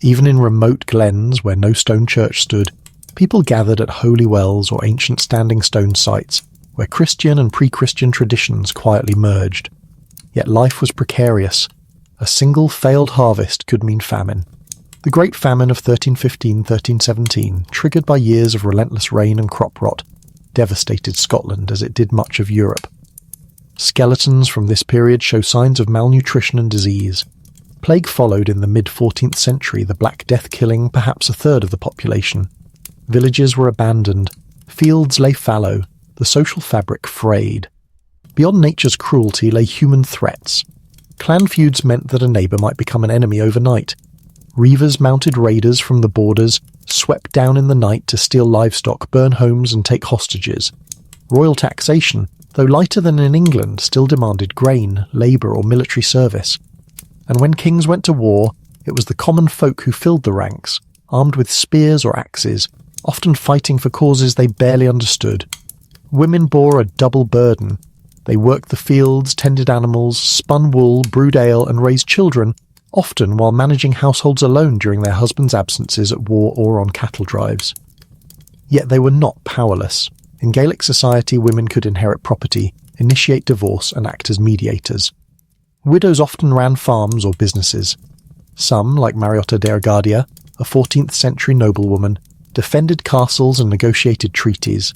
A: Even in remote glens where no stone church stood, people gathered at holy wells or ancient standing stone sites where Christian and pre-Christian traditions quietly merged. Yet life was precarious. A single failed harvest could mean famine. The Great Famine of 1315-1317, triggered by years of relentless rain and crop rot, devastated Scotland as it did much of Europe. Skeletons from this period show signs of malnutrition and disease. Plague followed in the mid-14th century, the Black Death killing perhaps a third of the population. Villages were abandoned, fields lay fallow, the social fabric frayed. Beyond nature's cruelty lay human threats. Clan feuds meant that a neighbour might become an enemy overnight. Reavers mounted raiders from the borders, swept down in the night to steal livestock, burn homes and take hostages. Royal taxation, though lighter than in England, still demanded grain, labour or military service. And when kings went to war, it was the common folk who filled the ranks, armed with spears or axes, often fighting for causes they barely understood. Women bore a double burden. They worked the fields, tended animals, spun wool, brewed ale, and raised children, often while managing households alone during their husbands' absences at war or on cattle drives. Yet they were not powerless. In Gaelic society, women could inherit property, initiate divorce, and act as mediators. Widows often ran farms or businesses. Some, like Mariotta de Argadia, a 14th century noblewoman, defended castles and negotiated treaties.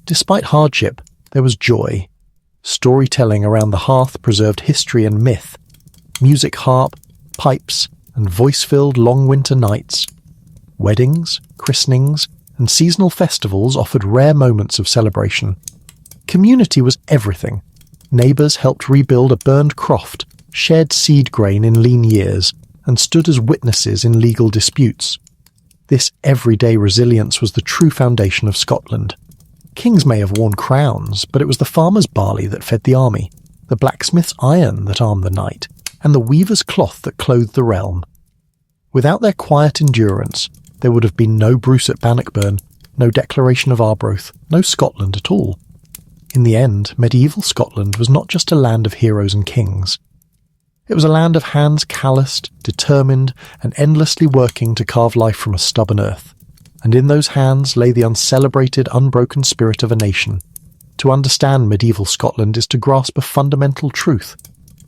A: Despite hardship, there was joy. Storytelling around the hearth preserved history and myth. Music, harp, pipes, and voice-filled long winter nights. Weddings, christenings, and seasonal festivals offered rare moments of celebration. Community was everything. Neighbours helped rebuild a burned croft, shared seed grain in lean years, and stood as witnesses in legal disputes. This everyday resilience was the true foundation of Scotland. Kings may have worn crowns, but it was the farmer's barley that fed the army, the blacksmith's iron that armed the knight, and the weaver's cloth that clothed the realm. Without their quiet endurance, there would have been no Bruce at Bannockburn, no Declaration of Arbroath, no Scotland at all. In the end, medieval Scotland was not just a land of heroes and kings. It was a land of hands calloused, determined, and endlessly working to carve life from a stubborn earth. And in those hands lay the uncelebrated, unbroken spirit of a nation. To understand medieval Scotland is to grasp a fundamental truth.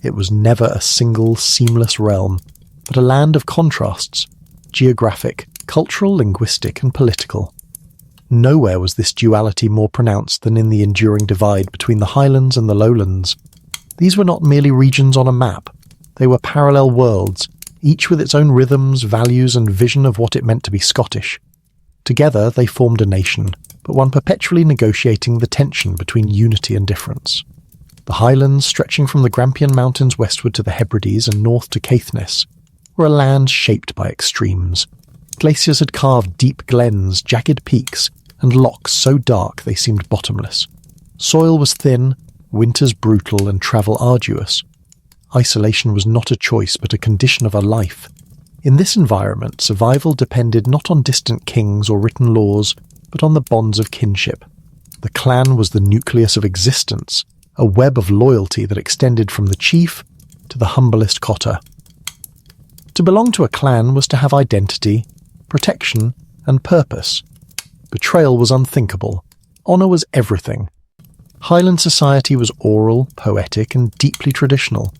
A: It was never a single, seamless realm, but a land of contrasts, geographic, cultural, linguistic, and political. Nowhere was this duality more pronounced than in the enduring divide between the Highlands and the Lowlands. These were not merely regions on a map. They were parallel worlds, each with its own rhythms, values, and vision of what it meant to be Scottish. Together they formed a nation, but one perpetually negotiating the tension between unity and difference. The Highlands, stretching from the Grampian Mountains westward to the Hebrides and north to Caithness, were a land shaped by extremes. Glaciers had carved deep glens, jagged peaks, and lochs so dark they seemed bottomless. Soil was thin, winters brutal, and travel arduous. Isolation was not a choice but a condition of a life. In this environment, survival depended not on distant kings or written laws, but on the bonds of kinship. The clan was the nucleus of existence, a web of loyalty that extended from the chief to the humblest cotter. To belong to a clan was to have identity, protection, and purpose. Betrayal was unthinkable. Honour was everything. Highland society was oral, poetic, and deeply traditional.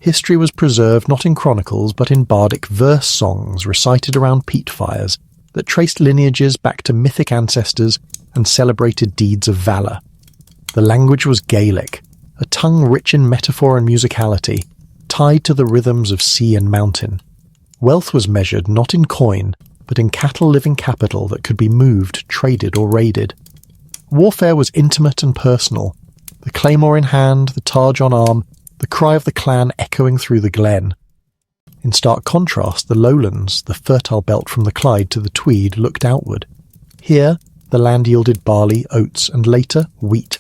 A: History was preserved not in chronicles but in bardic verse songs recited around peat fires that traced lineages back to mythic ancestors and celebrated deeds of valour. The language was Gaelic, a tongue rich in metaphor and musicality, tied to the rhythms of sea and mountain. Wealth was measured not in coin, but in cattle living capital that could be moved, traded or raided. Warfare was intimate and personal, the claymore in hand, the targe on arm, the cry of the clan echoing through the glen. In stark contrast, the lowlands, the fertile belt from the Clyde to the Tweed, looked outward. Here, the land yielded barley, oats, and later, wheat.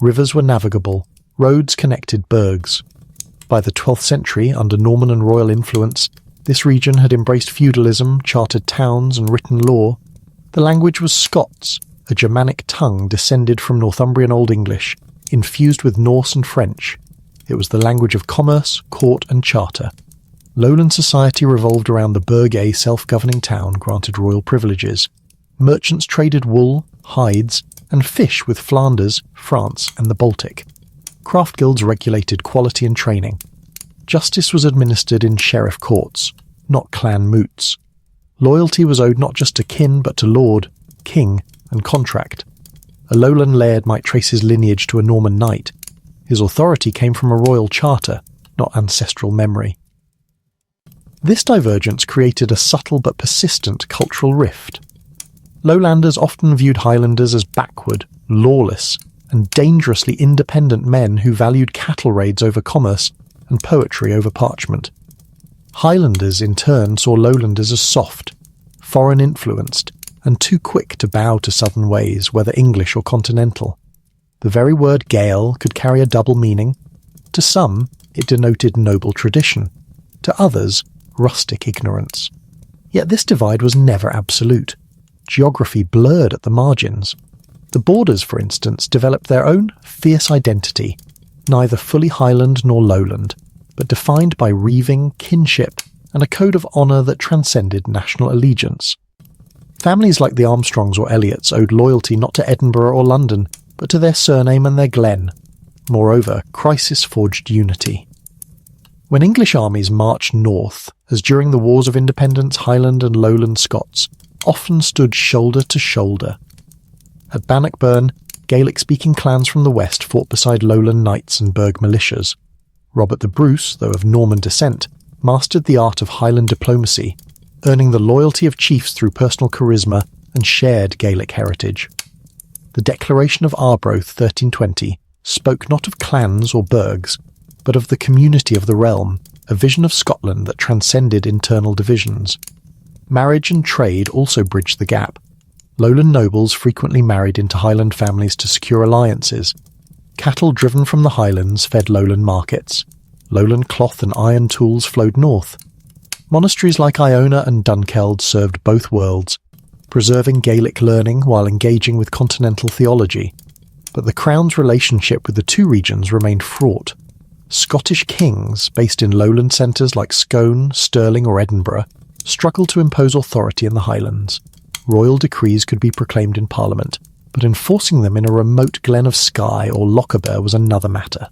A: Rivers were navigable, roads connected burghs. By the 12th century, under Norman and royal influence, this region had embraced feudalism, chartered towns, and written law. The language was Scots, a Germanic tongue descended from Northumbrian Old English, infused with Norse and French. It was the language of commerce, court, and charter. Lowland society revolved around the burgh self-governing town granted royal privileges. Merchants traded wool, hides, and fish with Flanders, France, and the Baltic. Craft guilds regulated quality and training. Justice was administered in sheriff courts, not clan moots. Loyalty was owed not just to kin but to lord, king, and contract. A lowland laird might trace his lineage to a Norman knight. His authority came from a royal charter, not ancestral memory. This divergence created a subtle but persistent cultural rift. Lowlanders often viewed Highlanders as backward, lawless, and dangerously independent men who valued cattle raids over commerce and poetry over parchment. Highlanders, in turn, saw Lowlanders as soft, foreign-influenced, and too quick to bow to southern ways, whether English or continental. The very word Gael could carry a double meaning. To some, it denoted noble tradition. To others, rustic ignorance. Yet this divide was never absolute. Geography blurred at the margins. The borders, for instance, developed their own fierce identity, neither fully Highland nor Lowland, but defined by reaving, kinship, and a code of honour that transcended national allegiance. Families like the Armstrongs or Elliots owed loyalty not to Edinburgh or London, but to their surname and their glen. Moreover, crisis forged unity. When English armies marched north, as during the Wars of Independence, Highland and Lowland Scots often stood shoulder to shoulder. At Bannockburn, Gaelic-speaking clans from the west fought beside Lowland knights and Burg militias. Robert the Bruce, though of Norman descent, mastered the art of Highland diplomacy, earning the loyalty of chiefs through personal charisma and shared Gaelic heritage. The Declaration of Arbroath 1320 spoke not of clans or burghs, but of the community of the realm, a vision of Scotland that transcended internal divisions. Marriage and trade also bridged the gap. Lowland nobles frequently married into Highland families to secure alliances. Cattle driven from the Highlands fed Lowland markets. Lowland cloth and iron tools flowed north. Monasteries like Iona and Dunkeld served both worlds, preserving Gaelic learning while engaging with continental theology. But the Crown's relationship with the two regions remained fraught. Scottish kings, based in lowland centres like Scone, Stirling or Edinburgh, struggled to impose authority in the Highlands. Royal decrees could be proclaimed in Parliament, but enforcing them in a remote glen of Skye or Lochaber was another matter.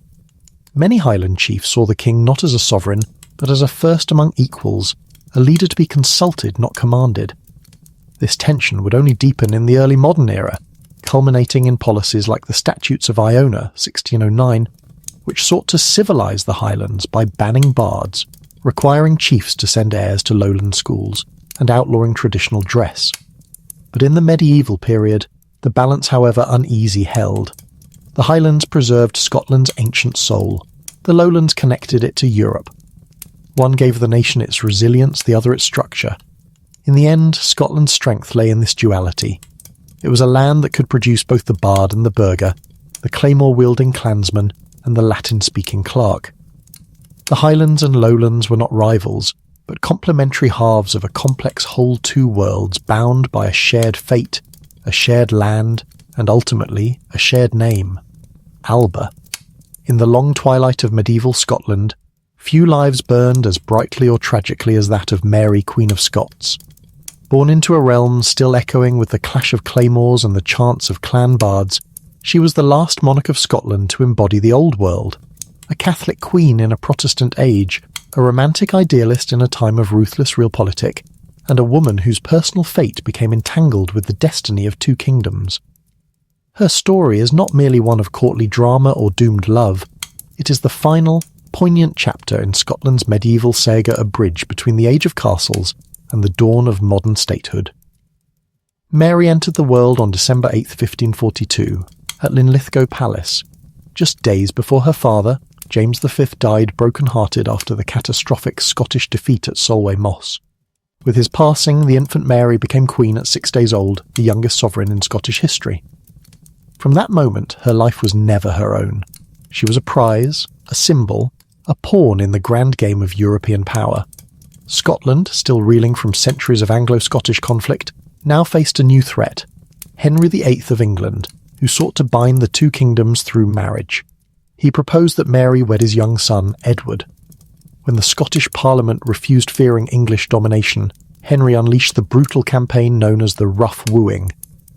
A: Many Highland chiefs saw the king not as a sovereign, but as a first among equals, a leader to be consulted, not commanded. This tension would only deepen in the early modern era, culminating in policies like the Statutes of Iona, 1609, which sought to civilise the Highlands by banning bards, requiring chiefs to send heirs to lowland schools, and outlawing traditional dress. But in the medieval period, the balance, however uneasy, held. The Highlands preserved Scotland's ancient soul. The lowlands connected it to Europe. One gave the nation its resilience, the other its structure. In the end, Scotland's strength lay in this duality. It was a land that could produce both the bard and the burgher, the claymore-wielding clansman and the Latin-speaking clerk. The Highlands and Lowlands were not rivals, but complementary halves of a complex whole two worlds bound by a shared fate, a shared land, and ultimately a shared name, Alba. In the long twilight of medieval Scotland, few lives burned as brightly or tragically as that of Mary, Queen of Scots. Born into a realm still echoing with the clash of claymores and the chants of clan bards, she was the last monarch of Scotland to embody the old world, a Catholic queen in a Protestant age, a romantic idealist in a time of ruthless realpolitik, and a woman whose personal fate became entangled with the destiny of two kingdoms. Her story is not merely one of courtly drama or doomed love, it is the final, poignant chapter in Scotland's medieval saga, a bridge between the age of castles and the dawn of modern statehood. Mary entered the world on December 8, 1542, at Linlithgow Palace, just days before her father, James V, died broken-hearted after the catastrophic Scottish defeat at Solway Moss. With his passing, the infant Mary became queen at 6 days old, the youngest sovereign in Scottish history. From that moment, her life was never her own. She was a prize, a symbol, a pawn in the grand game of European power. Scotland, still reeling from centuries of Anglo-Scottish conflict, now faced a new threat, Henry VIII of England, who sought to bind the two kingdoms through marriage. He proposed that Mary wed his young son, Edward. When the Scottish Parliament refused fearing English domination, Henry unleashed the brutal campaign known as the Rough Wooing.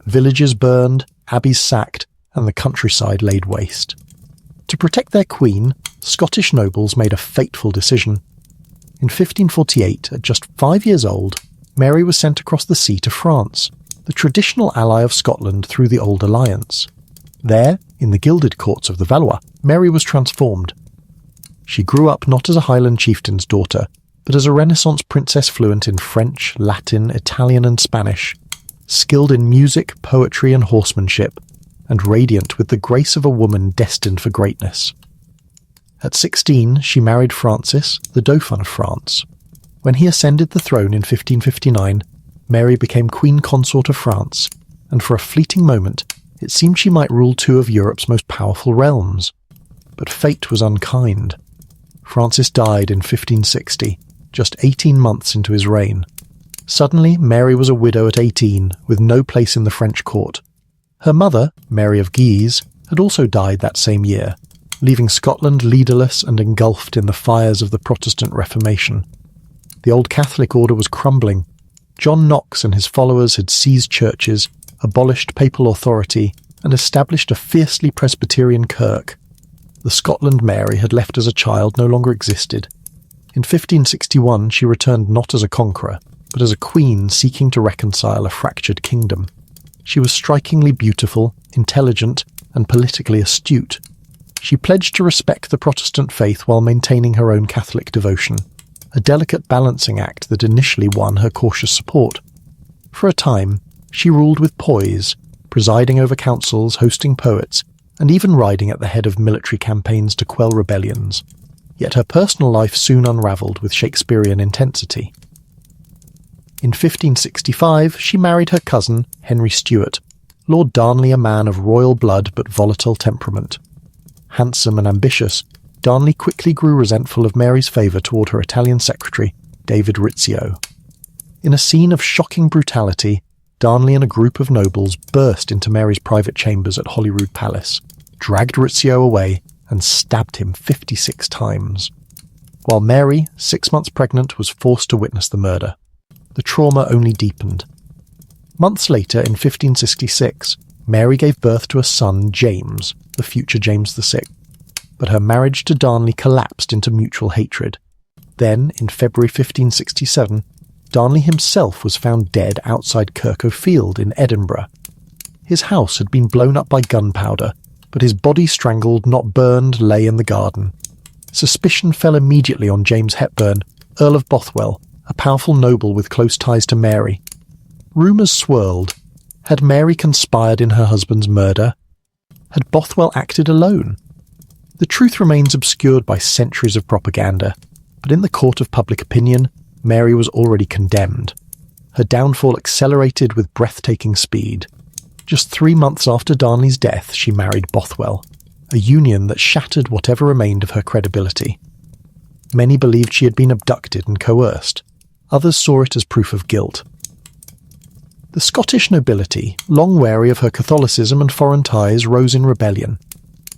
A: Villages burned, abbeys sacked, and the countryside laid waste. To protect their queen, Scottish nobles made a fateful decision. In 1548, at just 5 years old, Mary was sent across the sea to France, the traditional ally of Scotland through the Old Alliance. There, in the gilded courts of the Valois, Mary was transformed. She grew up not as a Highland chieftain's daughter, but as a Renaissance princess fluent in French, Latin, Italian and Spanish, skilled in music, poetry and horsemanship, and radiant with the grace of a woman destined for greatness. At 16, she married Francis, the Dauphin of France. When he ascended the throne in 1559, Mary became Queen Consort of France, and for a fleeting moment, it seemed she might rule two of Europe's most powerful realms. But fate was unkind. Francis died in 1560, just 18 months into his reign. Suddenly, Mary was a widow at 18, with no place in the French court. Her mother, Mary of Guise, had also died that same year, leaving Scotland leaderless and engulfed in the fires of the Protestant Reformation. The old Catholic order was crumbling. John Knox and his followers had seized churches, abolished papal authority, and established a fiercely Presbyterian kirk. The Scotland Mary had left as a child no longer existed. In 1561 she returned not as a conqueror, but as a queen seeking to reconcile a fractured kingdom. She was strikingly beautiful, intelligent, and politically astute. She pledged to respect the Protestant faith while maintaining her own Catholic devotion, a delicate balancing act that initially won her cautious support. For a time, she ruled with poise, presiding over councils, hosting poets, and even riding at the head of military campaigns to quell rebellions. Yet her personal life soon unravelled with Shakespearean intensity. In 1565, she married her cousin, Henry Stewart, Lord Darnley, a man of royal blood but volatile temperament. Handsome and ambitious, Darnley quickly grew resentful of Mary's favour toward her Italian secretary, David Rizzio. In a scene of shocking brutality, Darnley and a group of nobles burst into Mary's private chambers at Holyrood Palace, dragged Rizzio away, and stabbed him 56 times. While Mary, 6 months pregnant, was forced to witness the murder. The trauma only deepened. Months later, in 1566, Mary gave birth to a son, James, the future James VI. But her marriage to Darnley collapsed into mutual hatred. Then, in February 1567, Darnley himself was found dead outside Kirko Field in Edinburgh. His house had been blown up by gunpowder, but his body, strangled, not burned, lay in the garden. Suspicion fell immediately on James Hepburn, Earl of Bothwell, a powerful noble with close ties to Mary. Rumours swirled. Had Mary conspired in her husband's murder? Had Bothwell acted alone? The truth remains obscured by centuries of propaganda, but in the court of public opinion, Mary was already condemned. Her downfall accelerated with breathtaking speed. Just 3 months after Darnley's death, she married Bothwell, a union that shattered whatever remained of her credibility. Many believed she had been abducted and coerced. Others saw it as proof of guilt. The Scottish nobility, long wary of her Catholicism and foreign ties, rose in rebellion.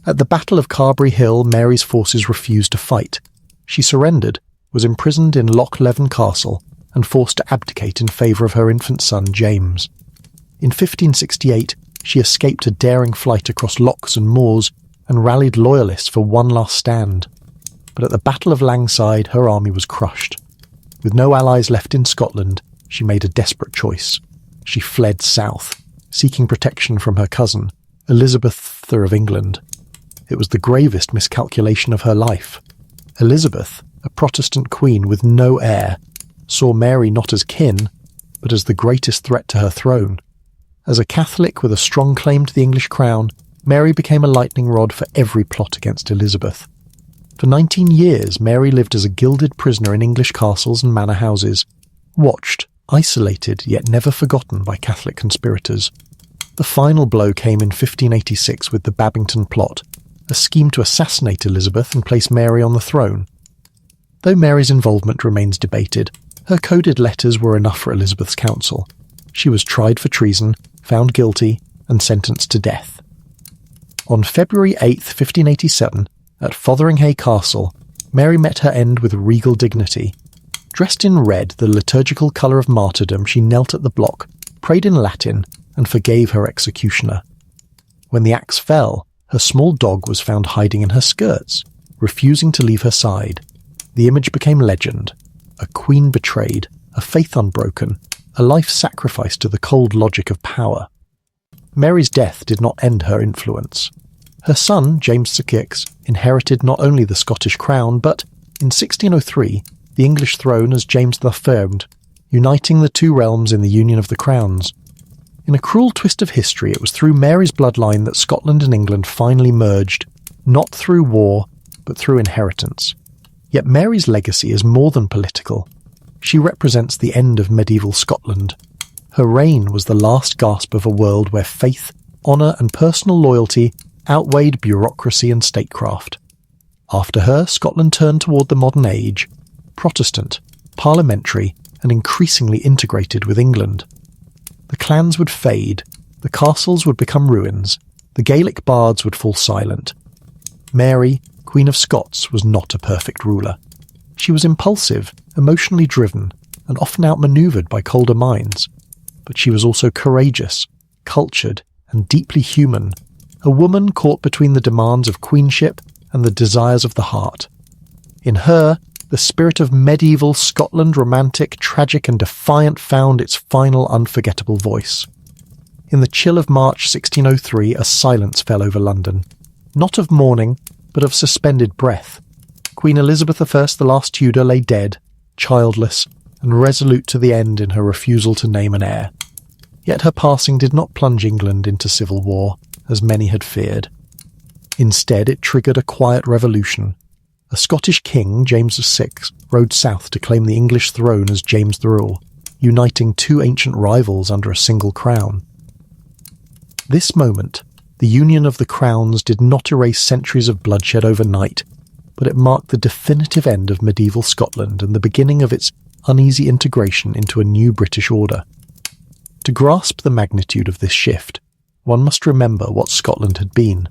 A: At the Battle of Carberry Hill, Mary's forces refused to fight. She surrendered, was imprisoned in Loch Leven Castle, and forced to abdicate in favour of her infant son James. In 1568, she escaped a daring flight across lochs and moors and rallied loyalists for one last stand. But at the Battle of Langside, her army was crushed. With no allies left in Scotland, she made a desperate choice. She fled south, seeking protection from her cousin, Elizabeth of England. It was the gravest miscalculation of her life. Elizabeth, a Protestant queen with no heir, saw Mary not as kin, but as the greatest threat to her throne. As a Catholic with a strong claim to the English crown, Mary became a lightning rod for every plot against Elizabeth. For 19 years, Mary lived as a gilded prisoner in English castles and manor houses, watched, isolated yet never forgotten by Catholic conspirators. The final blow came in 1586 with the Babington Plot, a scheme to assassinate Elizabeth and place Mary on the throne. Though Mary's involvement remains debated, her coded letters were enough for Elizabeth's council. She was tried for treason, found guilty, and sentenced to death. On February 8, 1587, at Fotheringhay Castle, Mary met her end with regal dignity. Dressed in red, the liturgical colour of martyrdom, she knelt at the block, prayed in Latin, and forgave her executioner. When the axe fell, her small dog was found hiding in her skirts, refusing to leave her side. The image became legend. A queen betrayed, a faith unbroken, a life sacrificed to the cold logic of power. Mary's death did not end her influence. Her son, James VI, inherited not only the Scottish crown, but, in 1603, the English throne as James III, uniting the two realms in the union of the crowns. In a cruel twist of history, it was through Mary's bloodline that Scotland and England finally merged, not through war, but through inheritance. Yet Mary's legacy is more than political. She represents the end of medieval Scotland. Her reign was the last gasp of a world where faith, honour and personal loyalty outweighed bureaucracy and statecraft. After her, Scotland turned toward the modern age, Protestant, parliamentary, and increasingly integrated with England. The clans would fade, the castles would become ruins, the Gaelic bards would fall silent. Mary, Queen of Scots, was not a perfect ruler. She was impulsive, emotionally driven, and often outmaneuvered by colder minds. But she was also courageous, cultured, and deeply human, a woman caught between the demands of queenship and the desires of the heart. In her, the spirit of medieval Scotland, romantic, tragic, and defiant, found its final unforgettable voice. In the chill of March 1603, a silence fell over London, not of mourning, but of suspended breath. Queen Elizabeth I, the last Tudor, lay dead, childless, and resolute to the end in her refusal to name an heir. Yet her passing did not plunge England into civil war, as many had feared. Instead, it triggered a quiet revolution. A Scottish king, James VI, rode south to claim the English throne as James the Rule, uniting two ancient rivals under a single crown. This moment, the union of the crowns, did not erase centuries of bloodshed overnight, but it marked the definitive end of medieval Scotland and the beginning of its uneasy integration into a new British order. To grasp the magnitude of this shift, one must remember what Scotland had been: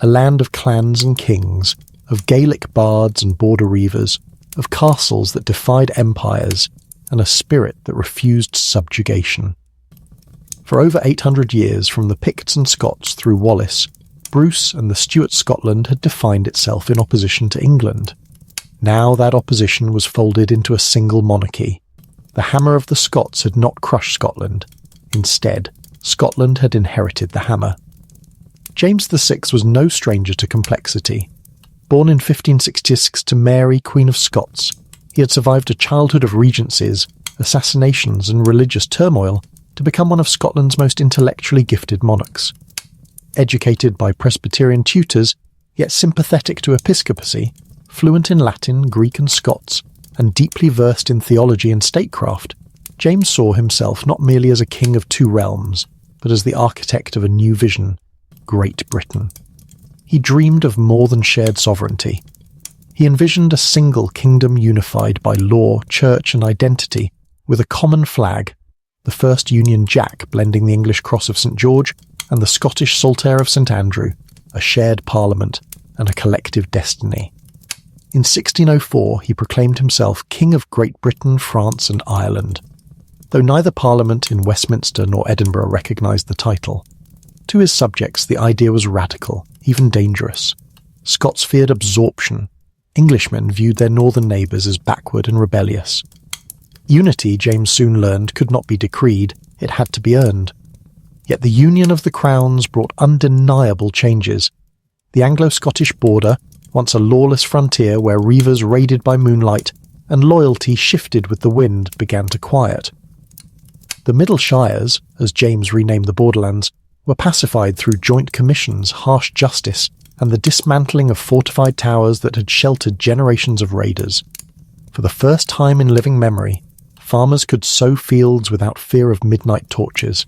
A: a land of clans and kings, of Gaelic bards and border reivers, of castles that defied empires, and a spirit that refused subjugation. For over 800 years, from the Picts and Scots through Wallace, Bruce and the Stewart Scotland had defined itself in opposition to England. Now that opposition was folded into a single monarchy. The hammer of the Scots had not crushed Scotland. Instead, Scotland had inherited the hammer. James VI was no stranger to complexity. Born in 1566 to Mary, Queen of Scots, he had survived a childhood of regencies, assassinations, and religious turmoil to become one of Scotland's most intellectually gifted monarchs. Educated by Presbyterian tutors, yet sympathetic to episcopacy, fluent in Latin, Greek, and Scots, and deeply versed in theology and statecraft, James saw himself not merely as a king of two realms, but as the architect of a new vision: Great Britain. He dreamed of more than shared sovereignty. He envisioned a single kingdom unified by law, church, and identity, with a common flag, the first Union Jack blending the English cross of St. George and the Scottish saltire of St. Andrew, a shared parliament and a collective destiny. In 1604, he proclaimed himself King of Great Britain, France, and Ireland, though neither Parliament in Westminster nor Edinburgh recognised the title. To his subjects, the idea was radical, even dangerous. Scots feared absorption. Englishmen viewed their northern neighbours as backward and rebellious. Unity, James soon learned, could not be decreed, it had to be earned. Yet the union of the crowns brought undeniable changes. The Anglo-Scottish border, once a lawless frontier where reivers raided by moonlight and loyalty shifted with the wind, began to quiet. The Middle Shires, as James renamed the borderlands, were pacified through joint commissions, harsh justice, and the dismantling of fortified towers that had sheltered generations of raiders. For the first time in living memory, farmers could sow fields without fear of midnight torches.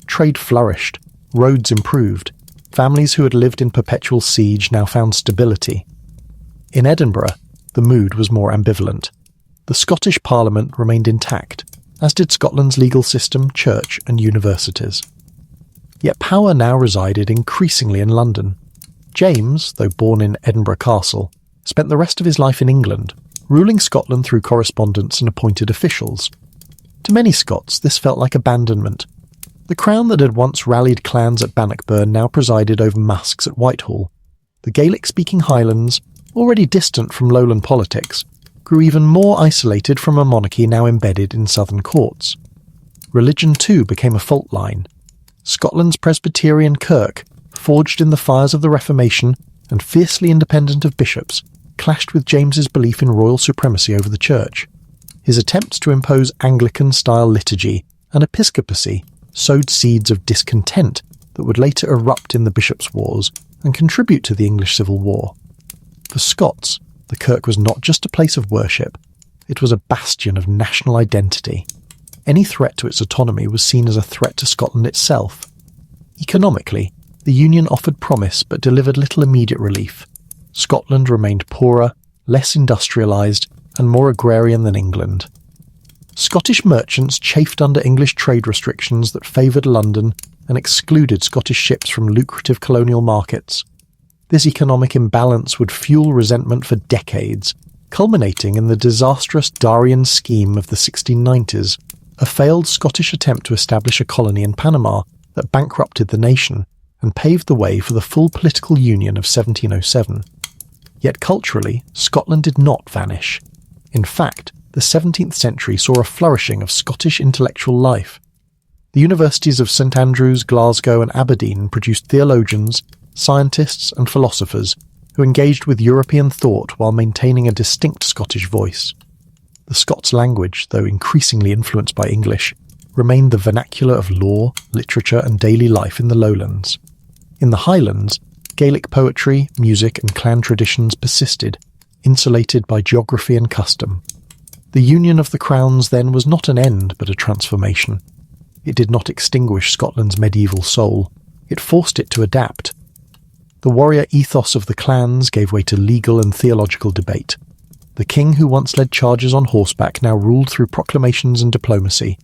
A: Trade flourished, roads improved, families who had lived in perpetual siege now found stability. In Edinburgh, the mood was more ambivalent. The Scottish Parliament remained intact, as did Scotland's legal system, church, and universities. Yet power now resided increasingly in London. James, though born in Edinburgh Castle, spent the rest of his life in England, ruling Scotland through correspondence and appointed officials. To many Scots, this felt like abandonment. The crown that had once rallied clans at Bannockburn now presided over masques at Whitehall. The Gaelic-speaking Highlands, already distant from lowland politics, grew even more isolated from a monarchy now embedded in southern courts. Religion, too, became a fault line. Scotland's Presbyterian Kirk, forged in the fires of the Reformation and fiercely independent of bishops, clashed with James's belief in royal supremacy over the Church. His attempts to impose Anglican-style liturgy and episcopacy sowed seeds of discontent that would later erupt in the bishops' wars and contribute to the English Civil War. For Scots, the Kirk was not just a place of worship, it was a bastion of national identity. Any threat to its autonomy was seen as a threat to Scotland itself. Economically, the Union offered promise but delivered little immediate relief. Scotland remained poorer, less industrialised, and more agrarian than England. Scottish merchants chafed under English trade restrictions that favoured London and excluded Scottish ships from lucrative colonial markets. This economic imbalance would fuel resentment for decades, culminating in the disastrous Darien scheme of the 1690s, a failed Scottish attempt to establish a colony in Panama that bankrupted the nation and paved the way for the full political union of 1707. Yet culturally, Scotland did not vanish. In fact, the 17th century saw a flourishing of Scottish intellectual life. The universities of St Andrews, Glasgow and Aberdeen produced theologians, scientists and philosophers who engaged with European thought while maintaining a distinct Scottish voice. The Scots language, though increasingly influenced by English, remained the vernacular of law, literature and daily life in the lowlands. In the Highlands, Gaelic poetry, music and clan traditions persisted, insulated by geography and custom. The union of the crowns then was not an end but a transformation. It did not extinguish Scotland's medieval soul. It forced it to adapt. The warrior ethos of the clans gave way to legal and theological debate. The king who once led charges on horseback now ruled through proclamations and diplomacy.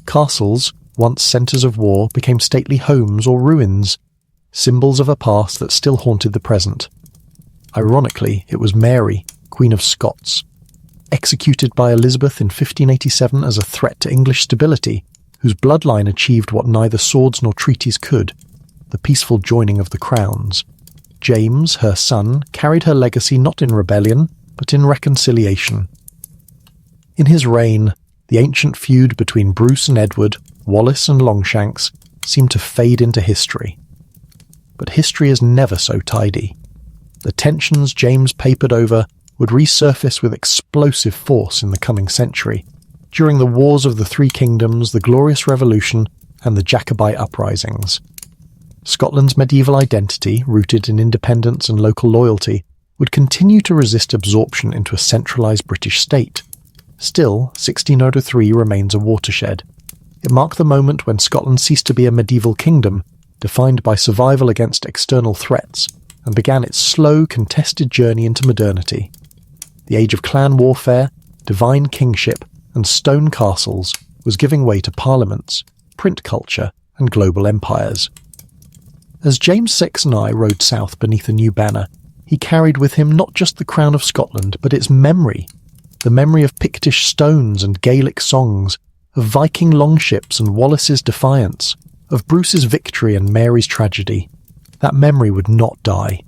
A: Castles, once centres of war, became stately homes or ruins, symbols of a past that still haunted the present. Ironically, it was Mary, Queen of Scots, executed by Elizabeth in 1587 as a threat to English stability, whose bloodline achieved what neither swords nor treaties could, the peaceful joining of the crowns. James, her son, carried her legacy not in rebellion, but in reconciliation. In his reign, the ancient feud between Bruce and Edward, Wallace and Longshanks, seemed to fade into history. But history is never so tidy. The tensions James papered over would resurface with explosive force in the coming century, during the Wars of the Three Kingdoms, the Glorious Revolution, and the Jacobite uprisings. Scotland's medieval identity, rooted in independence and local loyalty, would continue to resist absorption into a centralised British state. Still, 1603 remains a watershed. It marked the moment when Scotland ceased to be a medieval kingdom, defined by survival against external threats, and began its slow, contested journey into modernity. The age of clan warfare, divine kingship, and stone castles was giving way to parliaments, print culture, and global empires. As James VI and I rode south beneath a new banner, he carried with him not just the crown of Scotland, but its memory, the memory of Pictish stones and Gaelic songs, of Viking longships and Wallace's defiance, of Bruce's victory and Mary's tragedy. That memory would not die.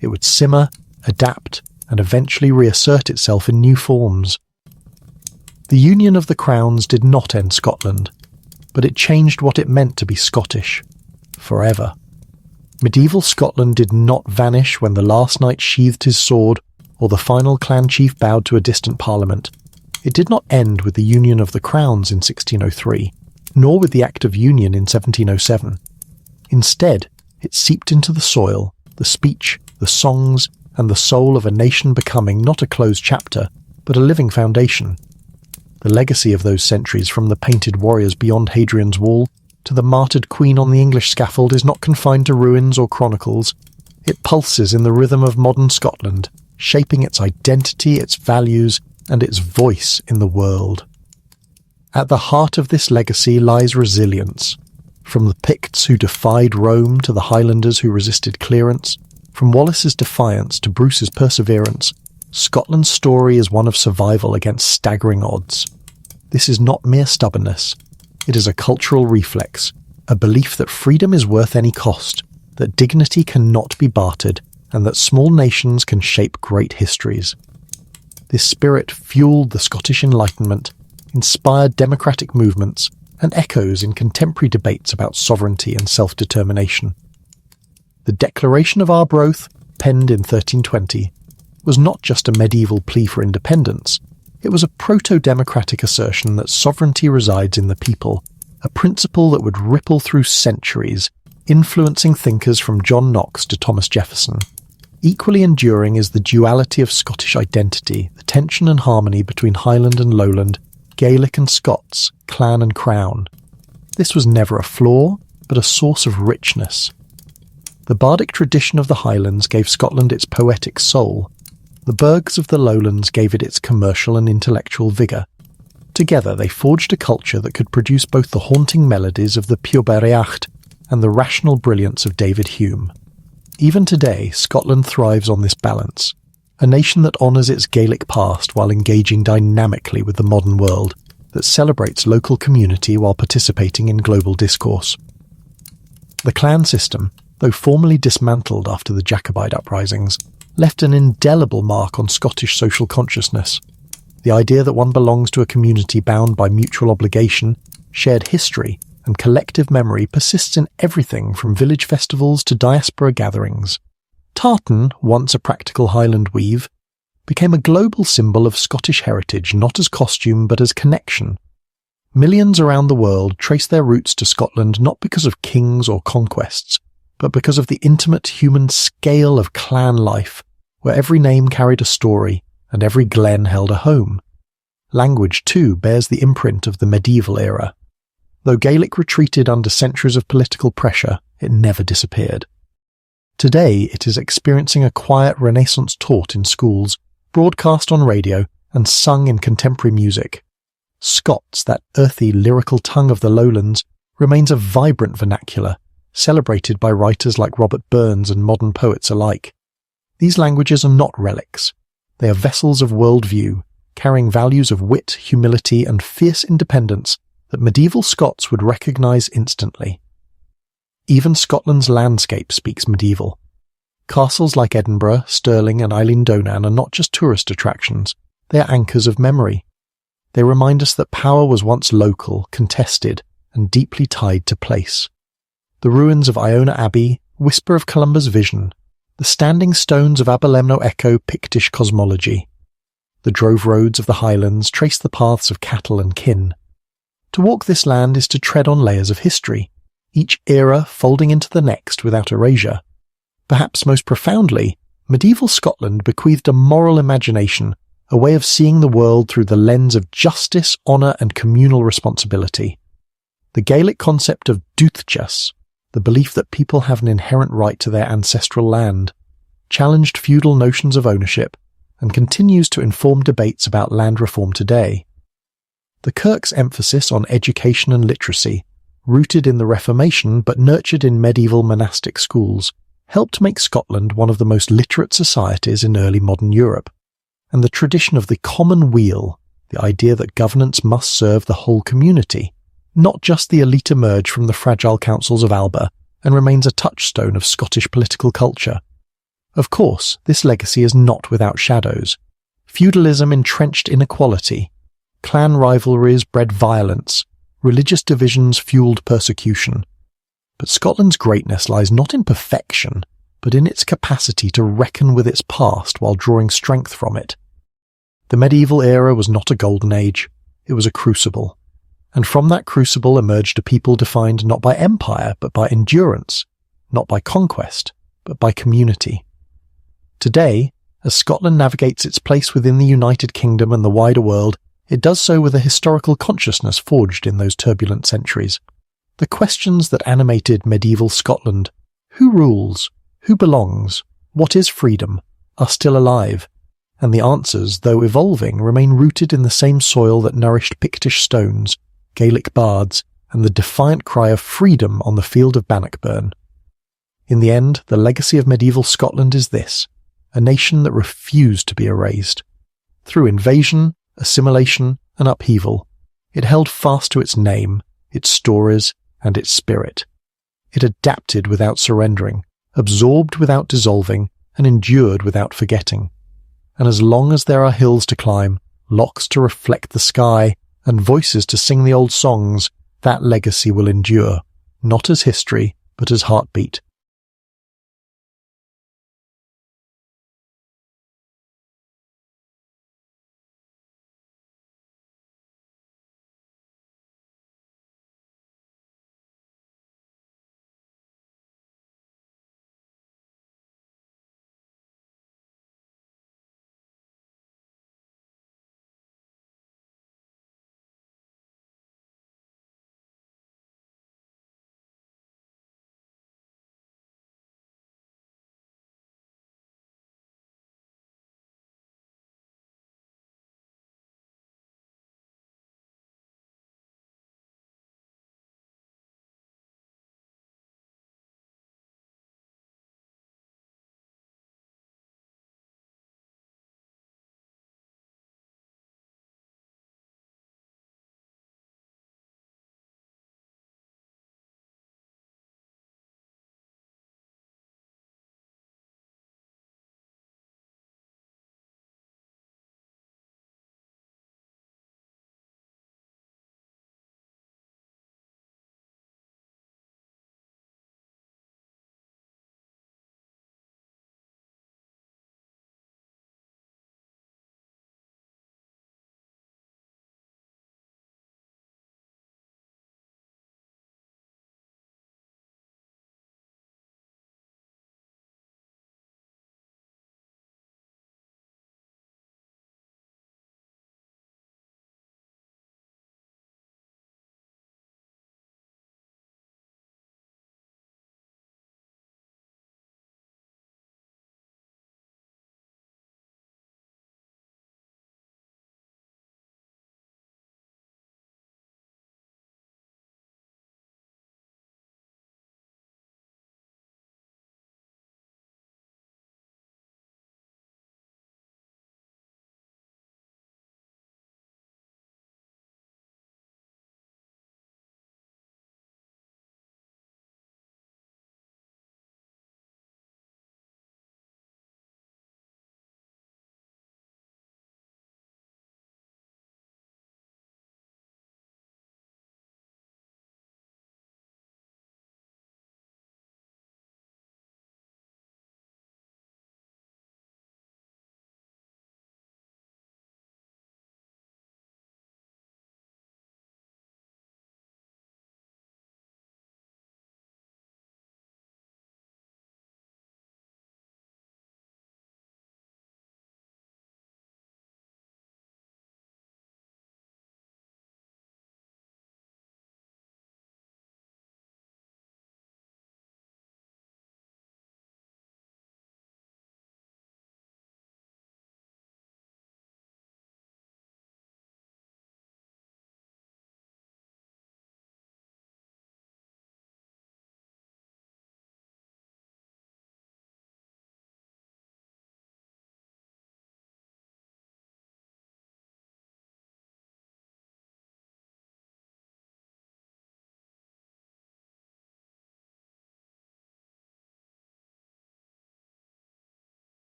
A: It would simmer, adapt, and eventually reassert itself in new forms. The union of the crowns did not end Scotland, but it changed what it meant to be Scottish, forever. Medieval Scotland did not vanish when the last knight sheathed his sword or the final clan chief bowed to a distant parliament. It did not end with the union of the crowns in 1603, nor with the Act of Union in 1707. Instead, it seeped into the soil, the speech, the songs, and the soul of a nation becoming not a closed chapter, but a living foundation. The legacy of those centuries, from the painted warriors beyond Hadrian's wall to the martyred queen on the English scaffold, is not confined to ruins or chronicles. It pulses in the rhythm of modern Scotland, shaping its identity, its values, and its voice in the world. At the heart of this legacy lies resilience. From the Picts who defied Rome to the Highlanders who resisted clearance, from Wallace's defiance to Bruce's perseverance, Scotland's story is one of survival against staggering odds. This is not mere stubbornness. It is a cultural reflex, a belief that freedom is worth any cost, that dignity cannot be bartered, and that small nations can shape great histories. This spirit fueled the Scottish Enlightenment, inspired democratic movements, and echoes in contemporary debates about sovereignty and self-determination. The Declaration of Arbroath, penned in 1320, was not just a medieval plea for independence. It was a proto-democratic assertion that sovereignty resides in the people, a principle that would ripple through centuries, influencing thinkers from John Knox to Thomas Jefferson. Equally enduring is the duality of Scottish identity, the tension and harmony between Highland and Lowland, Gaelic and Scots, clan and crown. This was never a flaw, but a source of richness. The bardic tradition of the Highlands gave Scotland its poetic soul. The burghs of the Lowlands gave it its commercial and intellectual vigour. Together they forged a culture that could produce both the haunting melodies of the Pure Bereacht and the rational brilliance of David Hume. Even today, Scotland thrives on this balance, A nation that honours its Gaelic past while engaging dynamically with the modern world, that celebrates local community while participating in global discourse. The clan system, though formally dismantled after the Jacobite uprisings, left an indelible mark on Scottish social consciousness. The idea that one belongs to a community bound by mutual obligation, shared history, and collective memory persists in everything from village festivals to diaspora gatherings. Tartan, once a practical Highland weave, became a global symbol of Scottish heritage not as costume but as connection. Millions around the world trace their roots to Scotland not because of kings or conquests, but because of the intimate human scale of clan life, where every name carried a story and every glen held a home. Language, too, bears the imprint of the medieval era. Though Gaelic retreated under centuries of political pressure, it never disappeared. Today it is experiencing a quiet renaissance taught in schools, broadcast on radio, and sung in contemporary music. Scots, that earthy, lyrical tongue of the lowlands, remains a vibrant vernacular, celebrated by writers like Robert Burns and modern poets alike. These languages are not relics. They are vessels of worldview, carrying values of wit, humility, and fierce independence that medieval Scots would recognise instantly. Even Scotland's landscape speaks medieval. Castles like Edinburgh, Stirling, and Eilean Donan are not just tourist attractions, they are anchors of memory. They remind us that power was once local, contested, and deeply tied to place. The ruins of Iona Abbey whisper of Columba's vision. The standing stones of Aberlemno echo Pictish cosmology. The drove roads of the Highlands trace the paths of cattle and kin. To walk this land is to tread on layers of history, each era folding into the next without erasure. Perhaps most profoundly, medieval Scotland bequeathed a moral imagination, a way of seeing the world through the lens of justice, honour, and communal responsibility. The Gaelic concept of dúthchas, the belief that people have an inherent right to their ancestral land, challenged feudal notions of ownership, and continues to inform debates about land reform today. The Kirk's emphasis on education and literacy, rooted in the Reformation but nurtured in medieval monastic schools, helped make Scotland one of the most literate societies in early modern Europe. And the tradition of the common weal, the idea that governance must serve the whole community, not just the elite, emerged from the fragile councils of Alba and remains a touchstone of Scottish political culture. Of course, this legacy is not without shadows. Feudalism entrenched inequality, clan rivalries bred violence, religious divisions fueled persecution. But Scotland's greatness lies not in perfection, but in its capacity to reckon with its past while drawing strength from it. The medieval era was not a golden age, it was a crucible. And from that crucible emerged a people defined not by empire, but by endurance, not by conquest, but by community. Today, as Scotland navigates its place within the United Kingdom and the wider world, it does so with a historical consciousness forged in those turbulent centuries. The questions that animated medieval Scotland, who rules, who belongs, what is freedom, are still alive, and the answers, though evolving, remain rooted in the same soil that nourished Pictish stones, Gaelic bards, and the defiant cry of freedom on the field of Bannockburn. In the end, the legacy of medieval Scotland is this: a nation that refused to be erased. Through invasion, assimilation, and upheaval, it held fast to its name, its stories, and its spirit. It adapted without surrendering, absorbed without dissolving, and endured without forgetting. And as long as there are hills to climb, locks to reflect the sky, and voices to sing the old songs, that legacy will endure, not as history, but as heartbeat,